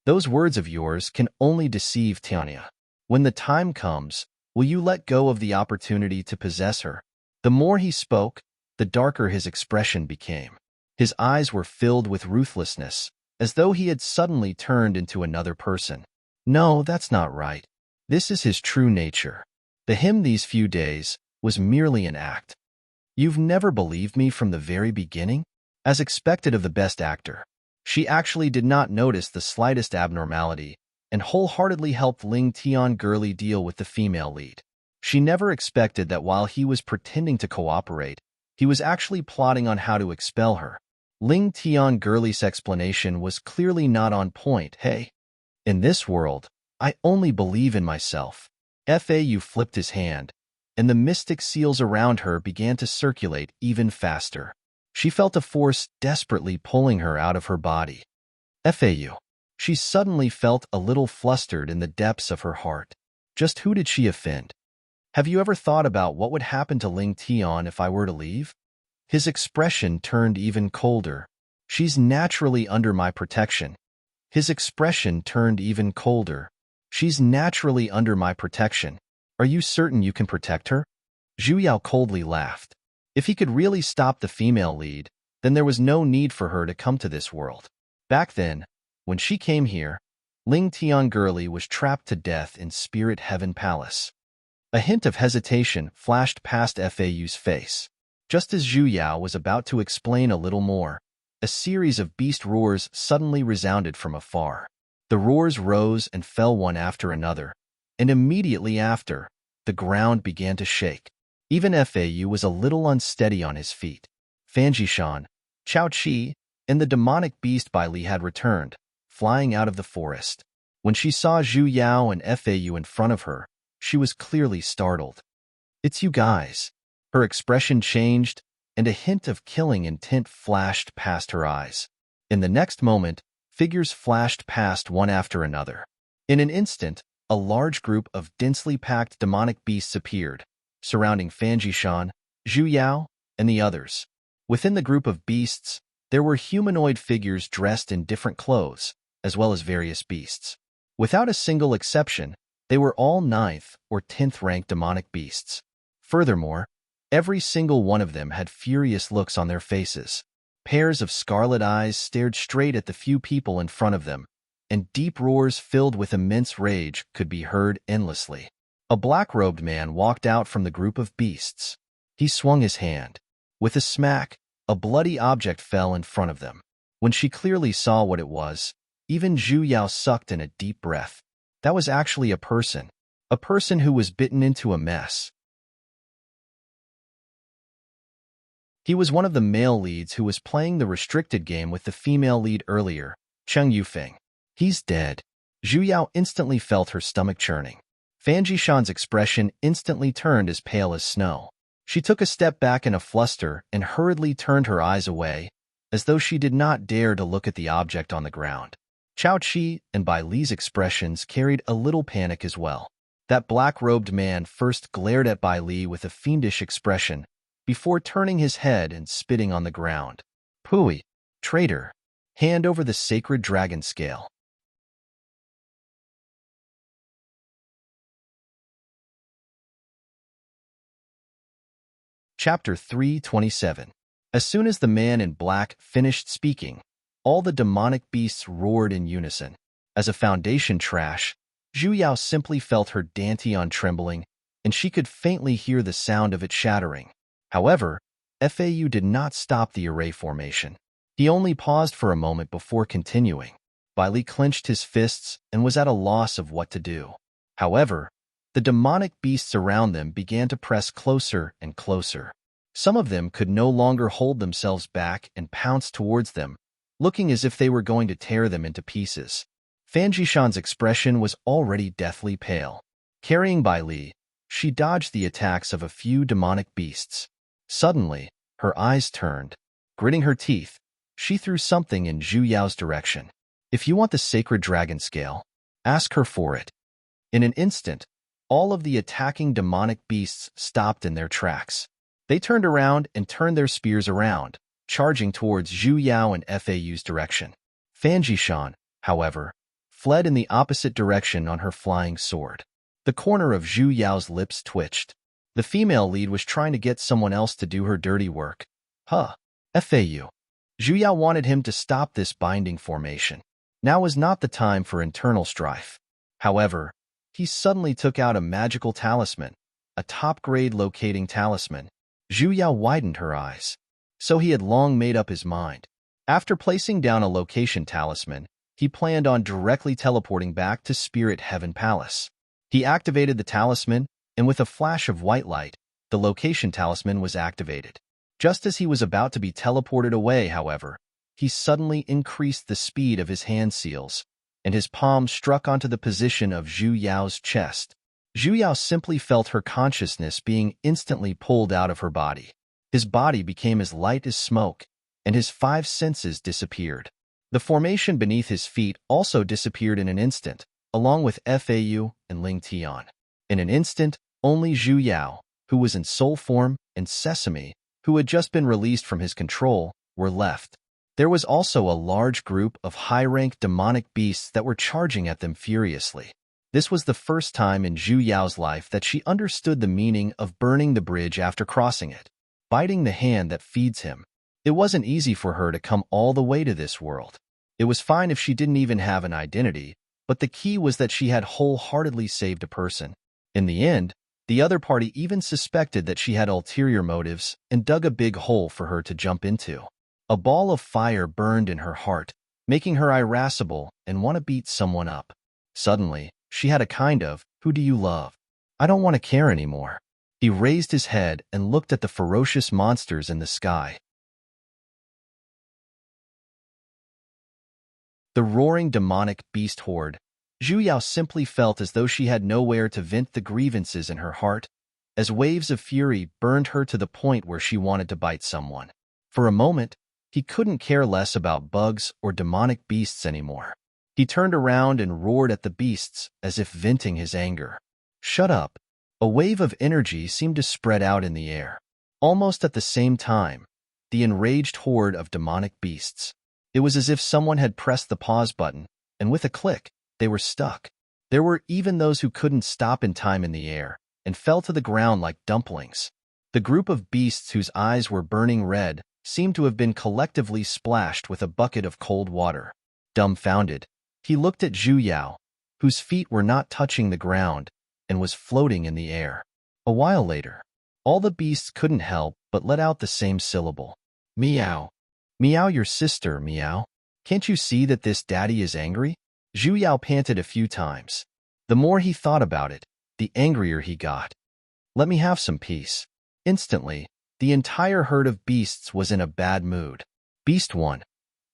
Those words of yours can only deceive Tanya. When the time comes, will you let go of the opportunity to possess her? The more he spoke, the darker his expression became. His eyes were filled with ruthlessness, as though he had suddenly turned into another person. No, that's not right. This is his true nature. The him these few days was merely an act. You've never believed me from the very beginning? As expected of the best actor, she actually did not notice the slightest abnormality and wholeheartedly helped Ling Tian Gurley deal with the female lead. She never expected that while he was pretending to cooperate, he was actually plotting on how to expel her. Ling Tian Gurley's explanation was clearly not on point. Hey, in this world, I only believe in myself. Fau flipped his hand, and the mystic seals around her began to circulate even faster. She felt a force desperately pulling her out of her body. Fau. She suddenly felt a little flustered in the depths of her heart. Just who did she offend? Have you ever thought about what would happen to Ling Tian if I were to leave? His expression turned even colder. She's naturally under my protection. His expression turned even colder. She's naturally under my protection. Are you certain you can protect her? Zhu Yao coldly laughed. If he could really stop the female lead, then there was no need for her to come to this world. Back then, when she came here, Ling Tian Gurley was trapped to death in Spirit Heaven Palace. A hint of hesitation flashed past Fau's face. Just as Zhu Yao was about to explain a little more, a series of beast roars suddenly resounded from afar. The roars rose and fell one after another, and immediately after, the ground began to shake. Even Fau was a little unsteady on his feet. Fan Jishan, Chao Qi, and the demonic beast Bai Li had returned, flying out of the forest. When she saw Zhu Yao and Fau in front of her, she was clearly startled. It's you guys. Her expression changed, and a hint of killing intent flashed past her eyes. In the next moment, figures flashed past one after another. In an instant, a large group of densely packed demonic beasts appeared, surrounding Fan Jishan, Zhu Yao, and the others. Within the group of beasts, there were humanoid figures dressed in different clothes, as well as various beasts. Without a single exception, they were all 9th or 10th rank demonic beasts. Furthermore, every single one of them had furious looks on their faces. Pairs of scarlet eyes stared straight at the few people in front of them, and deep roars filled with immense rage could be heard endlessly. A black-robed man walked out from the group of beasts. He swung his hand. With a smack, a bloody object fell in front of them. When she clearly saw what it was, even Zhu Yao sucked in a deep breath. That was actually a person who was bitten into a mess. He was one of the male leads who was playing the restricted game with the female lead earlier, Cheng Yufeng. He's dead. Zhu Yao instantly felt her stomach churning. Fan Jishan's expression instantly turned as pale as snow. She took a step back in a fluster and hurriedly turned her eyes away, as though she did not dare to look at the object on the ground. Chao Qi and Bai Li's expressions carried a little panic as well. That black-robed man first glared at Bai Li with a fiendish expression, before turning his head and spitting on the ground. Pui, traitor, hand over the sacred dragon scale. Chapter 327. As soon as the man in black finished speaking, all the demonic beasts roared in unison. As a foundation trash, Zhu Yao simply felt her dantian trembling, and she could faintly hear the sound of it shattering. However, Fau did not stop the array formation. He only paused for a moment before continuing. Bai Li clenched his fists and was at a loss of what to do. However, the demonic beasts around them began to press closer and closer. Some of them could no longer hold themselves back and pounced towards them, looking as if they were going to tear them into pieces. Fan Jishan's expression was already deathly pale. Carrying Bai Li, she dodged the attacks of a few demonic beasts. Suddenly, Her eyes turned. Gritting her teeth, she threw something in Zhu Yao's direction. If you want the sacred dragon scale, ask her for it. In an instant, all of the attacking demonic beasts stopped in their tracks. They turned around and turned their spears around, charging towards Zhu Yao and Fau's direction. Fanjishan, however, fled in the opposite direction on her flying sword. The corner of Zhu Yao's lips twitched. The female lead was trying to get someone else to do her dirty work. Fau. Zhu Yao wanted him to stop this binding formation. Now was not the time for internal strife. However, he suddenly took out a magical talisman, a top-grade locating talisman. Zhu Yao widened her eyes. So he had long made up his mind. After placing down a location talisman, he planned on directly teleporting back to Spirit Heaven Palace. He activated the talisman, and with a flash of white light, the location talisman was activated. Just as he was about to be teleported away, however, he suddenly increased the speed of his hand seals, and his palm struck onto the position of Zhu Yao's chest. Zhu Yao simply felt her consciousness being instantly pulled out of her body. His body became as light as smoke, and his 5 senses disappeared. The formation beneath his feet also disappeared in an instant, along with Fau and Ling Tian. In an instant, only Zhu Yao, who was in soul form, and Sesame, who had just been released from his control, were left. There was also a large group of high-rank demonic beasts that were charging at them furiously. This was the first time in Zhu Yao's life that she understood the meaning of burning the bridge after crossing it, biting the hand that feeds him. It wasn't easy for her to come all the way to this world. It was fine if she didn't even have an identity, but the key was that she had wholeheartedly saved a person. In the end, the other party even suspected that she had ulterior motives and dug a big hole for her to jump into. A ball of fire burned in her heart, making her irascible and want to beat someone up. Suddenly, she had a kind of, "Who do you love? I don't want to care anymore." He raised his head and looked at the ferocious monsters in the sky. The roaring demonic beast horde. Zhu Yao simply felt as though she had nowhere to vent the grievances in her heart, as waves of fury burned her to the point where she wanted to bite someone. For a moment, he couldn't care less about bugs or demonic beasts anymore. He turned around and roared at the beasts as if venting his anger. "Shut up." A wave of energy seemed to spread out in the air. Almost at the same time, the enraged horde of demonic beasts. It was as if someone had pressed the pause button, and with a click, they were stuck. There were even those who couldn't stop in time in the air, and fell to the ground like dumplings. The group of beasts whose eyes were burning red seemed to have been collectively splashed with a bucket of cold water. Dumbfounded, he looked at Zhu Yao, whose feet were not touching the ground and was floating in the air. A while later, all the beasts couldn't help but let out the same syllable. "Meow. Meow your sister, meow. Can't you see that this daddy is angry?" Zhu Yao panted a few times. The more he thought about it, the angrier he got. "Let me have some peace." Instantly, the entire herd of beasts was in a bad mood. Beast 1.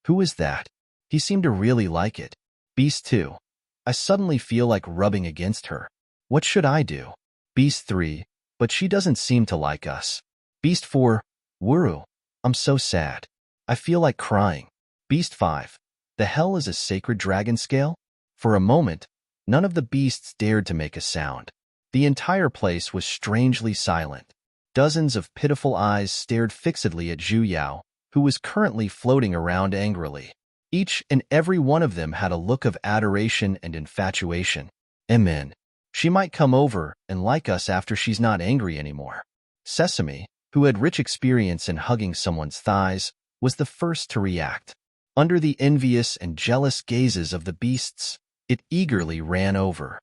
"Who is that? He seemed to really like it." Beast 2. "I suddenly feel like rubbing against her. What should I do?" Beast 3. "But she doesn't seem to like us." Beast 4. "Wuru. I'm so sad. I feel like crying." Beast 5. "The hell is a sacred dragon scale?" For a moment, none of the beasts dared to make a sound. The entire place was strangely silent. Dozens of pitiful eyes stared fixedly at Zhu Yao, who was currently floating around angrily. Each and every one of them had a look of adoration and infatuation. Amen. She might come over and like us after she's not angry anymore. Sesame, who had rich experience in hugging someone's thighs, was the first to react. Under the envious and jealous gazes of the beasts, it eagerly ran over.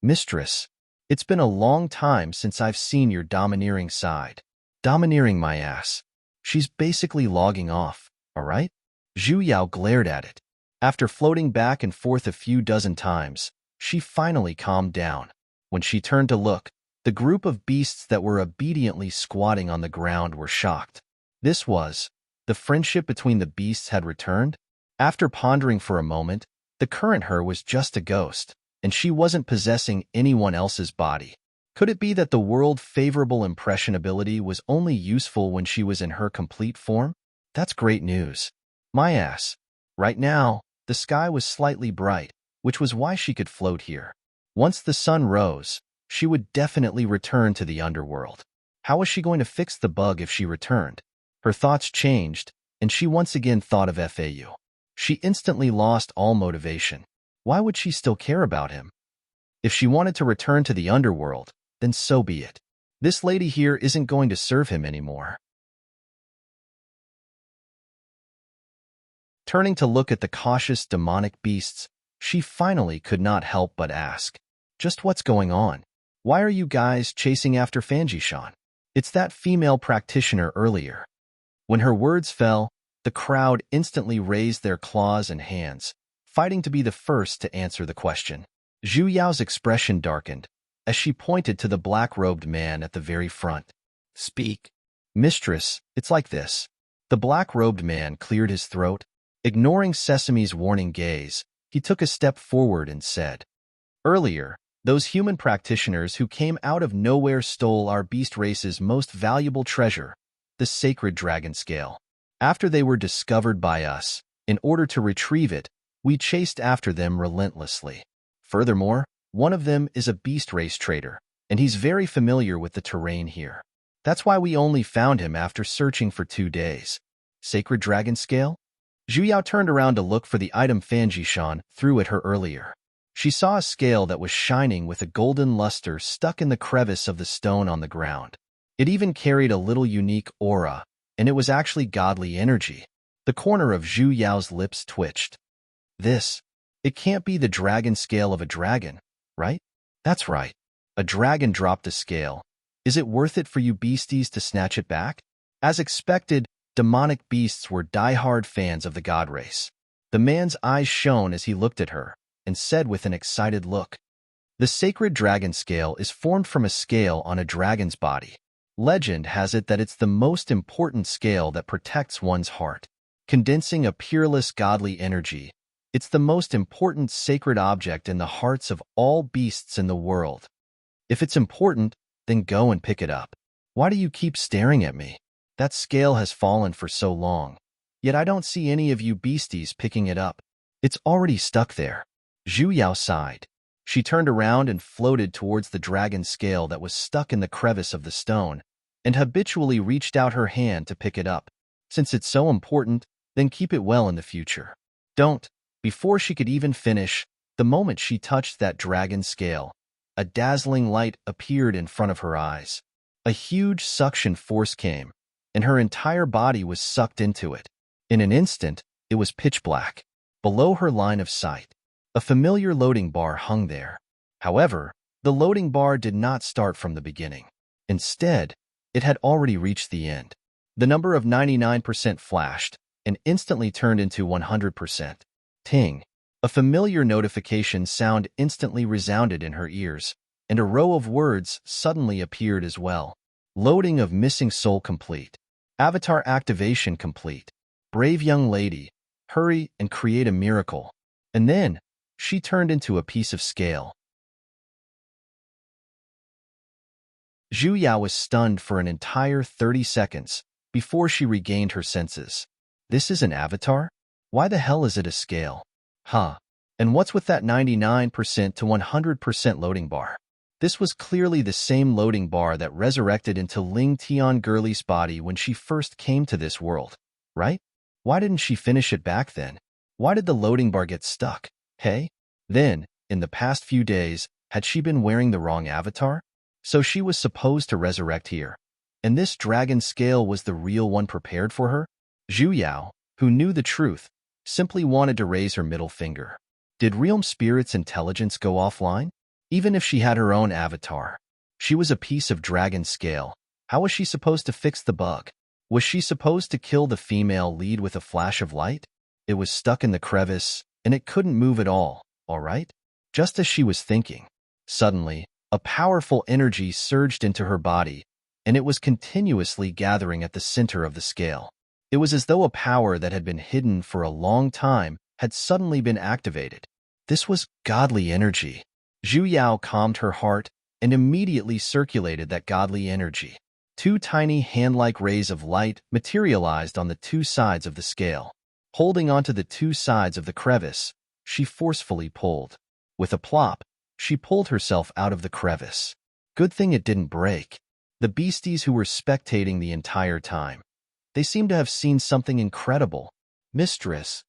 "Mistress, it's been a long time since I've seen your domineering side." "Domineering my ass. She's basically logging off, all right?" Zhu Yao glared at it. After floating back and forth a few dozen times, she finally calmed down. When she turned to look, the group of beasts that were obediently squatting on the ground were shocked. This was, the friendship between the beasts had returned? After pondering for a moment, the current her was just a ghost, and she wasn't possessing anyone else's body. Could it be that the world-favorable impression ability was only useful when she was in her complete form? That's great news. My ass. Right now, the sky was slightly bright, which was why she could float here. Once the sun rose, she would definitely return to the underworld. How was she going to fix the bug if she returned? Her thoughts changed, and she once again thought of FAU. She instantly lost all motivation. Why would she still care about him? If she wanted to return to the underworld, then so be it. This lady here isn't going to serve him anymore. Turning to look at the cautious demonic beasts, she finally could not help but ask, "Just what's going on? Why are you guys chasing after Fanjishan? It's that female practitioner earlier." When her words fell, the crowd instantly raised their claws and hands, fighting to be the first to answer the question. Zhu Yao's expression darkened as she pointed to the black-robed man at the very front. "Speak." "Mistress, it's like this." The black-robed man cleared his throat. Ignoring Sesame's warning gaze, he took a step forward and said, "Earlier, those human practitioners who came out of nowhere stole our beast race's most valuable treasure, the sacred dragon scale. After they were discovered by us, in order to retrieve it, we chased after them relentlessly. Furthermore, one of them is a beast race trader, and he's very familiar with the terrain here. That's why we only found him after searching for 2 days. Sacred dragon scale?" Zhu Yao turned around to look for the item Fanjishan threw at her earlier. She saw a scale that was shining with a golden luster stuck in the crevice of the stone on the ground. It even carried a little unique aura, and it was actually godly energy. The corner of Zhu Yao's lips twitched. It can't be the dragon scale of a dragon, right? That's right. A dragon dropped a scale. Is it worth it for you beasties to snatch it back? As expected, demonic beasts were die-hard fans of the god race. The man's eyes shone as he looked at her, and said with an excited look, "The sacred dragon scale is formed from a scale on a dragon's body. Legend has it that it's the most important scale that protects one's heart. Condensing a pureless godly energy, it's the most important sacred object in the hearts of all beasts in the world. If it's important, then go and pick it up. Why do you keep staring at me? That scale has fallen for so long, yet I don't see any of you beasties picking it up. It's already stuck there." Zhu Yao sighed. She turned around and floated towards the dragon scale that was stuck in the crevice of the stone, and habitually reached out her hand to pick it up. Since it's so important, then keep it well in the future. Don't. Before she could even finish, the moment she touched that dragon scale, a dazzling light appeared in front of her eyes. A huge suction force came, and her entire body was sucked into it. In an instant, it was pitch black. Below her line of sight, a familiar loading bar hung there. However, the loading bar did not start from the beginning. Instead, it had already reached the end. The number of 99% flashed and instantly turned into 100%. Ting. A familiar notification sound instantly resounded in her ears, and a row of words suddenly appeared as well. Loading of missing soul complete. Avatar activation complete. Brave young lady, hurry and create a miracle. And then, she turned into a piece of scale. Zhu Yao was stunned for an entire 30 seconds before she regained her senses. This is an avatar? Why the hell is it a scale? Huh. And what's with that 99% to 100% loading bar? This was clearly the same loading bar that resurrected into Ling Tian Girly's body when she first came to this world, right? Why didn't she finish it back then? Why did the loading bar get stuck? Hey? Then, in the past few days, had she been wearing the wrong avatar? So she was supposed to resurrect here, and this dragon scale was the real one prepared for her? Zhu Yao, who knew the truth, simply wanted to raise her middle finger. Did Realm Spirit's intelligence go offline? Even if she had her own avatar, she was a piece of dragon scale. How was she supposed to fix the bug? Was she supposed to kill the female lead with a flash of light? It was stuck in the crevice, and it couldn't move at all right? Just as she was thinking. Suddenly, a powerful energy surged into her body, and it was continuously gathering at the center of the scale. It was as though a power that had been hidden for a long time had suddenly been activated. This was godly energy. Zhu Yao calmed her heart and immediately circulated that godly energy. Two tiny hand-like rays of light materialized on the two sides of the scale. Holding onto the two sides of the crevice, she forcefully pulled. With a plop, she pulled herself out of the crevice. Good thing it didn't break. The beasties who were spectating the entire time, they seemed to have seen something incredible. Mistress.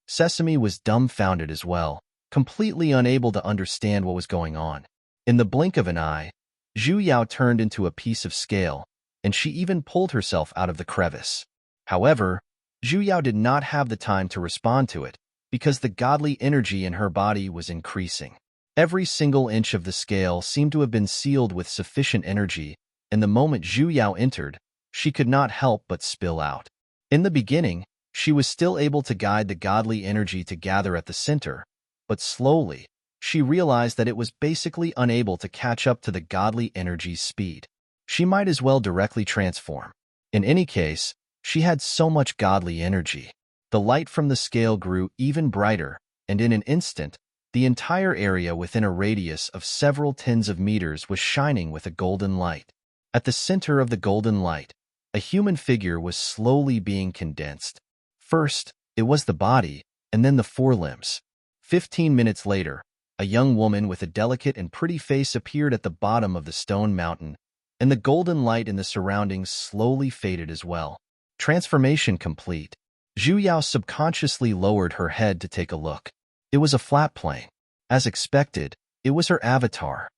Sesame was dumbfounded as well, completely unable to understand what was going on. In the blink of an eye, Zhu Yao turned into a piece of scale, and she even pulled herself out of the crevice. However, Zhu Yao did not have the time to respond to it, because the godly energy in her body was increasing. Every single inch of the scale seemed to have been sealed with sufficient energy, and the moment Zhu Yao entered, she could not help but spill out. In the beginning, she was still able to guide the godly energy to gather at the center, but slowly, she realized that it was basically unable to catch up to the godly energy's speed. She might as well directly transform. In any case, she had so much godly energy. The light from the scale grew even brighter, and in an instant, the entire area within a radius of several tens of meters was shining with a golden light. At the center of the golden light, a human figure was slowly being condensed. First, it was the body, and then the forelimbs. 15 minutes later, a young woman with a delicate and pretty face appeared at the bottom of the stone mountain, and the golden light in the surroundings slowly faded as well. Transformation complete. Zhu Yao subconsciously lowered her head to take a look. It was a flat plane. As expected, it was her avatar.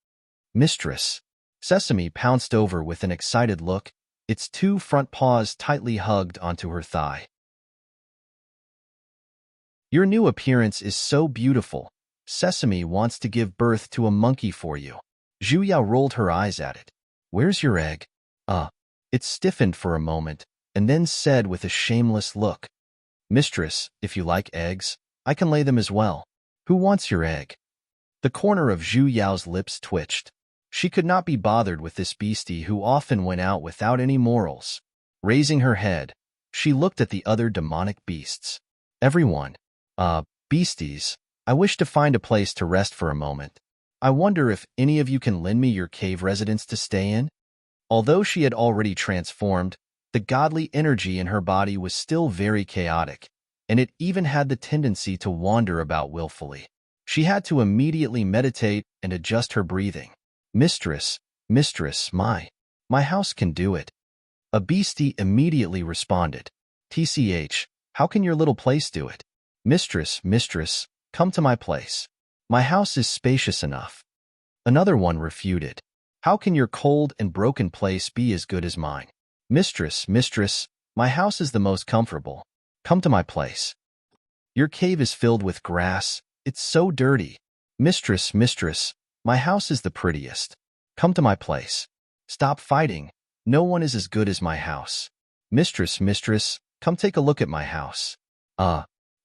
Mistress. Sesame pounced over with an excited look, its two front paws tightly hugged onto her thigh. Your new appearance is so beautiful. Sesame wants to give birth to a monkey for you. Zhu Yao rolled her eyes at it. Where's your egg? It stiffened for a moment, and then said with a shameless look, Mistress, if you like eggs, I can lay them as well. Who wants your egg? The corner of Zhu Yao's lips twitched. She could not be bothered with this beastie who often went out without any morals. Raising her head, she looked at the other demonic beasts. Everyone. Beasties, I wish to find a place to rest for a moment. I wonder if any of you can lend me your cave residence to stay in? Although she had already transformed, the godly energy in her body was still very chaotic, and it even had the tendency to wander about willfully. She had to immediately meditate and adjust her breathing. Mistress, my house can do it. A beastie immediately responded. TCH, how can your little place do it? Mistress, come to my place. My house is spacious enough. Another one refuted. How can your cold and broken place be as good as mine? Mistress, my house is the most comfortable. Come to my place. Your cave is filled with grass. It's so dirty. Mistress, my house is the prettiest. Come to my place. Stop fighting. No one is as good as my house. Mistress, come take a look at my house.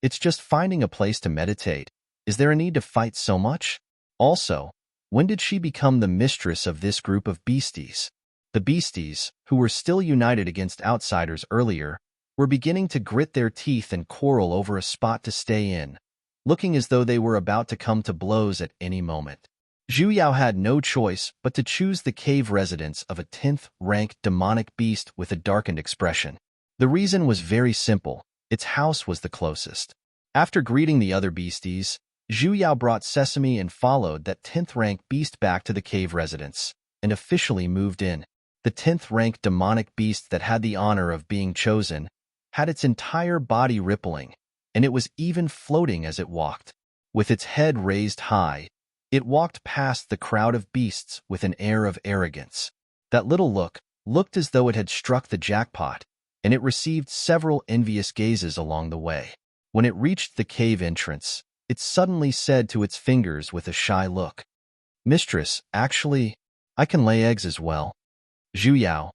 It's just finding a place to meditate. Is there a need to fight so much? Also, when did she become the mistress of this group of beasties? The beasties, who were still united against outsiders earlier, were beginning to grit their teeth and quarrel over a spot to stay in, looking as though they were about to come to blows at any moment. Zhu Yao had no choice but to choose the cave residence of a 10th-ranked demonic beast with a darkened expression. The reason was very simple. Its house was the closest. After greeting the other beasties, Zhu Yao brought Sesame and followed that 10th-ranked beast back to the cave residence, and officially moved in. The 10th-ranked demonic beast that had the honor of being chosen had its entire body rippling, and it was even floating as it walked. With its head raised high, it walked past the crowd of beasts with an air of arrogance. That little looked as though it had struck the jackpot, and it received several envious gazes along the way. When it reached the cave entrance, it suddenly said to its fingers with a shy look, Mistress, actually, I can lay eggs as well. Zhu Yao.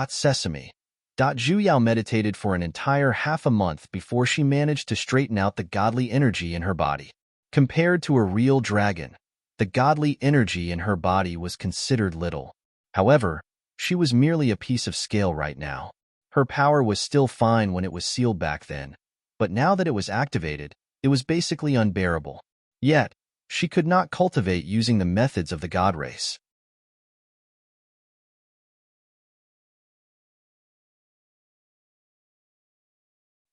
Sesame. Zhu Yao meditated for an entire half a month before she managed to straighten out the godly energy in her body. Compared to a real dragon, the godly energy in her body was considered little. However, she was merely a piece of scale right now. Her power was still fine when it was sealed back then, but now that it was activated, it was basically unbearable. Yet, she could not cultivate using the methods of the god race.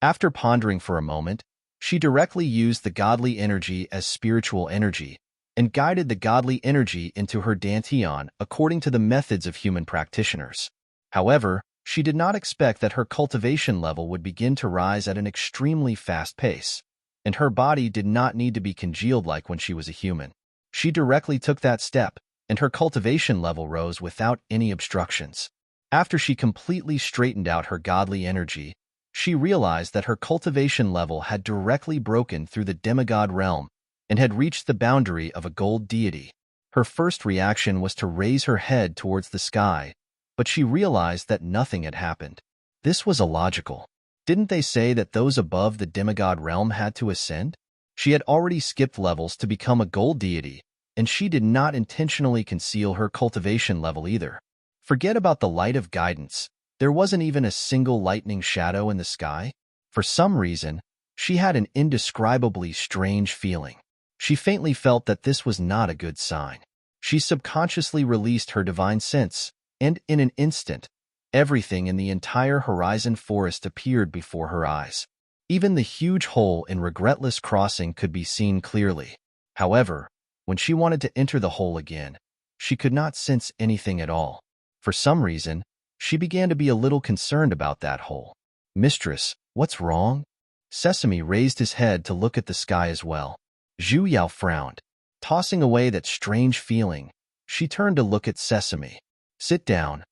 After pondering for a moment, she directly used the godly energy as spiritual energy and guided the godly energy into her dantian according to the methods of human practitioners. However, she did not expect that her cultivation level would begin to rise at an extremely fast pace, and her body did not need to be congealed like when she was a human. She directly took that step, and her cultivation level rose without any obstructions. After she completely straightened out her godly energy, she realized that her cultivation level had directly broken through the demigod realm and had reached the boundary of a gold deity. Her first reaction was to raise her head towards the sky, but she realized that nothing had happened. This was illogical. Didn't they say that those above the demigod realm had to ascend? She had already skipped levels to become a gold deity, and she did not intentionally conceal her cultivation level either. Forget about the light of guidance. There wasn't even a single lightning shadow in the sky. For some reason, she had an indescribably strange feeling. She faintly felt that this was not a good sign. She subconsciously released her divine sense, and in an instant, everything in the entire horizon forest appeared before her eyes. Even the huge hole in Regretless Crossing could be seen clearly. However, when she wanted to enter the hole again, she could not sense anything at all. For some reason, she began to be a little concerned about that hole. "Mistress, what's wrong?" Sesame raised his head to look at the sky as well. Zhu Yao frowned. Tossing away that strange feeling, she turned to look at Sesame. "Sit down.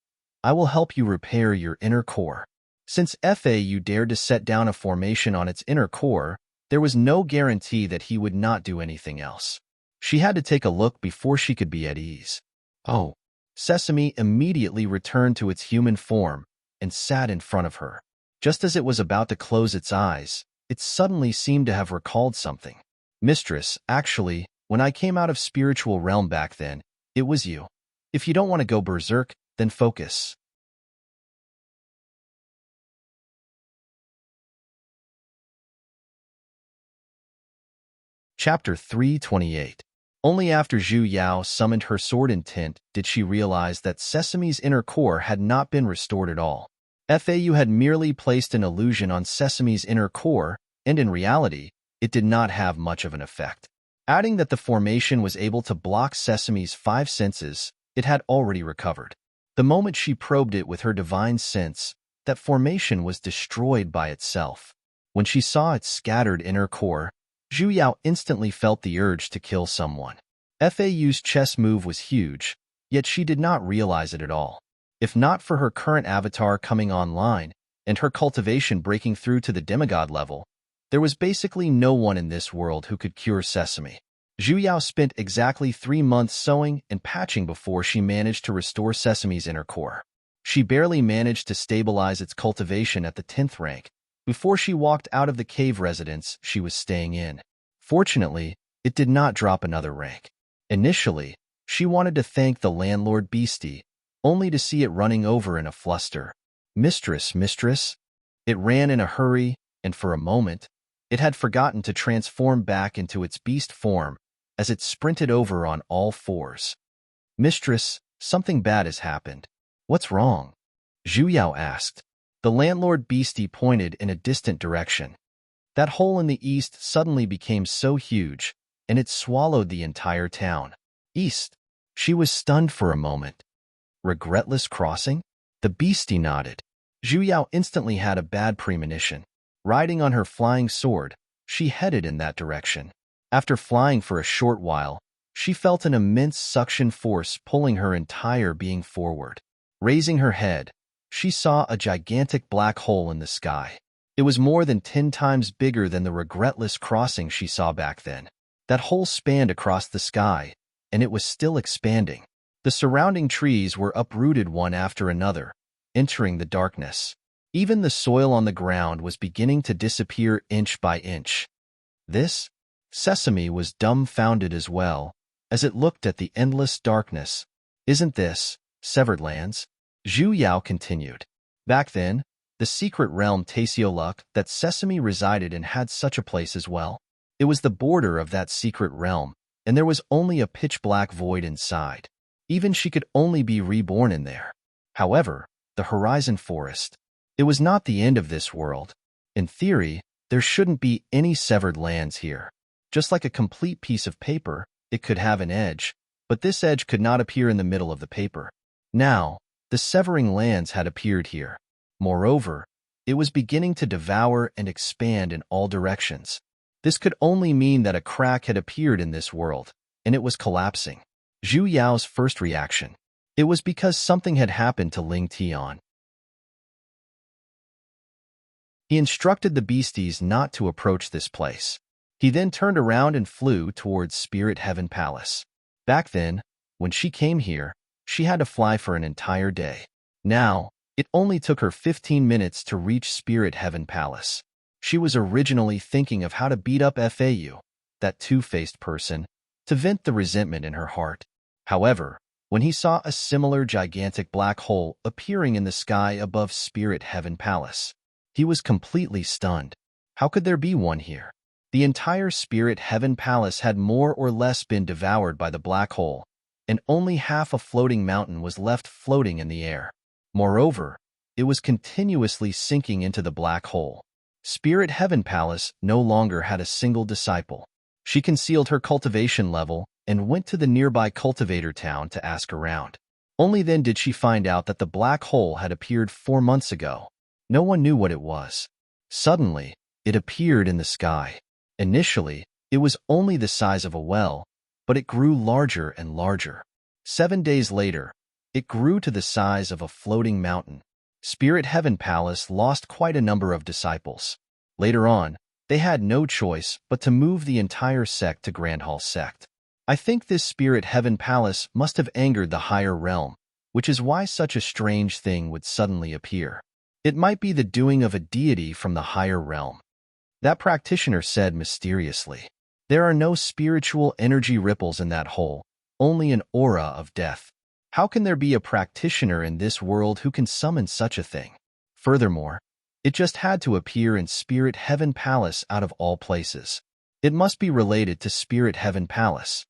I will help you repair your inner core." Since you dared to set down a formation on its inner core, there was no guarantee that he would not do anything else. She had to take a look before she could be at ease. "Oh." Sesame immediately returned to its human form and sat in front of her. Just as it was about to close its eyes, it suddenly seemed to have recalled something. "Mistress, actually, when I came out of spiritual realm back then, it was you. If you don't want to go berserk, then focus." Chapter 328. Only after Zhu Yao summoned her sword intent did she realize that Sesame's inner core had not been restored at all. FAU had merely placed an illusion on Sesame's inner core, and in reality, it did not have much of an effect. Adding that the formation was able to block Sesame's 5 senses, it had already recovered. The moment she probed it with her divine sense, that formation was destroyed by itself. When she saw its scattered inner core, Zhu Yao instantly felt the urge to kill someone. FAU's chess move was huge, yet she did not realize it at all. If not for her current avatar coming online and her cultivation breaking through to the demigod level, there was basically no one in this world who could cure Sesame. Zhu Yao spent exactly 3 months sewing and patching before she managed to restore Sesame's inner core. She barely managed to stabilize its cultivation at the 10th rank before she walked out of the cave residence she was staying in. Fortunately, it did not drop another rank. Initially, she wanted to thank the landlord beastie, only to see it running over in a fluster. "Mistress, mistress." It ran in a hurry, and for a moment, it had forgotten to transform back into its beast form as it sprinted over on all 4s. "Mistress, something bad has happened. What's wrong?" Zhu Yao asked. The landlord beastie pointed in a distant direction. That hole in the east suddenly became so huge, and it swallowed the entire town. "East." She was stunned for a moment. "Regretless Crossing?" The beastie nodded. Zhu Yao instantly had a bad premonition. Riding on her flying sword, she headed in that direction. After flying for a short while, she felt an immense suction force pulling her entire being forward. Raising her head, she saw a gigantic black hole in the sky. It was more than 10 times bigger than the Regretless Crossing she saw back then. That hole spanned across the sky, and it was still expanding. The surrounding trees were uprooted one after another, entering the darkness. Even the soil on the ground was beginning to disappear inch by inch. This? Sesame was dumbfounded as well, as it looked at the endless darkness. "Isn't this Severed Lands?" Zhu Yao continued. Back then, the secret realm Tasioluk that Sesame resided in had such a place as well. It was the border of that secret realm, and there was only a pitch-black void inside. Even she could only be reborn in there. However, the Horizon Forest. It was not the end of this world. In theory, there shouldn't be any severed lands here. Just like a complete piece of paper, it could have an edge, but this edge could not appear in the middle of the paper. Now, the severing lands had appeared here. Moreover, it was beginning to devour and expand in all directions. This could only mean that a crack had appeared in this world, and it was collapsing. Zhu Yao's first reaction. It was because something had happened to Ling Tian. He instructed the beasties not to approach this place. He then turned around and flew towards Spirit Heaven Palace. Back then, when she came here, she had to fly for an entire day. Now, it only took her 15 minutes to reach Spirit Heaven Palace. She was originally thinking of how to beat up Fau, that two-faced person, to vent the resentment in her heart. However, when he saw a similar gigantic black hole appearing in the sky above Spirit Heaven Palace, he was completely stunned. How could there be one here? The entire Spirit Heaven Palace had more or less been devoured by the black hole, and only half a floating mountain was left floating in the air. Moreover, it was continuously sinking into the black hole. Spirit Heaven Palace no longer had a single disciple. She concealed her cultivation level and went to the nearby cultivator town to ask around. Only then did she find out that the black hole had appeared 4 months ago. No one knew what it was. Suddenly, it appeared in the sky. Initially, it was only the size of a well, but it grew larger and larger. 7 days later, it grew to the size of a floating mountain. Spirit Heaven Palace lost quite a number of disciples. Later on, they had no choice but to move the entire sect to Grand Hall sect. I think this Spirit Heaven Palace must have angered the higher realm, which is why such a strange thing would suddenly appear. It might be the doing of a deity from the higher realm. That practitioner said mysteriously. There are no spiritual energy ripples in that hole, only an aura of death. How can there be a practitioner in this world who can summon such a thing? Furthermore, it just had to appear in Spirit Heaven Palace out of all places. It must be related to Spirit Heaven Palace.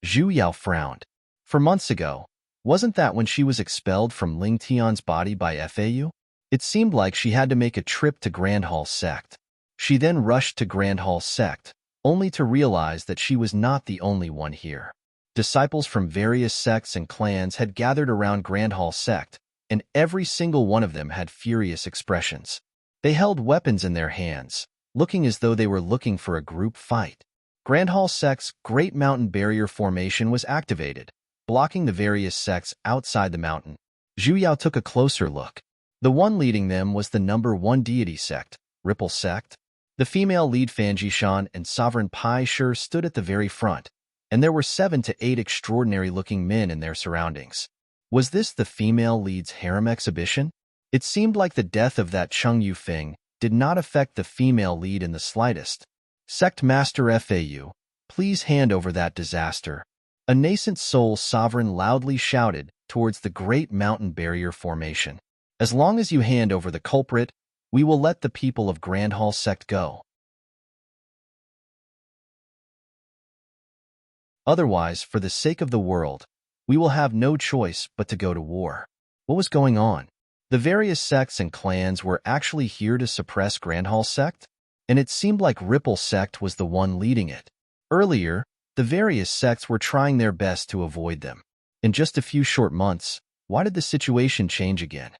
Zhu Yao frowned. For months ago, wasn't that when she was expelled from Ling Tian's body by Fau? It seemed like she had to make a trip to Grand Hall sect. She then rushed to Grand Hall sect, only to realize that she was not the only one here. Disciples from various sects and clans had gathered around Grand Hall sect, and every single one of them had furious expressions. They held weapons in their hands, looking as though they were looking for a group fight. Grand Hall sect's Great Mountain Barrier Formation was activated, blocking the various sects outside the mountain. Zhu Yao took a closer look. The one leading them was the #1 deity sect, Ripple sect. The female lead Fanjishan and Sovereign Pai Shi stood at the very front, and there were 7 to 8 extraordinary-looking men in their surroundings. Was this the female lead's harem exhibition? It seemed like the death of that Cheng Yufeng did not affect the female lead in the slightest. Sect Master Fau, please hand over that disaster. A nascent soul sovereign loudly shouted towards the Great Mountain Barrier Formation. As long as you hand over the culprit, we will let the people of Grand Hall sect go. Otherwise, for the sake of the world, we will have no choice but to go to war. What was going on? The various sects and clans were actually here to suppress Grand Hall sect, and it seemed like Ripple sect was the one leading it. Earlier, the various sects were trying their best to avoid them. In just a few short months, why did the situation change again?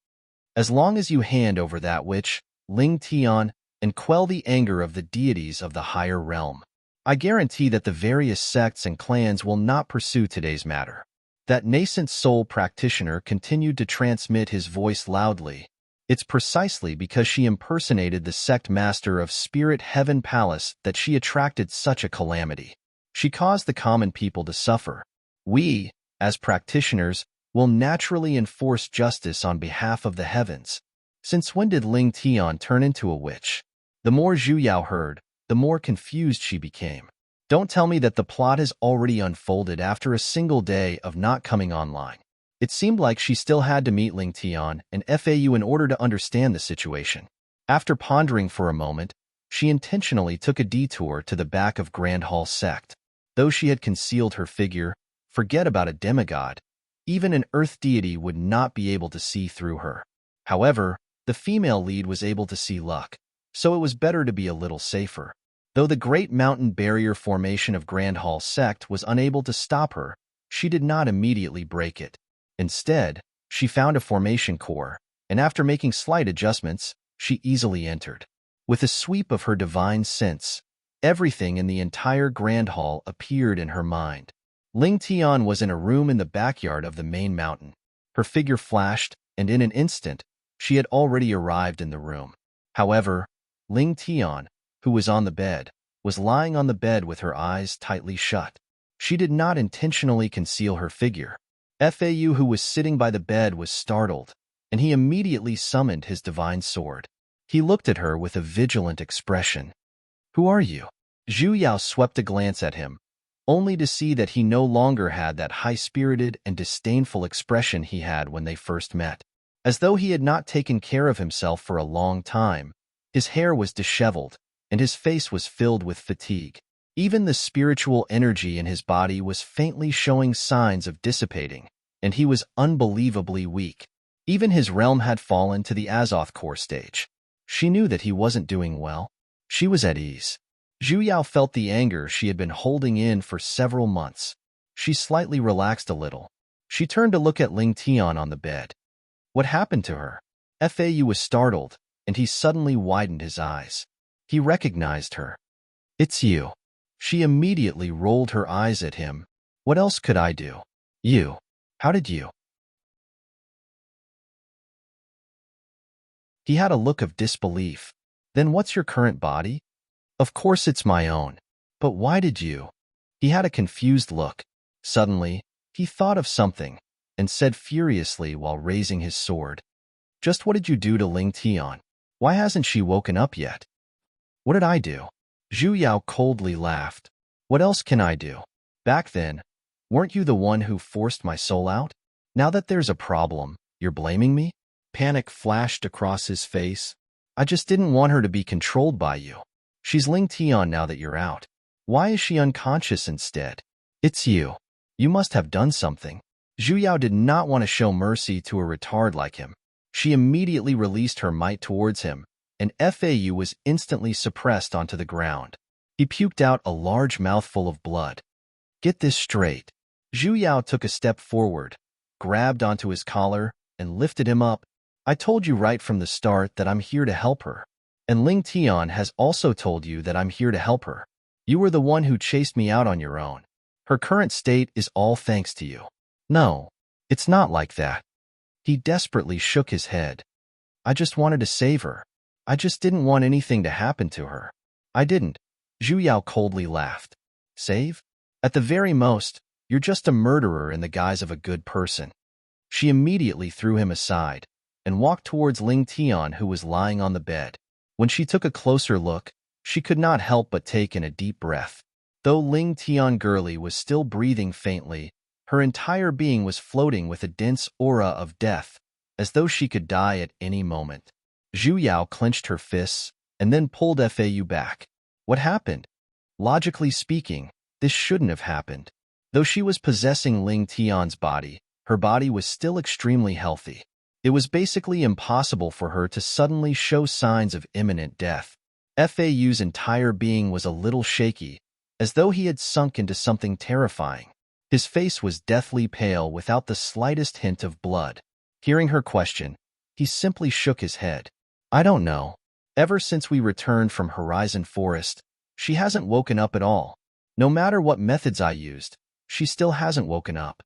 As long as you hand over that witch, Ling Tian, and quell the anger of the deities of the higher realm, I guarantee that the various sects and clans will not pursue today's matter. That nascent soul practitioner continued to transmit his voice loudly. It's precisely because she impersonated the sect master of Spirit Heaven Palace that she attracted such a calamity. She caused the common people to suffer. We, as practitioners, will naturally enforce justice on behalf of the heavens. Since when did Ling Tian turn into a witch? The more Zhu Yao heard, the more confused she became. Don't tell me that the plot has already unfolded after a single day of not coming online. It seemed like she still had to meet Ling Tian and Fau in order to understand the situation. After pondering for a moment, she intentionally took a detour to the back of Grand Hall sect. Though she had concealed her figure, forget about a demigod, even an earth deity would not be able to see through her. However, the female lead was able to see luck. so it was better to be a little safer. Though the great mountain barrier formation of Grand Hall Sect was unable to stop her, she did not immediately break it. Instead, she found a formation core, and after making slight adjustments, she easily entered. With a sweep of her divine sense, everything in the entire Grand Hall appeared in her mind. Ling Tian was in a room in the backyard of the main mountain. Her figure flashed, and in an instant, she had already arrived in the room. However, Ling Tian, who was on the bed, was lying on the bed with her eyes tightly shut. She did not intentionally conceal her figure. Fau, who was sitting by the bed, was startled, and he immediately summoned his divine sword. He looked at her with a vigilant expression. "Who are you?" Zhu Yao swept a glance at him, only to see that he no longer had that high-spirited and disdainful expression he had when they first met. As though he had not taken care of himself for a long time, his hair was disheveled, and his face was filled with fatigue. Even the spiritual energy in his body was faintly showing signs of dissipating, and he was unbelievably weak. Even his realm had fallen to the Azoth core stage. She knew that he wasn't doing well. She was at ease. Zhu Yao felt the anger she had been holding in for several months. She slightly relaxed a little. She turned to look at Ling Tian on the bed. What happened to her? Fau was startled, and he suddenly widened his eyes. He recognized her. "It's you." She immediately rolled her eyes at him. "What else could I do?" "You. How did you?" He had a look of disbelief. "Then what's your current body?" "Of course it's my own. But why did you?" He had a confused look. Suddenly, he thought of something, and said furiously while raising his sword, "Just what did you do to Ling Tian? Why hasn't she woken up yet?" "What did I do?" Zhu Yao coldly laughed. "What else can I do? Back then, weren't you the one who forced my soul out? Now that there's a problem, you're blaming me?" Panic flashed across his face. "I just didn't want her to be controlled by you. She's Ling Tian now that you're out. Why is she unconscious instead?" "It's you. You must have done something." Zhu Yao did not want to show mercy to a retard like him. She immediately released her might towards him, and Fau was instantly suppressed onto the ground. He puked out a large mouthful of blood. "Get this straight." Zhu Yao took a step forward, grabbed onto his collar, and lifted him up. "I told you right from the start that I'm here to help her. And Ling Tian has also told you that I'm here to help her. You were the one who chased me out on your own. Her current state is all thanks to you." "No, it's not like that." He desperately shook his head. "I just wanted to save her. I just didn't want anything to happen to her." "I didn't." Zhu Yao coldly laughed. "Save? At the very most, you're just a murderer in the guise of a good person." She immediately threw him aside and walked towards Ling Tian, who was lying on the bed. When she took a closer look, she could not help but take in a deep breath. Though Ling Tian Girly was still breathing faintly, her entire being was floating with a dense aura of death, as though she could die at any moment. Zhu Yao clenched her fists and then pulled Fau back. What happened? Logically speaking, this shouldn't have happened. Though she was possessing Ling Tian's body, her body was still extremely healthy. It was basically impossible for her to suddenly show signs of imminent death. Fau's entire being was a little shaky, as though he had sunk into something terrifying. His face was deathly pale without the slightest hint of blood. Hearing her question, he simply shook his head. "I don't know. Ever since we returned from Horizon Forest, she hasn't woken up at all. No matter what methods I used, she still hasn't woken up."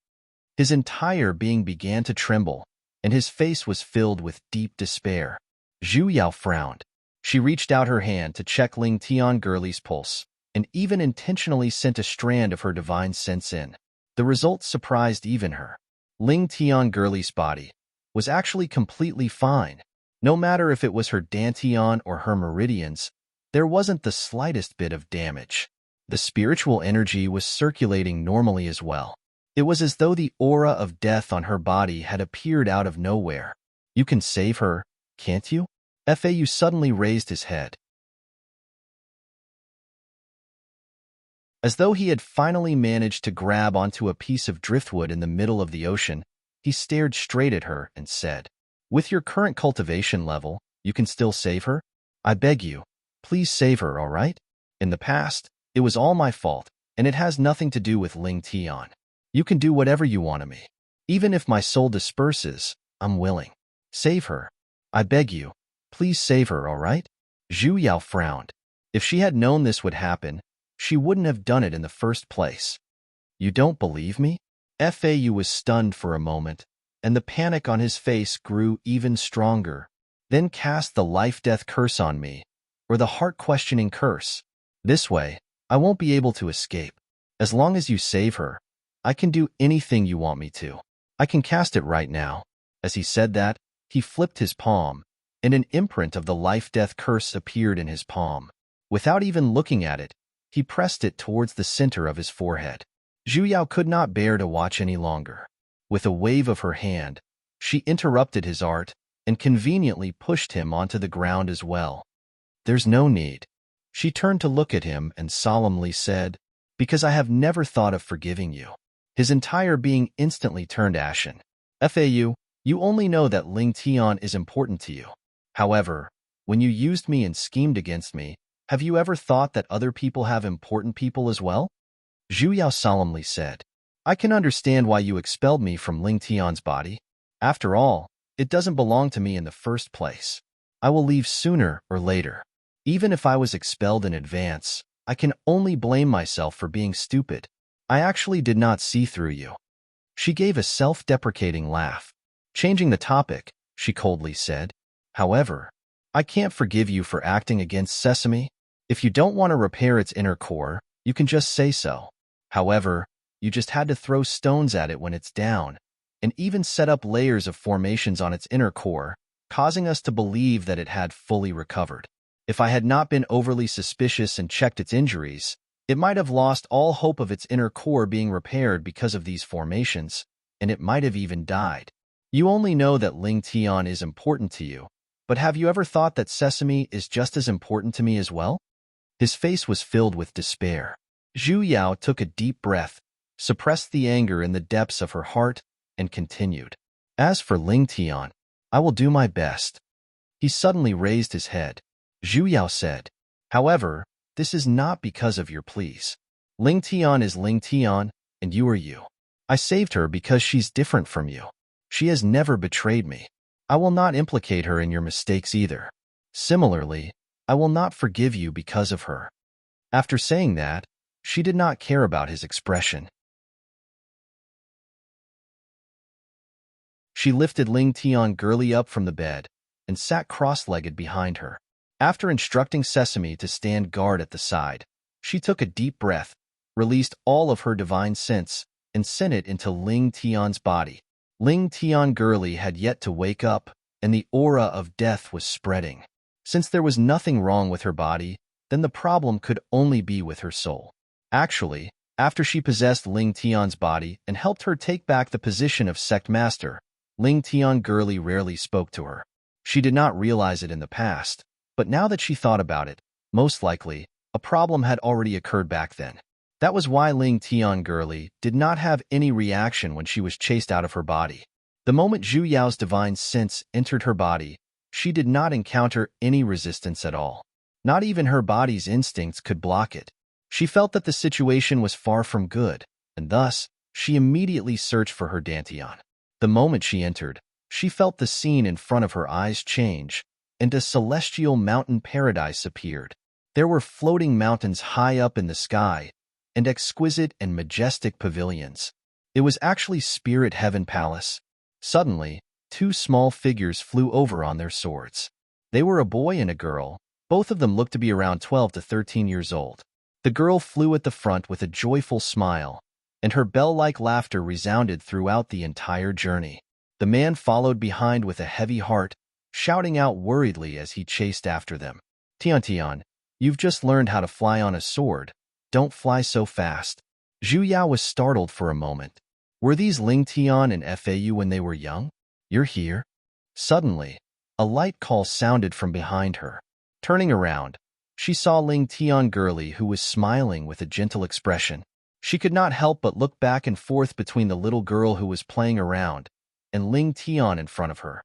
His entire being began to tremble, and his face was filled with deep despair. Zhu Yao frowned. She reached out her hand to check Ling Tian Girly's pulse, and even intentionally sent a strand of her divine sense in. The result surprised even her. Ling Tian Girly's body was actually completely fine. No matter if it was her dantian or her meridians, there wasn't the slightest bit of damage. The spiritual energy was circulating normally as well. It was as though the aura of death on her body had appeared out of nowhere. "You can save her, can't you?" Fau suddenly raised his head. As though he had finally managed to grab onto a piece of driftwood in the middle of the ocean, he stared straight at her and said, "With your current cultivation level, you can still save her?" I beg you, please save her, all right? In the past, it was all my fault, and it has nothing to do with Ling Tian. You can do whatever you want of me. Even if my soul disperses, I'm willing. Save her. I beg you, please save her, all right? Zhu Yao frowned. If she had known this would happen, she wouldn't have done it in the first place. You don't believe me? Fau was stunned for a moment, and the panic on his face grew even stronger. Then cast the life-death curse on me, or the heart-questioning curse. This way, I won't be able to escape. As long as you save her, I can do anything you want me to. I can cast it right now. As he said that, he flipped his palm, and an imprint of the life-death curse appeared in his palm. Without even looking at it, he pressed it towards the center of his forehead. Zhu Yao could not bear to watch any longer. With a wave of her hand, she interrupted his art and conveniently pushed him onto the ground as well. There's no need. She turned to look at him and solemnly said, because I have never thought of forgiving you. His entire being instantly turned ashen. Fau, you only know that Ling Tian is important to you. However, when you used me and schemed against me, have you ever thought that other people have important people as well? Zhu Yao solemnly said, I can understand why you expelled me from Ling Tian's body. After all, it doesn't belong to me in the first place. I will leave sooner or later. Even if I was expelled in advance, I can only blame myself for being stupid. I actually did not see through you. She gave a self-deprecating laugh. Changing the topic, she coldly said, however, I can't forgive you for acting against Sesame. If you don't want to repair its inner core, you can just say so. However, you just had to throw stones at it when it's down, and even set up layers of formations on its inner core, causing us to believe that it had fully recovered. If I had not been overly suspicious and checked its injuries, it might have lost all hope of its inner core being repaired because of these formations, and it might have even died. You only know that Ling Tian is important to you, but have you ever thought that Sesame is just as important to me as well? His face was filled with despair. Zhu Yao took a deep breath, suppressed the anger in the depths of her heart, and continued. As for Ling Tian, I will do my best. He suddenly raised his head. Zhu Yao said, however, this is not because of your pleas. Ling Tian is Ling Tian, and you are you. I saved her because she's different from you. She has never betrayed me. I will not implicate her in your mistakes either. Similarly, I will not forgive you because of her. After saying that, she did not care about his expression. She lifted Ling Tian girly up from the bed and sat cross-legged behind her. After instructing Sesame to stand guard at the side, she took a deep breath, released all of her divine sense, and sent it into Ling Tian's body. Ling Tian girly had yet to wake up, and the aura of death was spreading. Since there was nothing wrong with her body, then the problem could only be with her soul. Actually, after she possessed Ling Tian's body and helped her take back the position of sect master, Ling Tian girly rarely spoke to her. She did not realize it in the past, but now that she thought about it, most likely, a problem had already occurred back then. That was why Ling Tian girly did not have any reaction when she was chased out of her body. The moment Zhu Yao's divine sense entered her body, she did not encounter any resistance at all. Not even her body's instincts could block it. She felt that the situation was far from good, and thus, she immediately searched for her Dantian. The moment she entered, she felt the scene in front of her eyes change, and a celestial mountain paradise appeared. There were floating mountains high up in the sky, and exquisite and majestic pavilions. It was actually Spirit Heaven Palace. Suddenly, two small figures flew over on their swords. They were a boy and a girl. Both of them looked to be around 12 to 13 years old. The girl flew at the front with a joyful smile, and her bell-like laughter resounded throughout the entire journey. The man followed behind with a heavy heart, shouting out worriedly as he chased after them. Tian, you've just learned how to fly on a sword. Don't fly so fast. Zhu Yao was startled for a moment. Were these Ling Tian and Fau when they were young? You're here? Suddenly, a light call sounded from behind her. Turning around, she saw Ling Tian girly who was smiling with a gentle expression. She could not help but look back and forth between the little girl who was playing around and Ling Tian in front of her.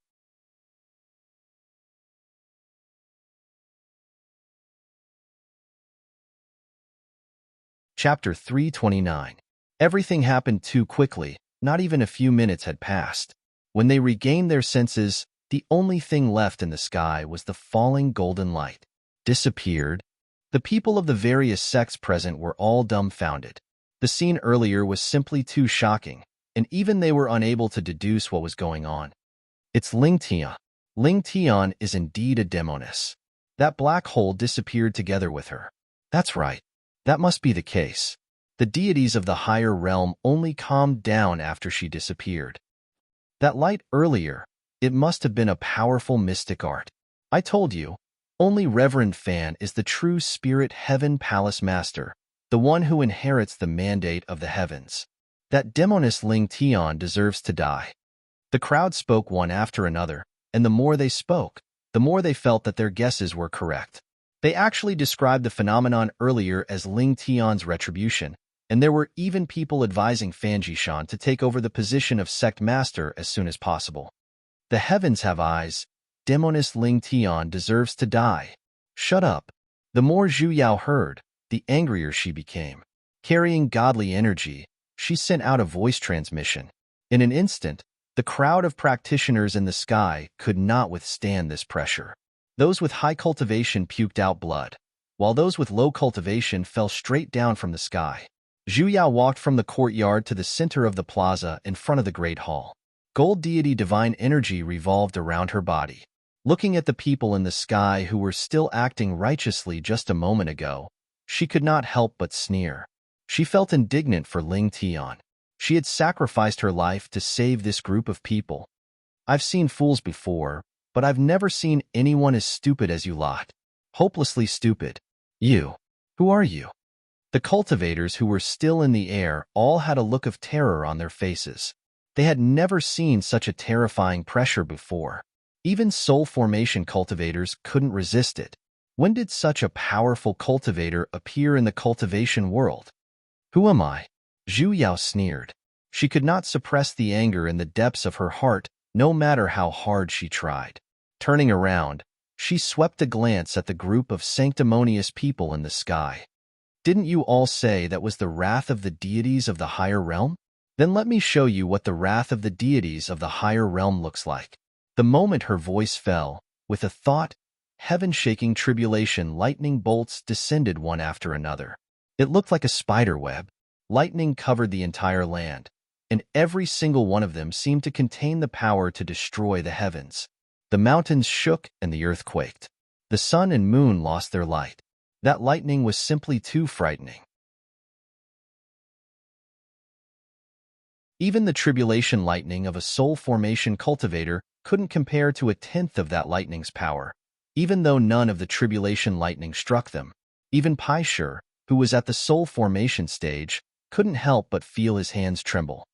Chapter 329. Everything happened too quickly. Not even a few minutes had passed. When they regained their senses, the only thing left in the sky was the falling golden light. Disappeared. The people of the various sects present were all dumbfounded. The scene earlier was simply too shocking, and even they were unable to deduce what was going on. It's Ling Tian. Ling Tian is indeed a demoness. That black hole disappeared together with her. That's right. That must be the case. The deities of the higher realm only calmed down after she disappeared. That light earlier, it must have been a powerful mystic art. I told you, only Reverend Fan is the true spirit heaven palace master, the one who inherits the mandate of the heavens. That demoness Ling Tian deserves to die. The crowd spoke one after another, and the more they spoke, the more they felt that their guesses were correct. They actually described the phenomenon earlier as Ling Tian's retribution, and there were even people advising Fan Jishan to take over the position of sect master as soon as possible. The heavens have eyes. Demoness Ling Tian deserves to die. Shut up. The more Zhu Yao heard, the angrier she became. Carrying godly energy, she sent out a voice transmission. In an instant, the crowd of practitioners in the sky could not withstand this pressure. Those with high cultivation puked out blood, while those with low cultivation fell straight down from the sky. Zhu Yao walked from the courtyard to the center of the plaza in front of the Great Hall. Gold deity divine energy revolved around her body. Looking at the people in the sky who were still acting righteously just a moment ago, she could not help but sneer. She felt indignant for Ling Tian. She had sacrificed her life to save this group of people. I've seen fools before, but I've never seen anyone as stupid as you lot. Hopelessly stupid. You. Who are you? The cultivators who were still in the air all had a look of terror on their faces. They had never seen such a terrifying pressure before. Even soul formation cultivators couldn't resist it. When did such a powerful cultivator appear in the cultivation world? Who am I? Zhu Yao sneered. She could not suppress the anger in the depths of her heart, no matter how hard she tried. Turning around, she swept a glance at the group of sanctimonious people in the sky. Didn't you all say that was the wrath of the deities of the higher realm? Then let me show you what the wrath of the deities of the higher realm looks like. The moment her voice fell, with a thought, heaven-shaking tribulation lightning bolts descended one after another. It looked like a spider web. Lightning covered the entire land, and every single one of them seemed to contain the power to destroy the heavens. The mountains shook and the earth quaked. The sun and moon lost their light. That lightning was simply too frightening. Even the tribulation lightning of a soul formation cultivator couldn't compare to a tenth of that lightning's power, even though none of the tribulation lightning struck them. Even Pai Shi, who was at the soul formation stage, couldn't help but feel his hands tremble.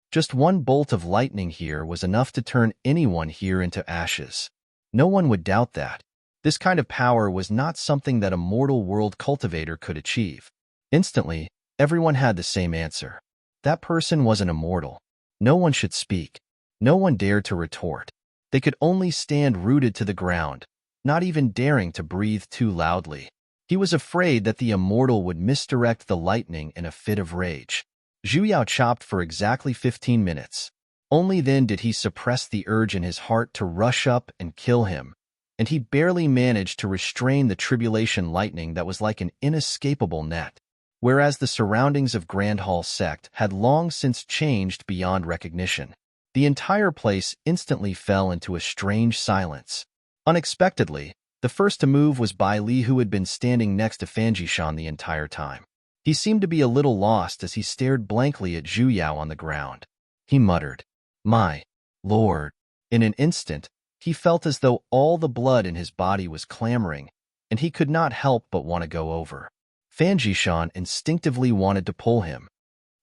Just one bolt of lightning here was enough to turn anyone here into ashes. No one would doubt that. This kind of power was not something that a mortal world cultivator could achieve. Instantly, everyone had the same answer. That person wasn't immortal. No one should speak. No one dared to retort. They could only stand rooted to the ground, not even daring to breathe too loudly. He was afraid that the immortal would misdirect the lightning in a fit of rage. Zhu Yao chopped for exactly 15 minutes. Only then did he suppress the urge in his heart to rush up and kill him, and he barely managed to restrain the tribulation lightning that was like an inescapable net. Whereas the surroundings of Grand Hall sect had long since changed beyond recognition. The entire place instantly fell into a strange silence. Unexpectedly, the first to move was Bai Li, who had been standing next to Fan Jishan the entire time. He seemed to be a little lost as he stared blankly at Zhu Yao on the ground. He muttered, "My lord." In an instant, he felt as though all the blood in his body was clamoring, and he could not help but want to go over. Fan Jishan instinctively wanted to pull him.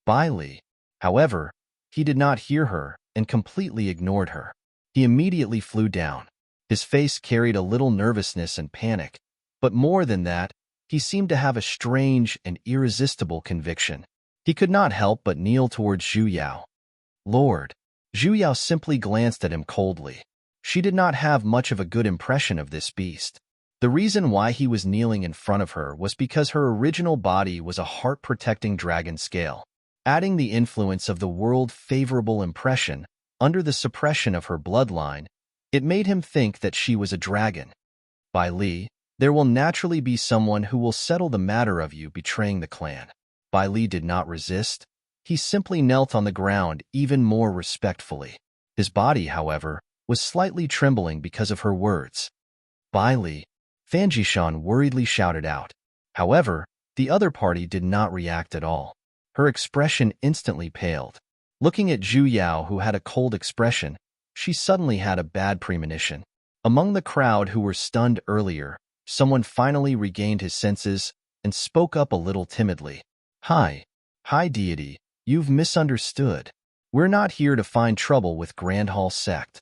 Bai Li, however, he did not hear her and completely ignored her. He immediately flew down. His face carried a little nervousness and panic, but more than that, he seemed to have a strange and irresistible conviction. He could not help but kneel towards Zhu Yao. "Lord." Zhu Yao simply glanced at him coldly. She did not have much of a good impression of this beast. The reason why he was kneeling in front of her was because her original body was a heart-protecting dragon scale. Adding the influence of the world-favorable impression under the suppression of her bloodline, it made him think that she was a dragon. By Li, there will naturally be someone who will settle the matter of you betraying the clan. Bai Li did not resist. He simply knelt on the ground even more respectfully. His body, however, was slightly trembling because of her words. Bai Li, Fan Jishan worriedly shouted out. However, the other party did not react at all. Her expression instantly paled. Looking at Zhu Yao, who had a cold expression, she suddenly had a bad premonition. Among the crowd who were stunned earlier, someone finally regained his senses and spoke up a little timidly. Hi, deity, you've misunderstood. We're not here to find trouble with Grand Hall Sect.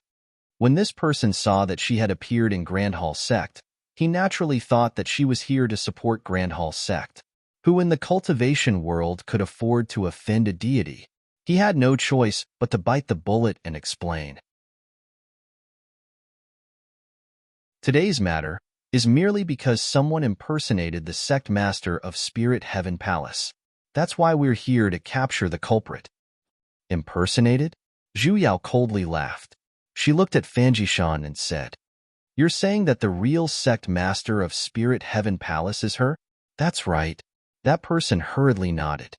When this person saw that she had appeared in Grand Hall Sect, he naturally thought that she was here to support Grand Hall Sect. Who in the cultivation world could afford to offend a deity? He had no choice but to bite the bullet and explain. Today's matter is merely because someone impersonated the sect master of Spirit Heaven Palace. That's why we're here to capture the culprit. Impersonated? Zhu Yao coldly laughed. She looked at Fan Jishan and said, "You're saying that the real sect master of Spirit Heaven Palace is her?" "That's right." That person hurriedly nodded.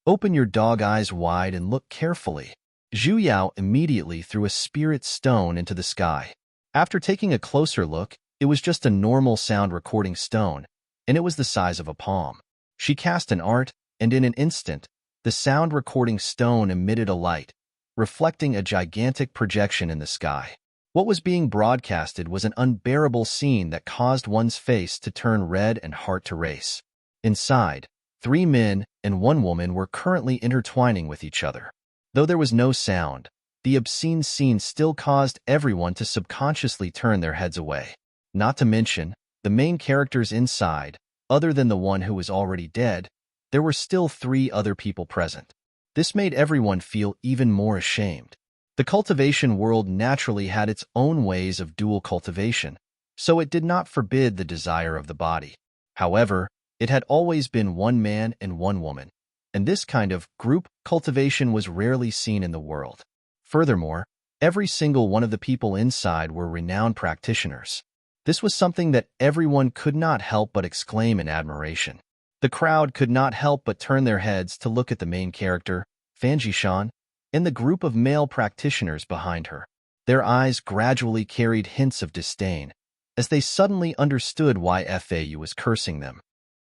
"Open your dog eyes wide and look carefully." Zhu Yao immediately threw a spirit stone into the sky. After taking a closer look, it was just a normal sound recording stone, and it was the size of a palm. She cast an art, and in an instant, the sound recording stone emitted a light, reflecting a gigantic projection in the sky. What was being broadcasted was an unbearable scene that caused one's face to turn red and heart to race. Inside, 3 men and 1 woman were currently intertwining with each other. Though there was no sound, the obscene scene still caused everyone to subconsciously turn their heads away. Not to mention, the main characters inside, other than the one who was already dead, there were still 3 other people present. This made everyone feel even more ashamed. The cultivation world naturally had its own ways of dual cultivation, so it did not forbid the desire of the body. However, it had always been 1 man and 1 woman, and this kind of group cultivation was rarely seen in the world. Furthermore, every single one of the people inside were renowned practitioners. This was something that everyone could not help but exclaim in admiration. The crowd could not help but turn their heads to look at the main character, Fan Jishan, and the group of male practitioners behind her. Their eyes gradually carried hints of disdain, as they suddenly understood why FAU was cursing them.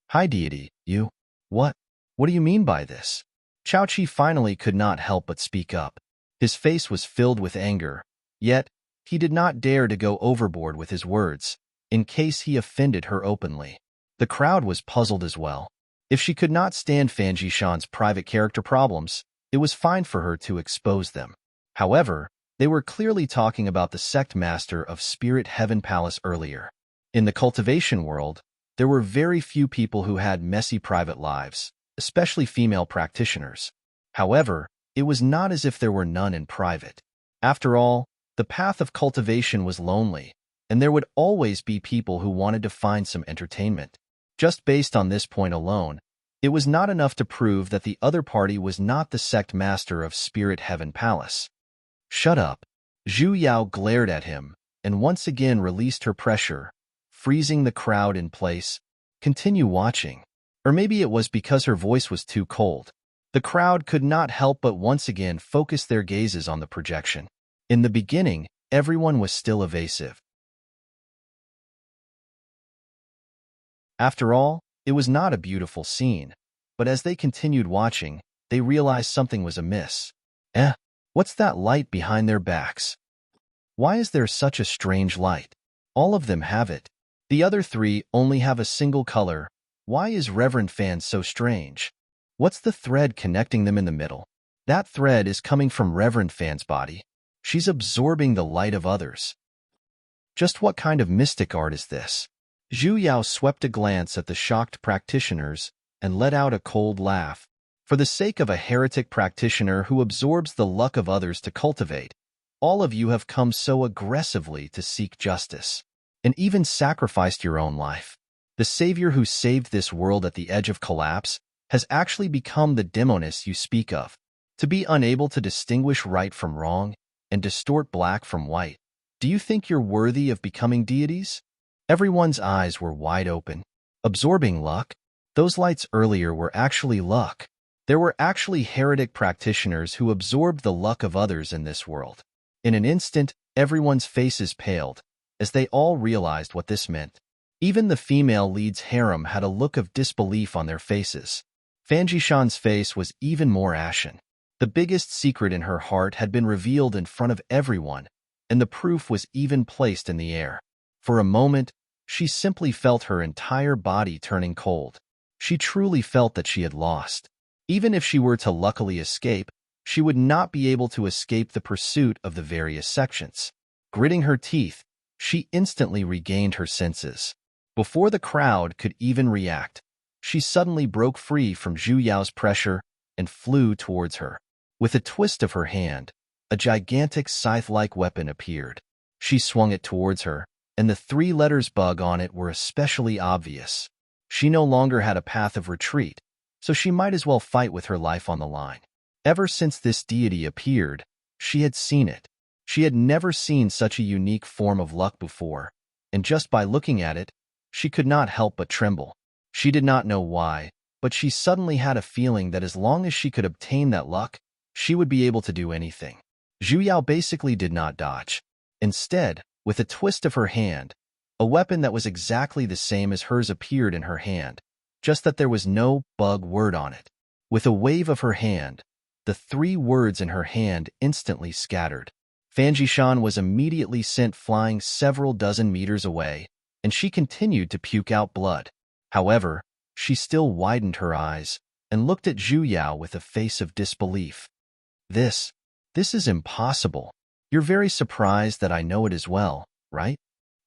"Hi deity, you. What do you mean by this?" Chao Chi finally could not help but speak up. His face was filled with anger, yet he did not dare to go overboard with his words, in case he offended her openly. The crowd was puzzled as well. If she could not stand Fan Jishan's private character problems, it was fine for her to expose them. However, they were clearly talking about the sect master of Spirit Heaven Palace earlier. In the cultivation world, there were very few people who had messy private lives, especially female practitioners. However, it was not as if there were none in private. After all, the path of cultivation was lonely, and there would always be people who wanted to find some entertainment. Just based on this point alone, it was not enough to prove that the other party was not the sect master of Spirit Heaven Palace. "Shut up." Zhu Yao glared at him and once again released her pressure, freezing the crowd in place. "Continue watching." Or maybe it was because her voice was too cold. The crowd could not help but once again focus their gazes on the projection. In the beginning, everyone was still evasive. After all, it was not a beautiful scene, but as they continued watching, they realized something was amiss. What's that light behind their backs? Why is there such a strange light? All of them have it. The other 3 only have a single color. Why is Reverend Fan so strange? What's the thread connecting them in the middle? That thread is coming from Reverend Fan's body. She's absorbing the light of others. Just what kind of mystic art is this? Zhu Yao swept a glance at the shocked practitioners and let out a cold laugh. For the sake of a heretic practitioner who absorbs the luck of others to cultivate, all of you have come so aggressively to seek justice. and even sacrificed your own life. The savior who saved this world at the edge of collapse has actually become the demoness you speak of. To be unable to distinguish right from wrong and distort black from white, do you think you're worthy of becoming deities? Everyone's eyes were wide open. Absorbing luck? Those lights earlier were actually luck. There were actually heretic practitioners who absorbed the luck of others in this world. In an instant, everyone's faces paled, as they all realized what this meant. Even the female lead's harem had a look of disbelief on their faces. Fanjishan's face was even more ashen. The biggest secret in her heart had been revealed in front of everyone, and the proof was even placed in the air. For a moment, she simply felt her entire body turning cold. She truly felt that she had lost. Even if she were to luckily escape, she would not be able to escape the pursuit of the various sections. Gritting her teeth, she instantly regained her senses. Before the crowd could even react, she suddenly broke free from Zhu Yao's pressure and flew towards her. With a twist of her hand, a gigantic scythe-like weapon appeared. She swung it towards her, and the 3 letters bug on it were especially obvious. She no longer had a path of retreat, so she might as well fight with her life on the line. Ever since this deity appeared, she had seen it. She had never seen such a unique form of luck before, and just by looking at it, she could not help but tremble. She did not know why, but she suddenly had a feeling that as long as she could obtain that luck, she would be able to do anything. Zhu Yao basically did not dodge. Instead, with a twist of her hand, a weapon that was exactly the same as hers appeared in her hand, just that there was no bug word on it. With a wave of her hand, the 3 words in her hand instantly scattered. Fanjishan was immediately sent flying several dozen meters away, and she continued to puke out blood. However, she still widened her eyes and looked at Zhu Yao with a face of disbelief. This is impossible. You're very surprised that I know it as well, right?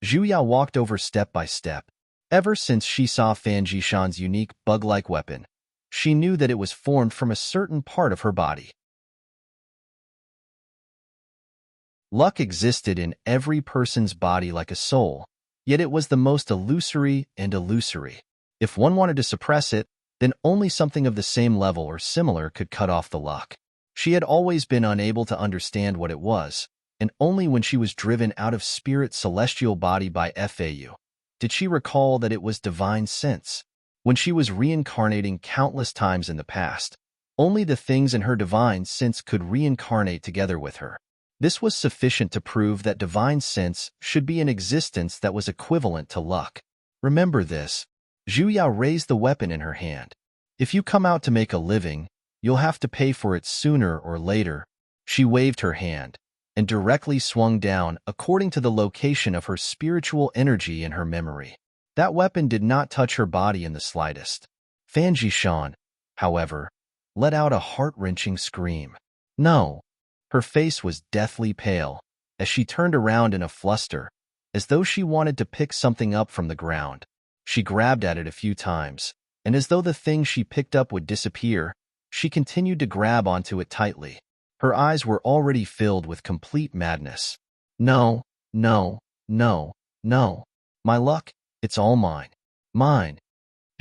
Zhu Yao walked over step by step. Ever since she saw Fanjishan's unique bug-like weapon, she knew that it was formed from a certain part of her body. Luck existed in every person's body like a soul, yet it was the most illusory and illusory. If one wanted to suppress it, then only something of the same level or similar could cut off the luck. She had always been unable to understand what it was, and only when she was driven out of spirit's celestial body by Fau did she recall that it was divine sense. When she was reincarnating countless times in the past, only the things in her divine sense could reincarnate together with her. This was sufficient to prove that divine sense should be an existence that was equivalent to luck. Remember this. Zhu Yao raised the weapon in her hand. If you come out to make a living, you'll have to pay for it sooner or later. She waved her hand and directly swung down according to the location of her spiritual energy in her memory. That weapon did not touch her body in the slightest. Fanjishan, however, let out a heart-wrenching scream. No. Her face was deathly pale as she turned around in a fluster, as though she wanted to pick something up from the ground. She grabbed at it a few times, and as though the thing she picked up would disappear, she continued to grab onto it tightly. Her eyes were already filled with complete madness. No, no, no, no. My luck, it's all mine. Mine.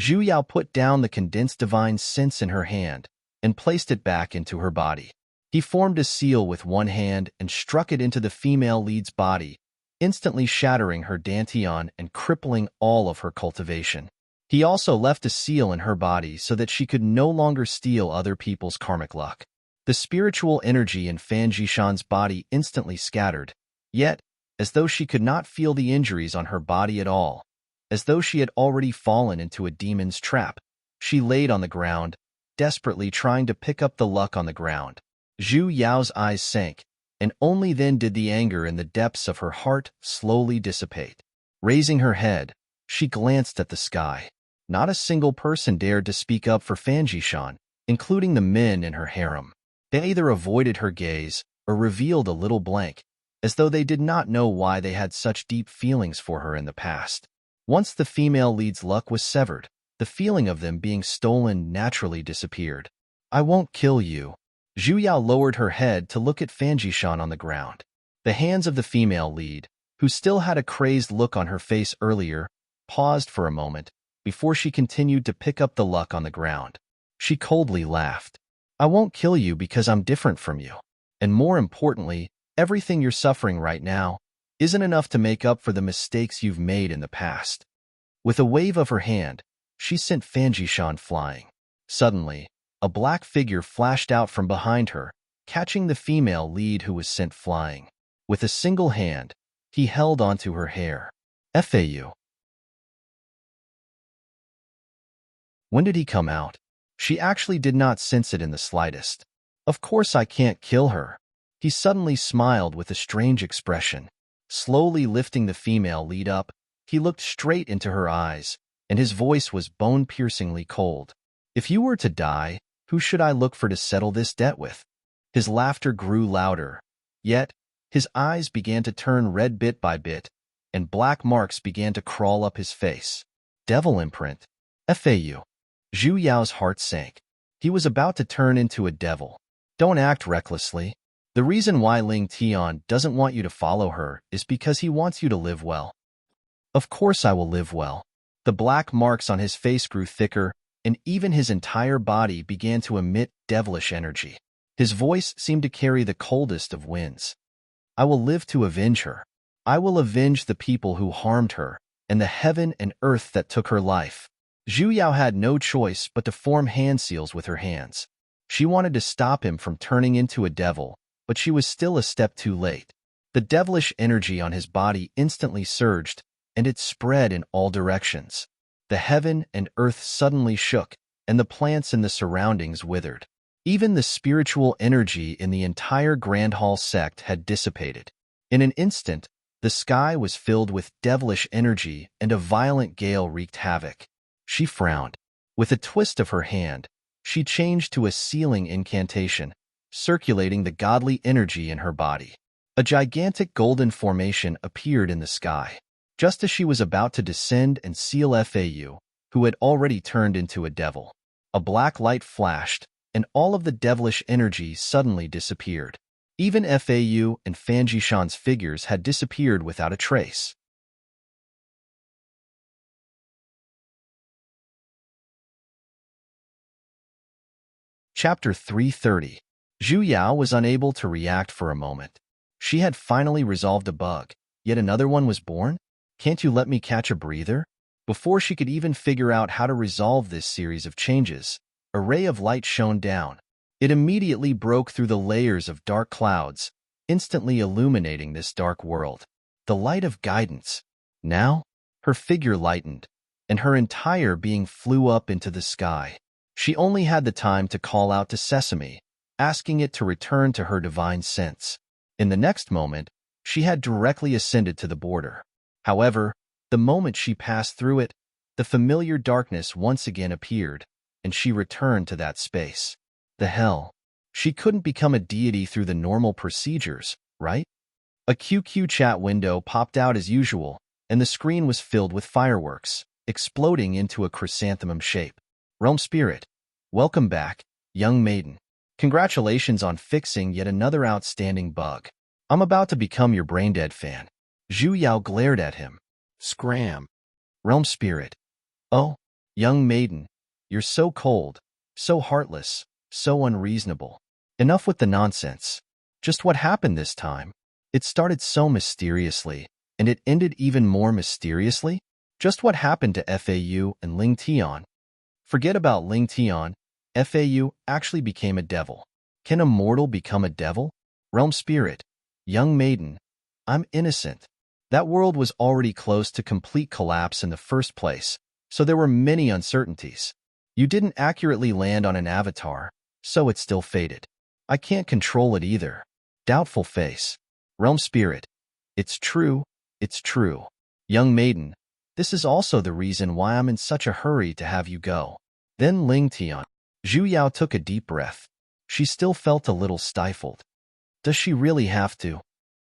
Zhu Yao put down the condensed divine sense in her hand and placed it back into her body. He formed a seal with one hand and struck it into the female lead's body, instantly shattering her dantian and crippling all of her cultivation. He also left a seal in her body so that she could no longer steal other people's karmic luck. The spiritual energy in Fanjishan's body instantly scattered, yet, as though she could not feel the injuries on her body at all, as though she had already fallen into a demon's trap, she laid on the ground, desperately trying to pick up the luck on the ground. Zhu Yao's eyes sank, and only then did the anger in the depths of her heart slowly dissipate. Raising her head, she glanced at the sky. Not a single person dared to speak up for Fanjishan, including the men in her harem. They either avoided her gaze or revealed a little blank, as though they did not know why they had such deep feelings for her in the past. Once the female lead's luck was severed, the feeling of them being stolen naturally disappeared. I won't kill you. Zhu Yao lowered her head to look at Fanjishan on the ground. The hands of the female lead, who still had a crazed look on her face earlier, paused for a moment before she continued to pick up the luck on the ground. She coldly laughed. I won't kill you because I'm different from you. And more importantly, everything you're suffering right now isn't enough to make up for the mistakes you've made in the past. With a wave of her hand, she sent Fanjishan flying. Suddenly, a black figure flashed out from behind her, catching the female lead who was sent flying. With a single hand, he held onto her hair. FAU. When did he come out? She actually did not sense it in the slightest. Of course I can't kill her. He suddenly smiled with a strange expression. Slowly lifting the female lead up, he looked straight into her eyes, and his voice was bone-piercingly cold. If you were to die, who should I look for to settle this debt with? His laughter grew louder, yet his eyes began to turn red bit by bit, and black marks began to crawl up his face. Devil imprint. FAU. Zhu Yao's heart sank. He was about to turn into a devil. Don't act recklessly. The reason why Ling Tian doesn't want you to follow her is because he wants you to live well. Of course I will live well. The black marks on his face grew thicker, and even his entire body began to emit devilish energy. His voice seemed to carry the coldest of winds. I will live to avenge her. I will avenge the people who harmed her, and the heaven and earth that took her life. Zhu Yao had no choice but to form hand seals with her hands. She wanted to stop him from turning into a devil, but she was still a step too late. The devilish energy on his body instantly surged, and it spread in all directions. The heaven and earth suddenly shook, and the plants in the surroundings withered. Even the spiritual energy in the entire Grand Hall sect had dissipated. In an instant, the sky was filled with devilish energy, and a violent gale wreaked havoc. She frowned. With a twist of her hand, she changed to a sealing incantation, circulating the godly energy in her body. A gigantic golden formation appeared in the sky. Just as she was about to descend and seal FAU, who had already turned into a devil, a black light flashed, and all of the devilish energy suddenly disappeared. Even FAU and Fanjishan's figures had disappeared without a trace. Chapter 330. Zhu Yao was unable to react for a moment. She had finally resolved a bug, yet another one was born? Can't you let me catch a breather? Before she could even figure out how to resolve this series of changes, a ray of light shone down. It immediately broke through the layers of dark clouds, instantly illuminating this dark world. The light of guidance. Now, her figure lightened, and her entire being flew up into the sky. She only had the time to call out to Sesame, asking it to return to her divine sense. In the next moment, she had directly ascended to the border. However, the moment she passed through it, the familiar darkness once again appeared, and she returned to that space. The hell? She couldn't become a deity through the normal procedures, right? A QQ chat window popped out as usual, and the screen was filled with fireworks, exploding into a chrysanthemum shape. Realm Spirit, welcome back, young maiden. Congratulations on fixing yet another outstanding bug. I'm about to become your brain-dead fan. Zhu Yao glared at him. Scram. Realm Spirit. Oh, young maiden, you're so cold, so heartless, so unreasonable. Enough with the nonsense. Just what happened this time? It started so mysteriously, and it ended even more mysteriously? Just what happened to FAU and Ling Tian? Forget about Ling Tian. FAU actually became a devil. Can a mortal become a devil? Realm Spirit. Young maiden, I'm innocent. That world was already close to complete collapse in the first place, so there were many uncertainties. You didn't accurately land on an avatar, so it still faded. I can't control it either. Doubtful face. Realm Spirit. It's true, it's true. Young maiden, this is also the reason why I'm in such a hurry to have you go. Then Ling Tian. Zhu Yao took a deep breath. She still felt a little stifled. Does she really have to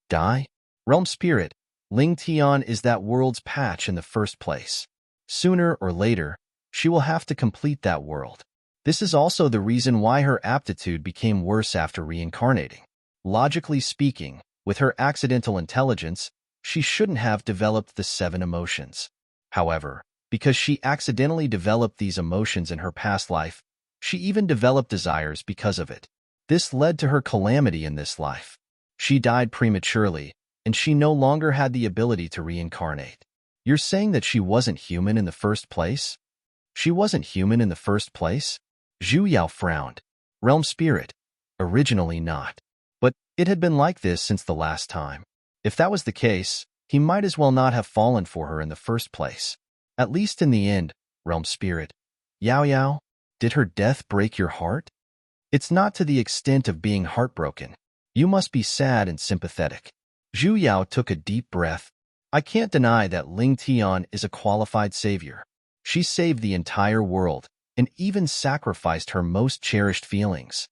die? Realm Spirit, Ling Tian is that world's patch in the first place. Sooner or later, she will have to complete that world. This is also the reason why her aptitude became worse after reincarnating. Logically speaking, with her accidental intelligence, she shouldn't have developed the 7 emotions. However, because she accidentally developed these emotions in her past life, she even developed desires because of it. This led to her calamity in this life. She died prematurely, and she no longer had the ability to reincarnate. You're saying that she wasn't human in the first place? She wasn't human in the first place? Zhu Yao frowned. Realm spirit. Originally not. But it had been like this since the last time. If that was the case, he might as well not have fallen for her in the first place. At least in the end, realm spirit. Yao Yao, did her death break your heart? It's not to the extent of being heartbroken. You must be sad and sympathetic. Zhu Yao took a deep breath. I can't deny that Ling Tian is a qualified savior. She saved the entire world and even sacrificed her most cherished feelings.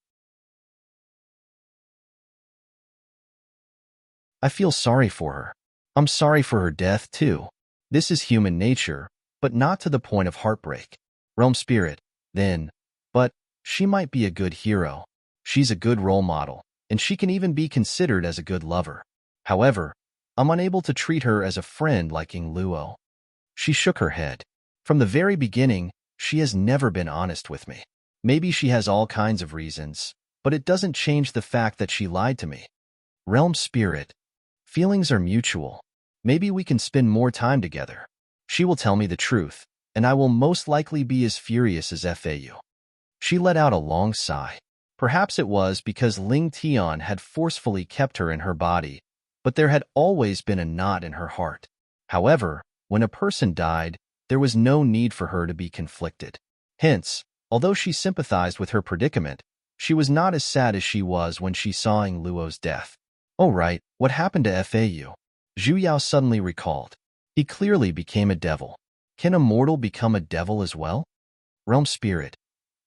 I feel sorry for her. I'm sorry for her death, too. This is human nature, but not to the point of heartbreak. Realm spirit, then. But she might be a good hero. She's a good role model, and she can even be considered as a good lover. However, I'm unable to treat her as a friend like Ying Luo. She shook her head. From the very beginning, she has never been honest with me. Maybe she has all kinds of reasons, but it doesn't change the fact that she lied to me. Realm spirit. Feelings are mutual. Maybe we can spend more time together. She will tell me the truth, and I will most likely be as furious as FAU. She let out a long sigh. Perhaps it was because Ling Tian had forcefully kept her in her body, but there had always been a knot in her heart. However, when a person died, there was no need for her to be conflicted. Hence, although she sympathized with her predicament, she was not as sad as she was when she saw Ying Luo's death. Oh right, what happened to FAU? Zhu Yao suddenly recalled. He clearly became a devil. Can a mortal become a devil as well? Realm spirit.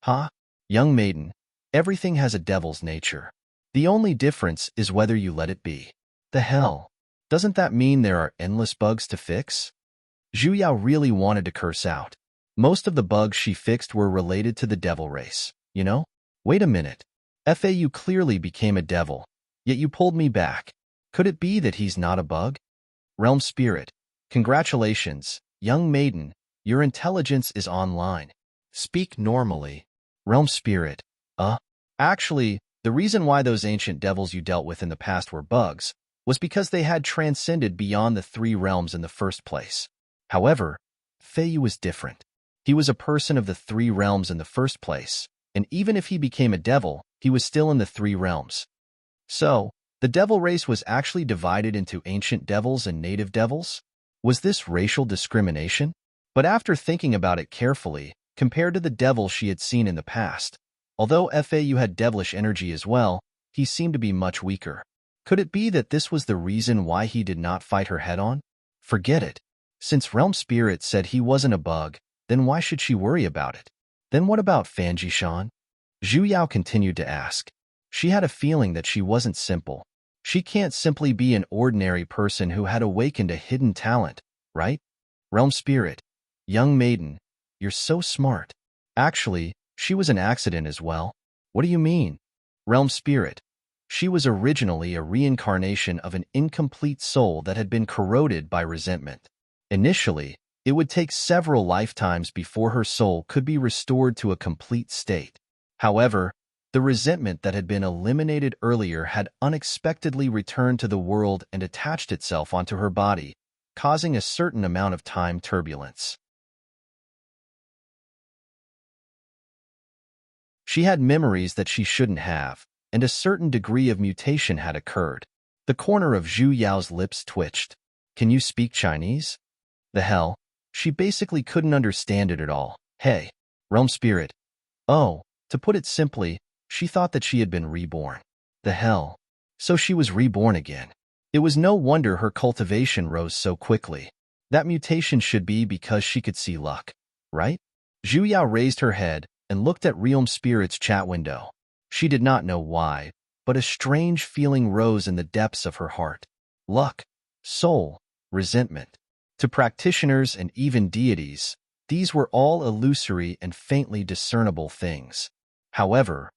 Huh? Young maiden, everything has a devil's nature. The only difference is whether you let it be. The hell? Doesn't that mean there are endless bugs to fix? Zhu Yao really wanted to curse out. Most of the bugs she fixed were related to the devil race, you know? Wait a minute. FAU clearly became a devil, yet you pulled me back. Could it be that he's not a bug? Realm spirit. Congratulations, young maiden. Your intelligence is online. Speak normally. Realm spirit. Actually, the reason why those ancient devils you dealt with in the past were bugs was because they had transcended beyond the 3 realms in the first place. However, Feiyu was different. He was a person of the 3 realms in the first place, and even if he became a devil, he was still in the 3 realms. So, the devil race was actually divided into ancient devils and native devils? Was this racial discrimination? But after thinking about it carefully, compared to the devil she had seen in the past, although FAU had devilish energy as well, he seemed to be much weaker. Could it be that this was the reason why he did not fight her head-on? Forget it. Since Realm Spirit said he wasn't a bug, then why should she worry about it? Then what about Fanjishan? Zhu Yao continued to ask. She had a feeling that she wasn't simple. She can't simply be an ordinary person who had awakened a hidden talent, right? Realm Spirit. Young maiden, you're so smart. Actually, she was an accident as well. What do you mean? Realm Spirit. She was originally a reincarnation of an incomplete soul that had been corroded by resentment. Initially, it would take several lifetimes before her soul could be restored to a complete state. However, the resentment that had been eliminated earlier had unexpectedly returned to the world and attached itself onto her body, causing a certain amount of time turbulence. She had memories that she shouldn't have, and a certain degree of mutation had occurred. The corner of Zhu Yao's lips twitched. Can you speak Chinese? The hell? She basically couldn't understand it at all. Hey, Realm Spirit. Oh, to put it simply, she thought that she had been reborn. The hell? So she was reborn again. It was no wonder her cultivation rose so quickly. That mutation should be because she could see luck, right? Zhu Yao raised her head and looked at Realm Spirit's chat window. She did not know why, but a strange feeling rose in the depths of her heart. Luck, soul, resentment. To practitioners and even deities, these were all illusory and faintly discernible things. However,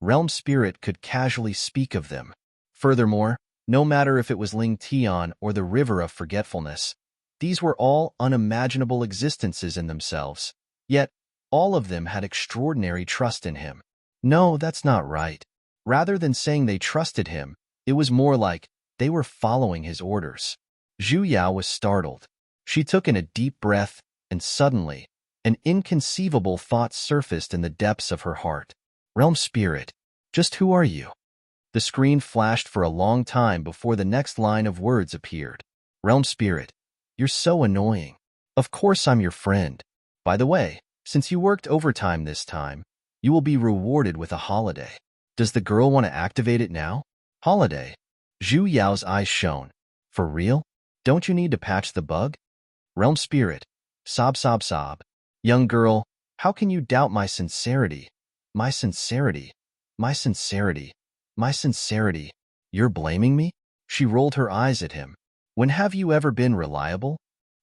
Realm Spirit could casually speak of them. Furthermore, No matter if it was Ling Tian or the River of Forgetfulness, these were all unimaginable existences in themselves. Yet, all of them had extraordinary trust in him. No, that's not right. Rather than saying they trusted him, it was more like they were following his orders. Zhu Yao was startled. She took in a deep breath, and suddenly, an inconceivable thought surfaced in the depths of her heart. Realm Spirit, just who are you? The screen flashed for a long time before the next line of words appeared. Realm Spirit, you're so annoying. Of course I'm your friend. By the way, since you worked overtime this time, you will be rewarded with a holiday. Does the girl want to activate it now? Holiday. Zhu Yao's eyes shone. For real? Don't you need to patch the bug? Realm Spirit. Sob, sob, sob. Young girl, how can you doubt my sincerity? My sincerity. My sincerity. My sincerity. You're blaming me? She rolled her eyes at him. When have you ever been reliable?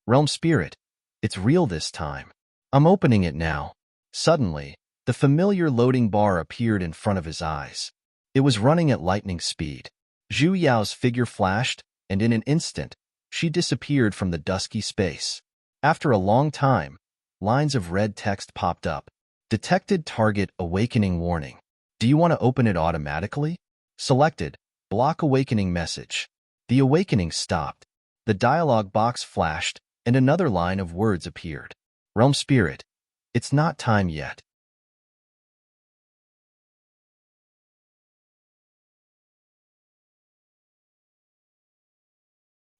Realm Spirit. It's real this time. I'm opening it now. Suddenly, the familiar loading bar appeared in front of his eyes. It was running at lightning speed. Zhu Yao's figure flashed, and in an instant, she disappeared from the dusky space. After a long time, lines of red text popped up. Detected target awakening warning. Do you want to open it automatically? Selected. Block awakening message. The awakening stopped. The dialog box flashed, and another line of words appeared. Realm Spirit, it's not time yet.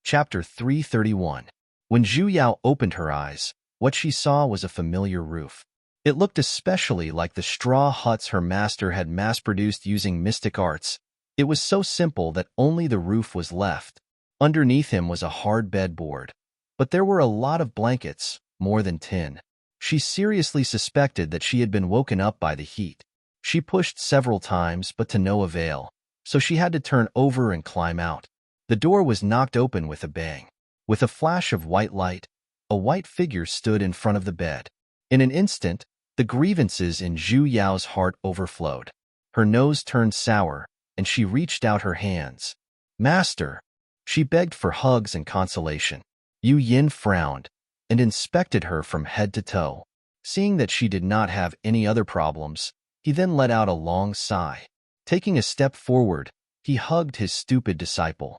Chapter 331. When Zhu Yao opened her eyes, what she saw was a familiar roof. It looked especially like the straw huts her master had mass-produced using mystic arts. It was so simple that only the roof was left. Underneath him was a hard bedboard. But there were a lot of blankets, more than 10. She seriously suspected that she had been woken up by the heat. She pushed several times, but to no avail, so she had to turn over and climb out. The door was knocked open with a bang. With a flash of white light, a white figure stood in front of the bed. In an instant, the grievances in Zhu Yao's heart overflowed. Her nose turned sour, and she reached out her hands. Master! She begged for hugs and consolation. Yu Yin frowned and inspected her from head to toe. Seeing that she did not have any other problems, he then let out a long sigh. Taking a step forward, he hugged his stupid disciple.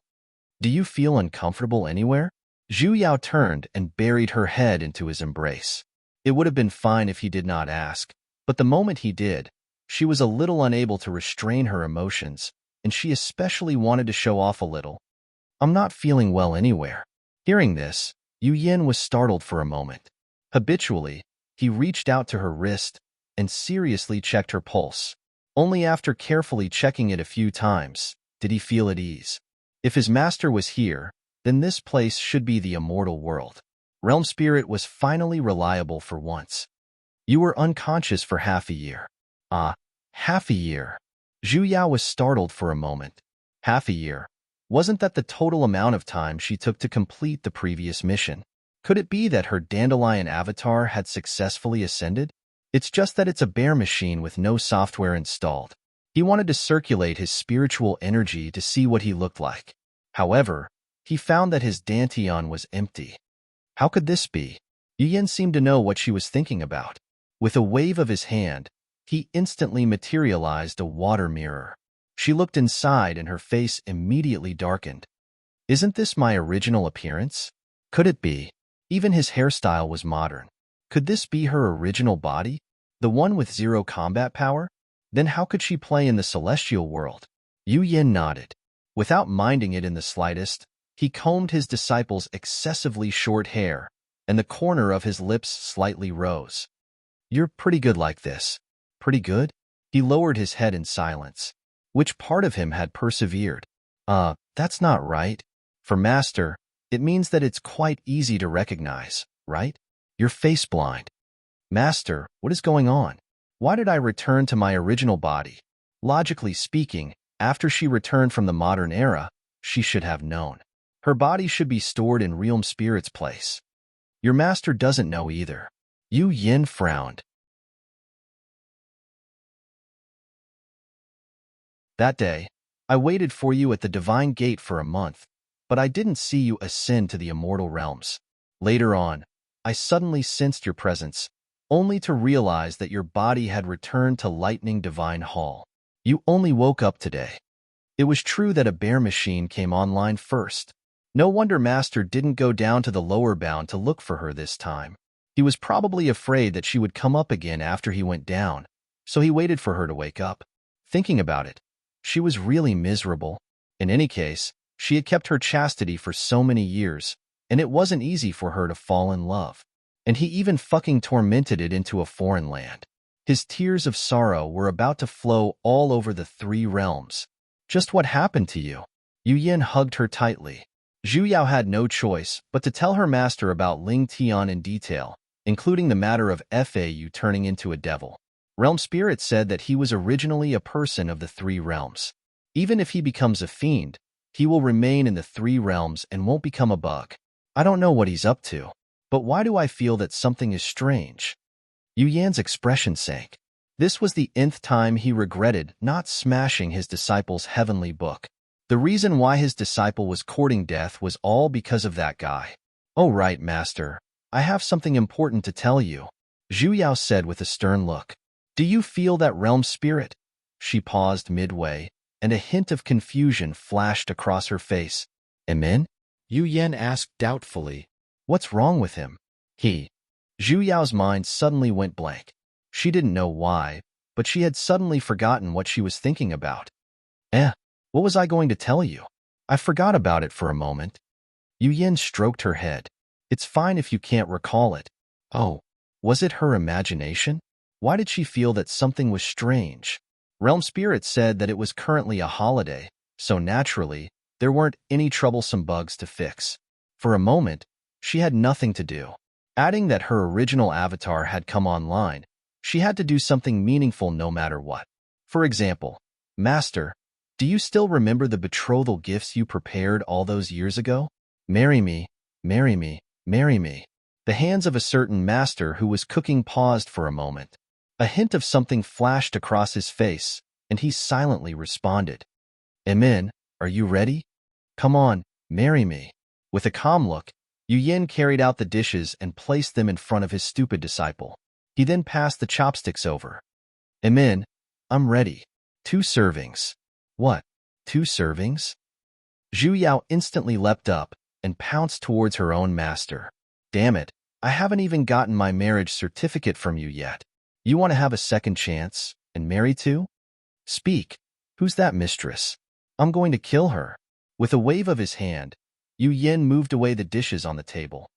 Do you feel uncomfortable anywhere? Zhu Yao turned and buried her head into his embrace. It would have been fine if he did not ask, but the moment he did, she was a little unable to restrain her emotions, and she especially wanted to show off a little. I'm not feeling well anywhere. Hearing this, Yu Yin was startled for a moment. Habitually, he reached out to her wrist and seriously checked her pulse. Only after carefully checking it a few times did he feel at ease. If his master was here, then this place should be the immortal world. Realm Spirit was finally reliable for once. You were unconscious for half a year. Half a year. Zhu Yao was startled for a moment. Half a year. Wasn't that the total amount of time she took to complete the previous mission? Could it be that her dandelion avatar had successfully ascended? It's just that it's a bare machine with no software installed. He wanted to circulate his spiritual energy to see what he looked like. However, he found that his dantian was empty. How could this be? Yu Yin seemed to know what she was thinking about. With a wave of his hand, he instantly materialized a water mirror. She looked inside and her face immediately darkened. Isn't this my original appearance? Could it be? Even his hairstyle was modern. Could this be her original body? The one with zero combat power? Then how could she play in the celestial world? Yu Yin nodded. Without minding it in the slightest, he combed his disciple's excessively short hair, and the corner of his lips slightly rose. You're pretty good like this. Pretty good? He lowered his head in silence. Which part of him had persevered? That's not right. For Master, it means that it's quite easy to recognize, right? You're face blind. Master, what is going on? Why did I return to my original body? Logically speaking, after she returned from the modern era, she should have known. Her body should be stored in Realm Spirit's place. Your master doesn't know either. Yu Yin frowned. That day, I waited for you at the divine gate for a month, but I didn't see you ascend to the immortal realms. Later on, I suddenly sensed your presence, only to realize that your body had returned to lightning divine hall. You only woke up today. It was true that a bear machine came online first. No wonder Master didn't go down to the lower bound to look for her this time. He was probably afraid that she would come up again after he went down, so he waited for her to wake up. Thinking about it, she was really miserable. In any case, she had kept her chastity for so many years, and it wasn't easy for her to fall in love. And he even fucking tormented it into a foreign land. His tears of sorrow were about to flow all over the 3 realms. Just what happened to you? Yu Yin hugged her tightly. Zhu Yao had no choice but to tell her master about Ling Tian in detail, including the matter of Fau turning into a devil. Realm Spirit said that he was originally a person of the 3 realms. Even if he becomes a fiend, he will remain in the 3 realms and won't become a bug. I don't know what he's up to, but why do I feel that something is strange? Yu Yan's expression sank. This was the nth time he regretted not smashing his disciple's heavenly book. The reason why his disciple was courting death was all because of that guy. Oh right, Master. I have something important to tell you, Zhu Yao said with a stern look. Do you feel that realm spirit? She paused midway, and a hint of confusion flashed across her face. Amen? Yu Yan asked doubtfully. What's wrong with him? Zhu Yao's mind suddenly went blank. She didn't know why, but she had suddenly forgotten what she was thinking about. What was I going to tell you? I forgot about it for a moment. Yu Yin stroked her head. It's fine if you can't recall it. Oh, was it her imagination? Why did she feel that something was strange? Realm Spirit said that it was currently a holiday, so naturally, there weren't any troublesome bugs to fix. For a moment, she had nothing to do. Adding that her original avatar had come online, she had to do something meaningful no matter what. For example, Master, do you still remember the betrothal gifts you prepared all those years ago? Marry me, marry me, marry me. The hands of a certain master who was cooking paused for a moment. A hint of something flashed across his face, and he silently responded. Amen, are you ready? Come on, marry me. With a calm look, Yu Yin carried out the dishes and placed them in front of his stupid disciple. He then passed the chopsticks over. Amen, I'm ready. 2 servings. What? 2 servings? Zhu Yao instantly leapt up and pounced towards her own master. Damn it, I haven't even gotten my marriage certificate from you yet. You want to have a second chance and marry too? Speak. Who's that mistress? I'm going to kill her. With a wave of his hand, Yu Yin moved away the dishes on the table.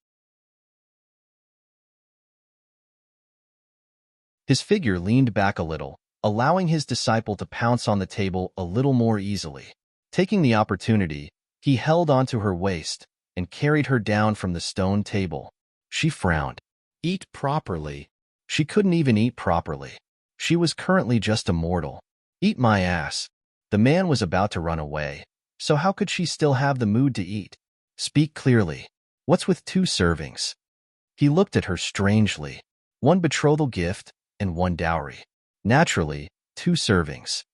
His figure leaned back a little, allowing his disciple to pounce on the table a little more easily. Taking the opportunity, he held onto her waist and carried her down from the stone table. She frowned. Eat properly. She couldn't even eat properly. She was currently just a mortal. Eat my ass. The man was about to run away, so how could she still have the mood to eat? Speak clearly. What's with 2 servings? He looked at her strangely. 1 betrothal gift and 1 dowry. Naturally, 2 servings.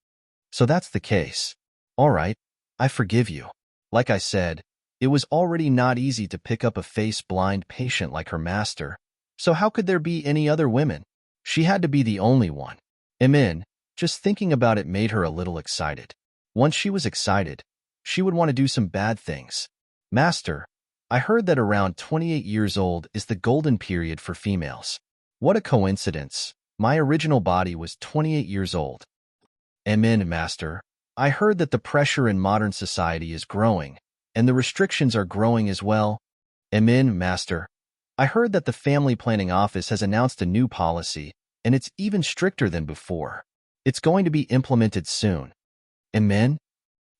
So that's the case. All right, I forgive you. Like I said, it was already not easy to pick up a face-blind patient like her master, so how could there be any other women? She had to be the only one. Amen. Just thinking about it made her a little excited. Once she was excited, she would want to do some bad things. Master, I heard that around 28 years old is the golden period for females. What a coincidence. My original body was 28 years old. Amen, Master. I heard that the pressure in modern society is growing, and the restrictions are growing as well. Amen, Master. I heard that the Family Planning Office has announced a new policy, and it's even stricter than before. It's going to be implemented soon. Amen?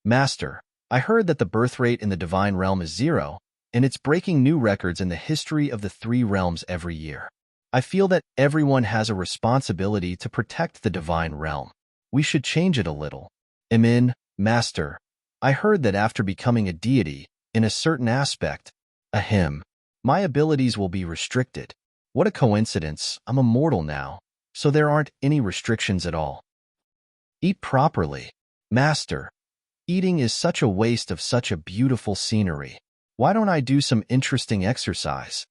Master, I heard that the birth rate in the divine realm is 0, and it's breaking new records in the history of the 3 realms every year. I feel that everyone has a responsibility to protect the divine realm. We should change it a little. Amen, Master. I heard that after becoming a deity, in a certain aspect, my abilities will be restricted. What a coincidence, I'm a mortal now, so there aren't any restrictions at all. Eat properly. Master, Eating is such a waste of such a beautiful scenery. Why don't I do some interesting exercise?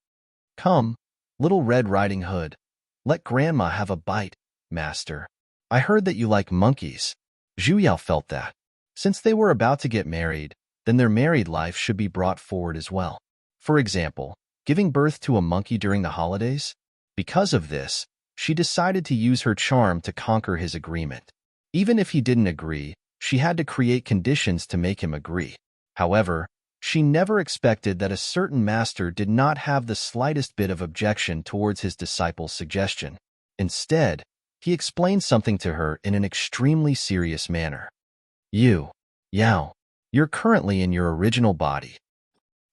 Come, little Red Riding Hood. Let Grandma have a bite, Master. I heard that you like monkeys. Zhu Yao felt that. Since they were about to get married, then their married life should be brought forward as well. For example, giving birth to a monkey during the holidays? Because of this, she decided to use her charm to conquer his agreement. Even if he didn't agree, she had to create conditions to make him agree. However, she never expected that a certain master did not have the slightest bit of objection towards his disciple's suggestion. Instead, he explained something to her in an extremely serious manner. You, Yao, you're currently in your original body.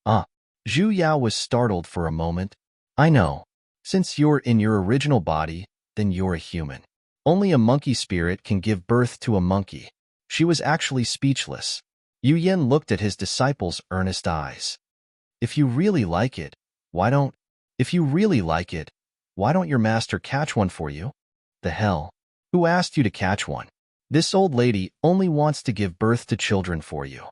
Zhu Yao was startled for a moment. I know. Since you're in your original body, then you're a human. Only a monkey spirit can give birth to a monkey. She was actually speechless. Yu Yin looked at his disciple's earnest eyes. If you really like it, why don't your master catch one for you? The hell? Who asked you to catch one? This old lady only wants to give birth to children for you.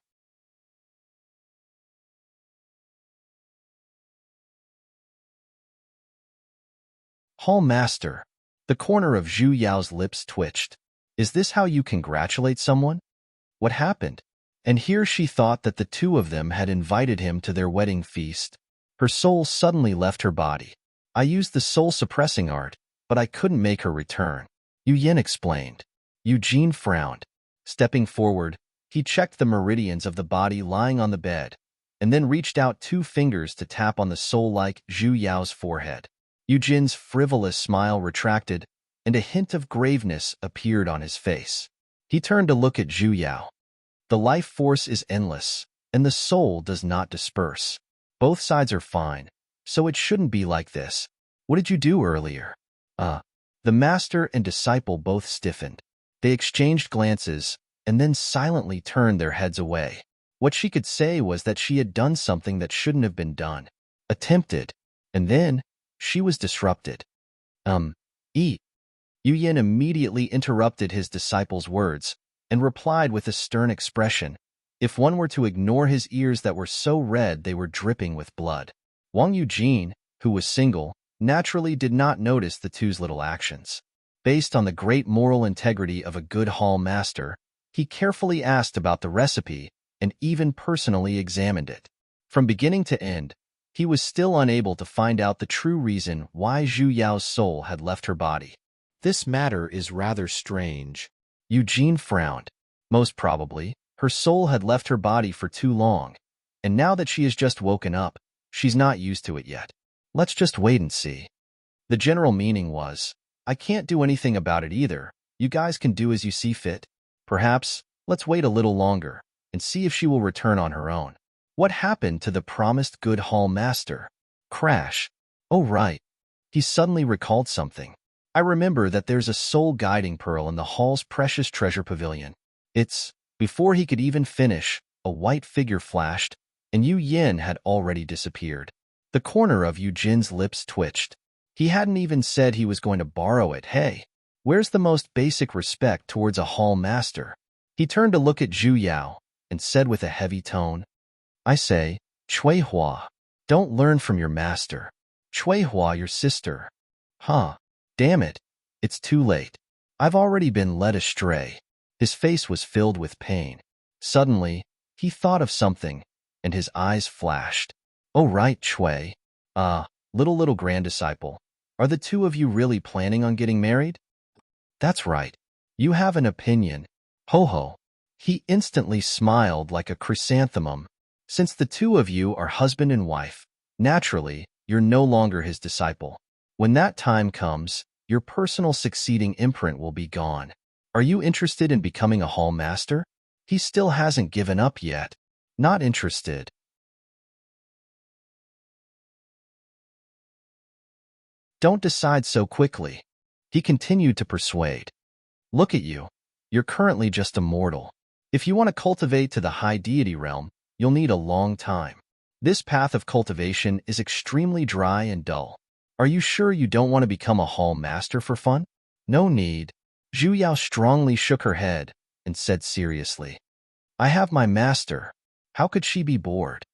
Hall Master. The corner of Zhu Yao's lips twitched. Is this how you congratulate someone? What happened? And here she thought that the two of them had invited him to their wedding feast. Her soul suddenly left her body. I used the soul-suppressing art, but I couldn't make her return. Yu Yin explained. Eugene frowned. Stepping forward, he checked the meridians of the body lying on the bed, and then reached out 2 fingers to tap on the soul-like Zhu Yao's forehead. Eugene's frivolous smile retracted, and a hint of graveness appeared on his face. He turned to look at Zhu Yao. The life force is endless, and the soul does not disperse. Both sides are fine, so it shouldn't be like this. What did you do earlier? The master and disciple both stiffened. They exchanged glances, and then silently turned their heads away. What she could say was that she had done something that shouldn't have been done. Attempted, and then she was disrupted. Eat. Yu Yin immediately interrupted his disciple's words and replied with a stern expression. If one were to ignore his ears that were so red they were dripping with blood. Wang Eugene, who was single, naturally did not notice the two's little actions. Based on the great moral integrity of a good hall master, he carefully asked about the recipe and even personally examined it. From beginning to end, he was still unable to find out the true reason why Zhu Yao's soul had left her body. This matter is rather strange. Eugene frowned. Most probably, her soul had left her body for too long, and now that she has just woken up, she's not used to it yet. Let's just wait and see. The general meaning was, I can't do anything about it either. You guys can do as you see fit. Perhaps, let's wait a little longer and see if she will return on her own. What happened to the promised good hall master? Crash. Oh right. He suddenly recalled something. I remember that there's a soul guiding pearl in the hall's precious treasure pavilion. Before he could even finish, a white figure flashed, and Yu Yin had already disappeared. The corner of Eugene's lips twitched. He hadn't even said he was going to borrow it. Hey, where's the most basic respect towards a hall master? He turned to look at Zhu Yao and said with a heavy tone, I say, Cui Hua, don't learn from your master. Cui Hua, your sister. Damn it, it's too late. I've already been led astray. His face was filled with pain. Suddenly, he thought of something, and his eyes flashed. Oh right, Cui. Little grand disciple. Are the two of you really planning on getting married? That's right. You have an opinion. Ho ho. He instantly smiled like a chrysanthemum. Since the two of you are husband and wife, naturally, you're no longer his disciple. When that time comes, your personal succeeding imprint will be gone. Are you interested in becoming a hall master? He still hasn't given up yet. Not interested. Don't decide so quickly. He continued to persuade. Look at you. You're currently just a mortal. If you want to cultivate to the high deity realm, you'll need a long time. This path of cultivation is extremely dry and dull. Are you sure you don't want to become a hall master for fun? No need. Zhu Yao strongly shook her head and said seriously, I have my master. How could she be bored?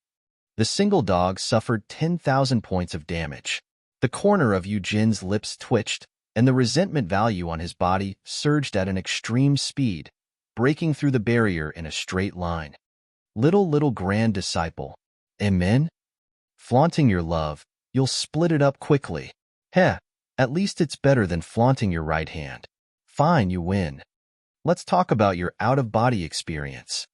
The single dog suffered 10,000 points of damage. The corner of Eugene's lips twitched, and the resentment value on his body surged at an extreme speed, breaking through the barrier in a straight line. Little grand disciple. Amen? Flaunting your love, you'll split it up quickly. Heh, at least it's better than flaunting your right hand. Fine, you win. Let's talk about your out-of-body experience.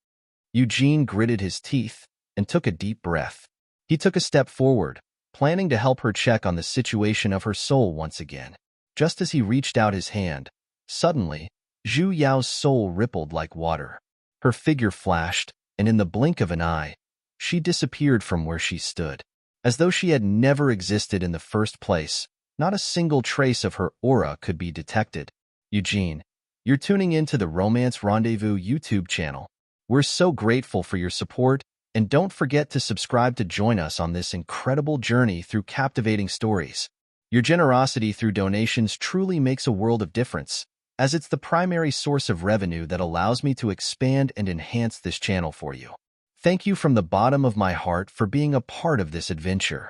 Eugene gritted his teeth and took a deep breath. He took a step forward, planning to help her check on the situation of her soul once again. Just as he reached out his hand, suddenly, Zhu Yao's soul rippled like water. Her figure flashed, and in the blink of an eye, she disappeared from where she stood. As though she had never existed in the first place, not a single trace of her aura could be detected. Eugene, you're tuning into the Romance Rendezvous YouTube channel. We're so grateful for your support, and don't forget to subscribe to join us on this incredible journey through captivating stories. Your generosity through donations truly makes a world of difference, as it's the primary source of revenue that allows me to expand and enhance this channel for you. Thank you from the bottom of my heart for being a part of this adventure.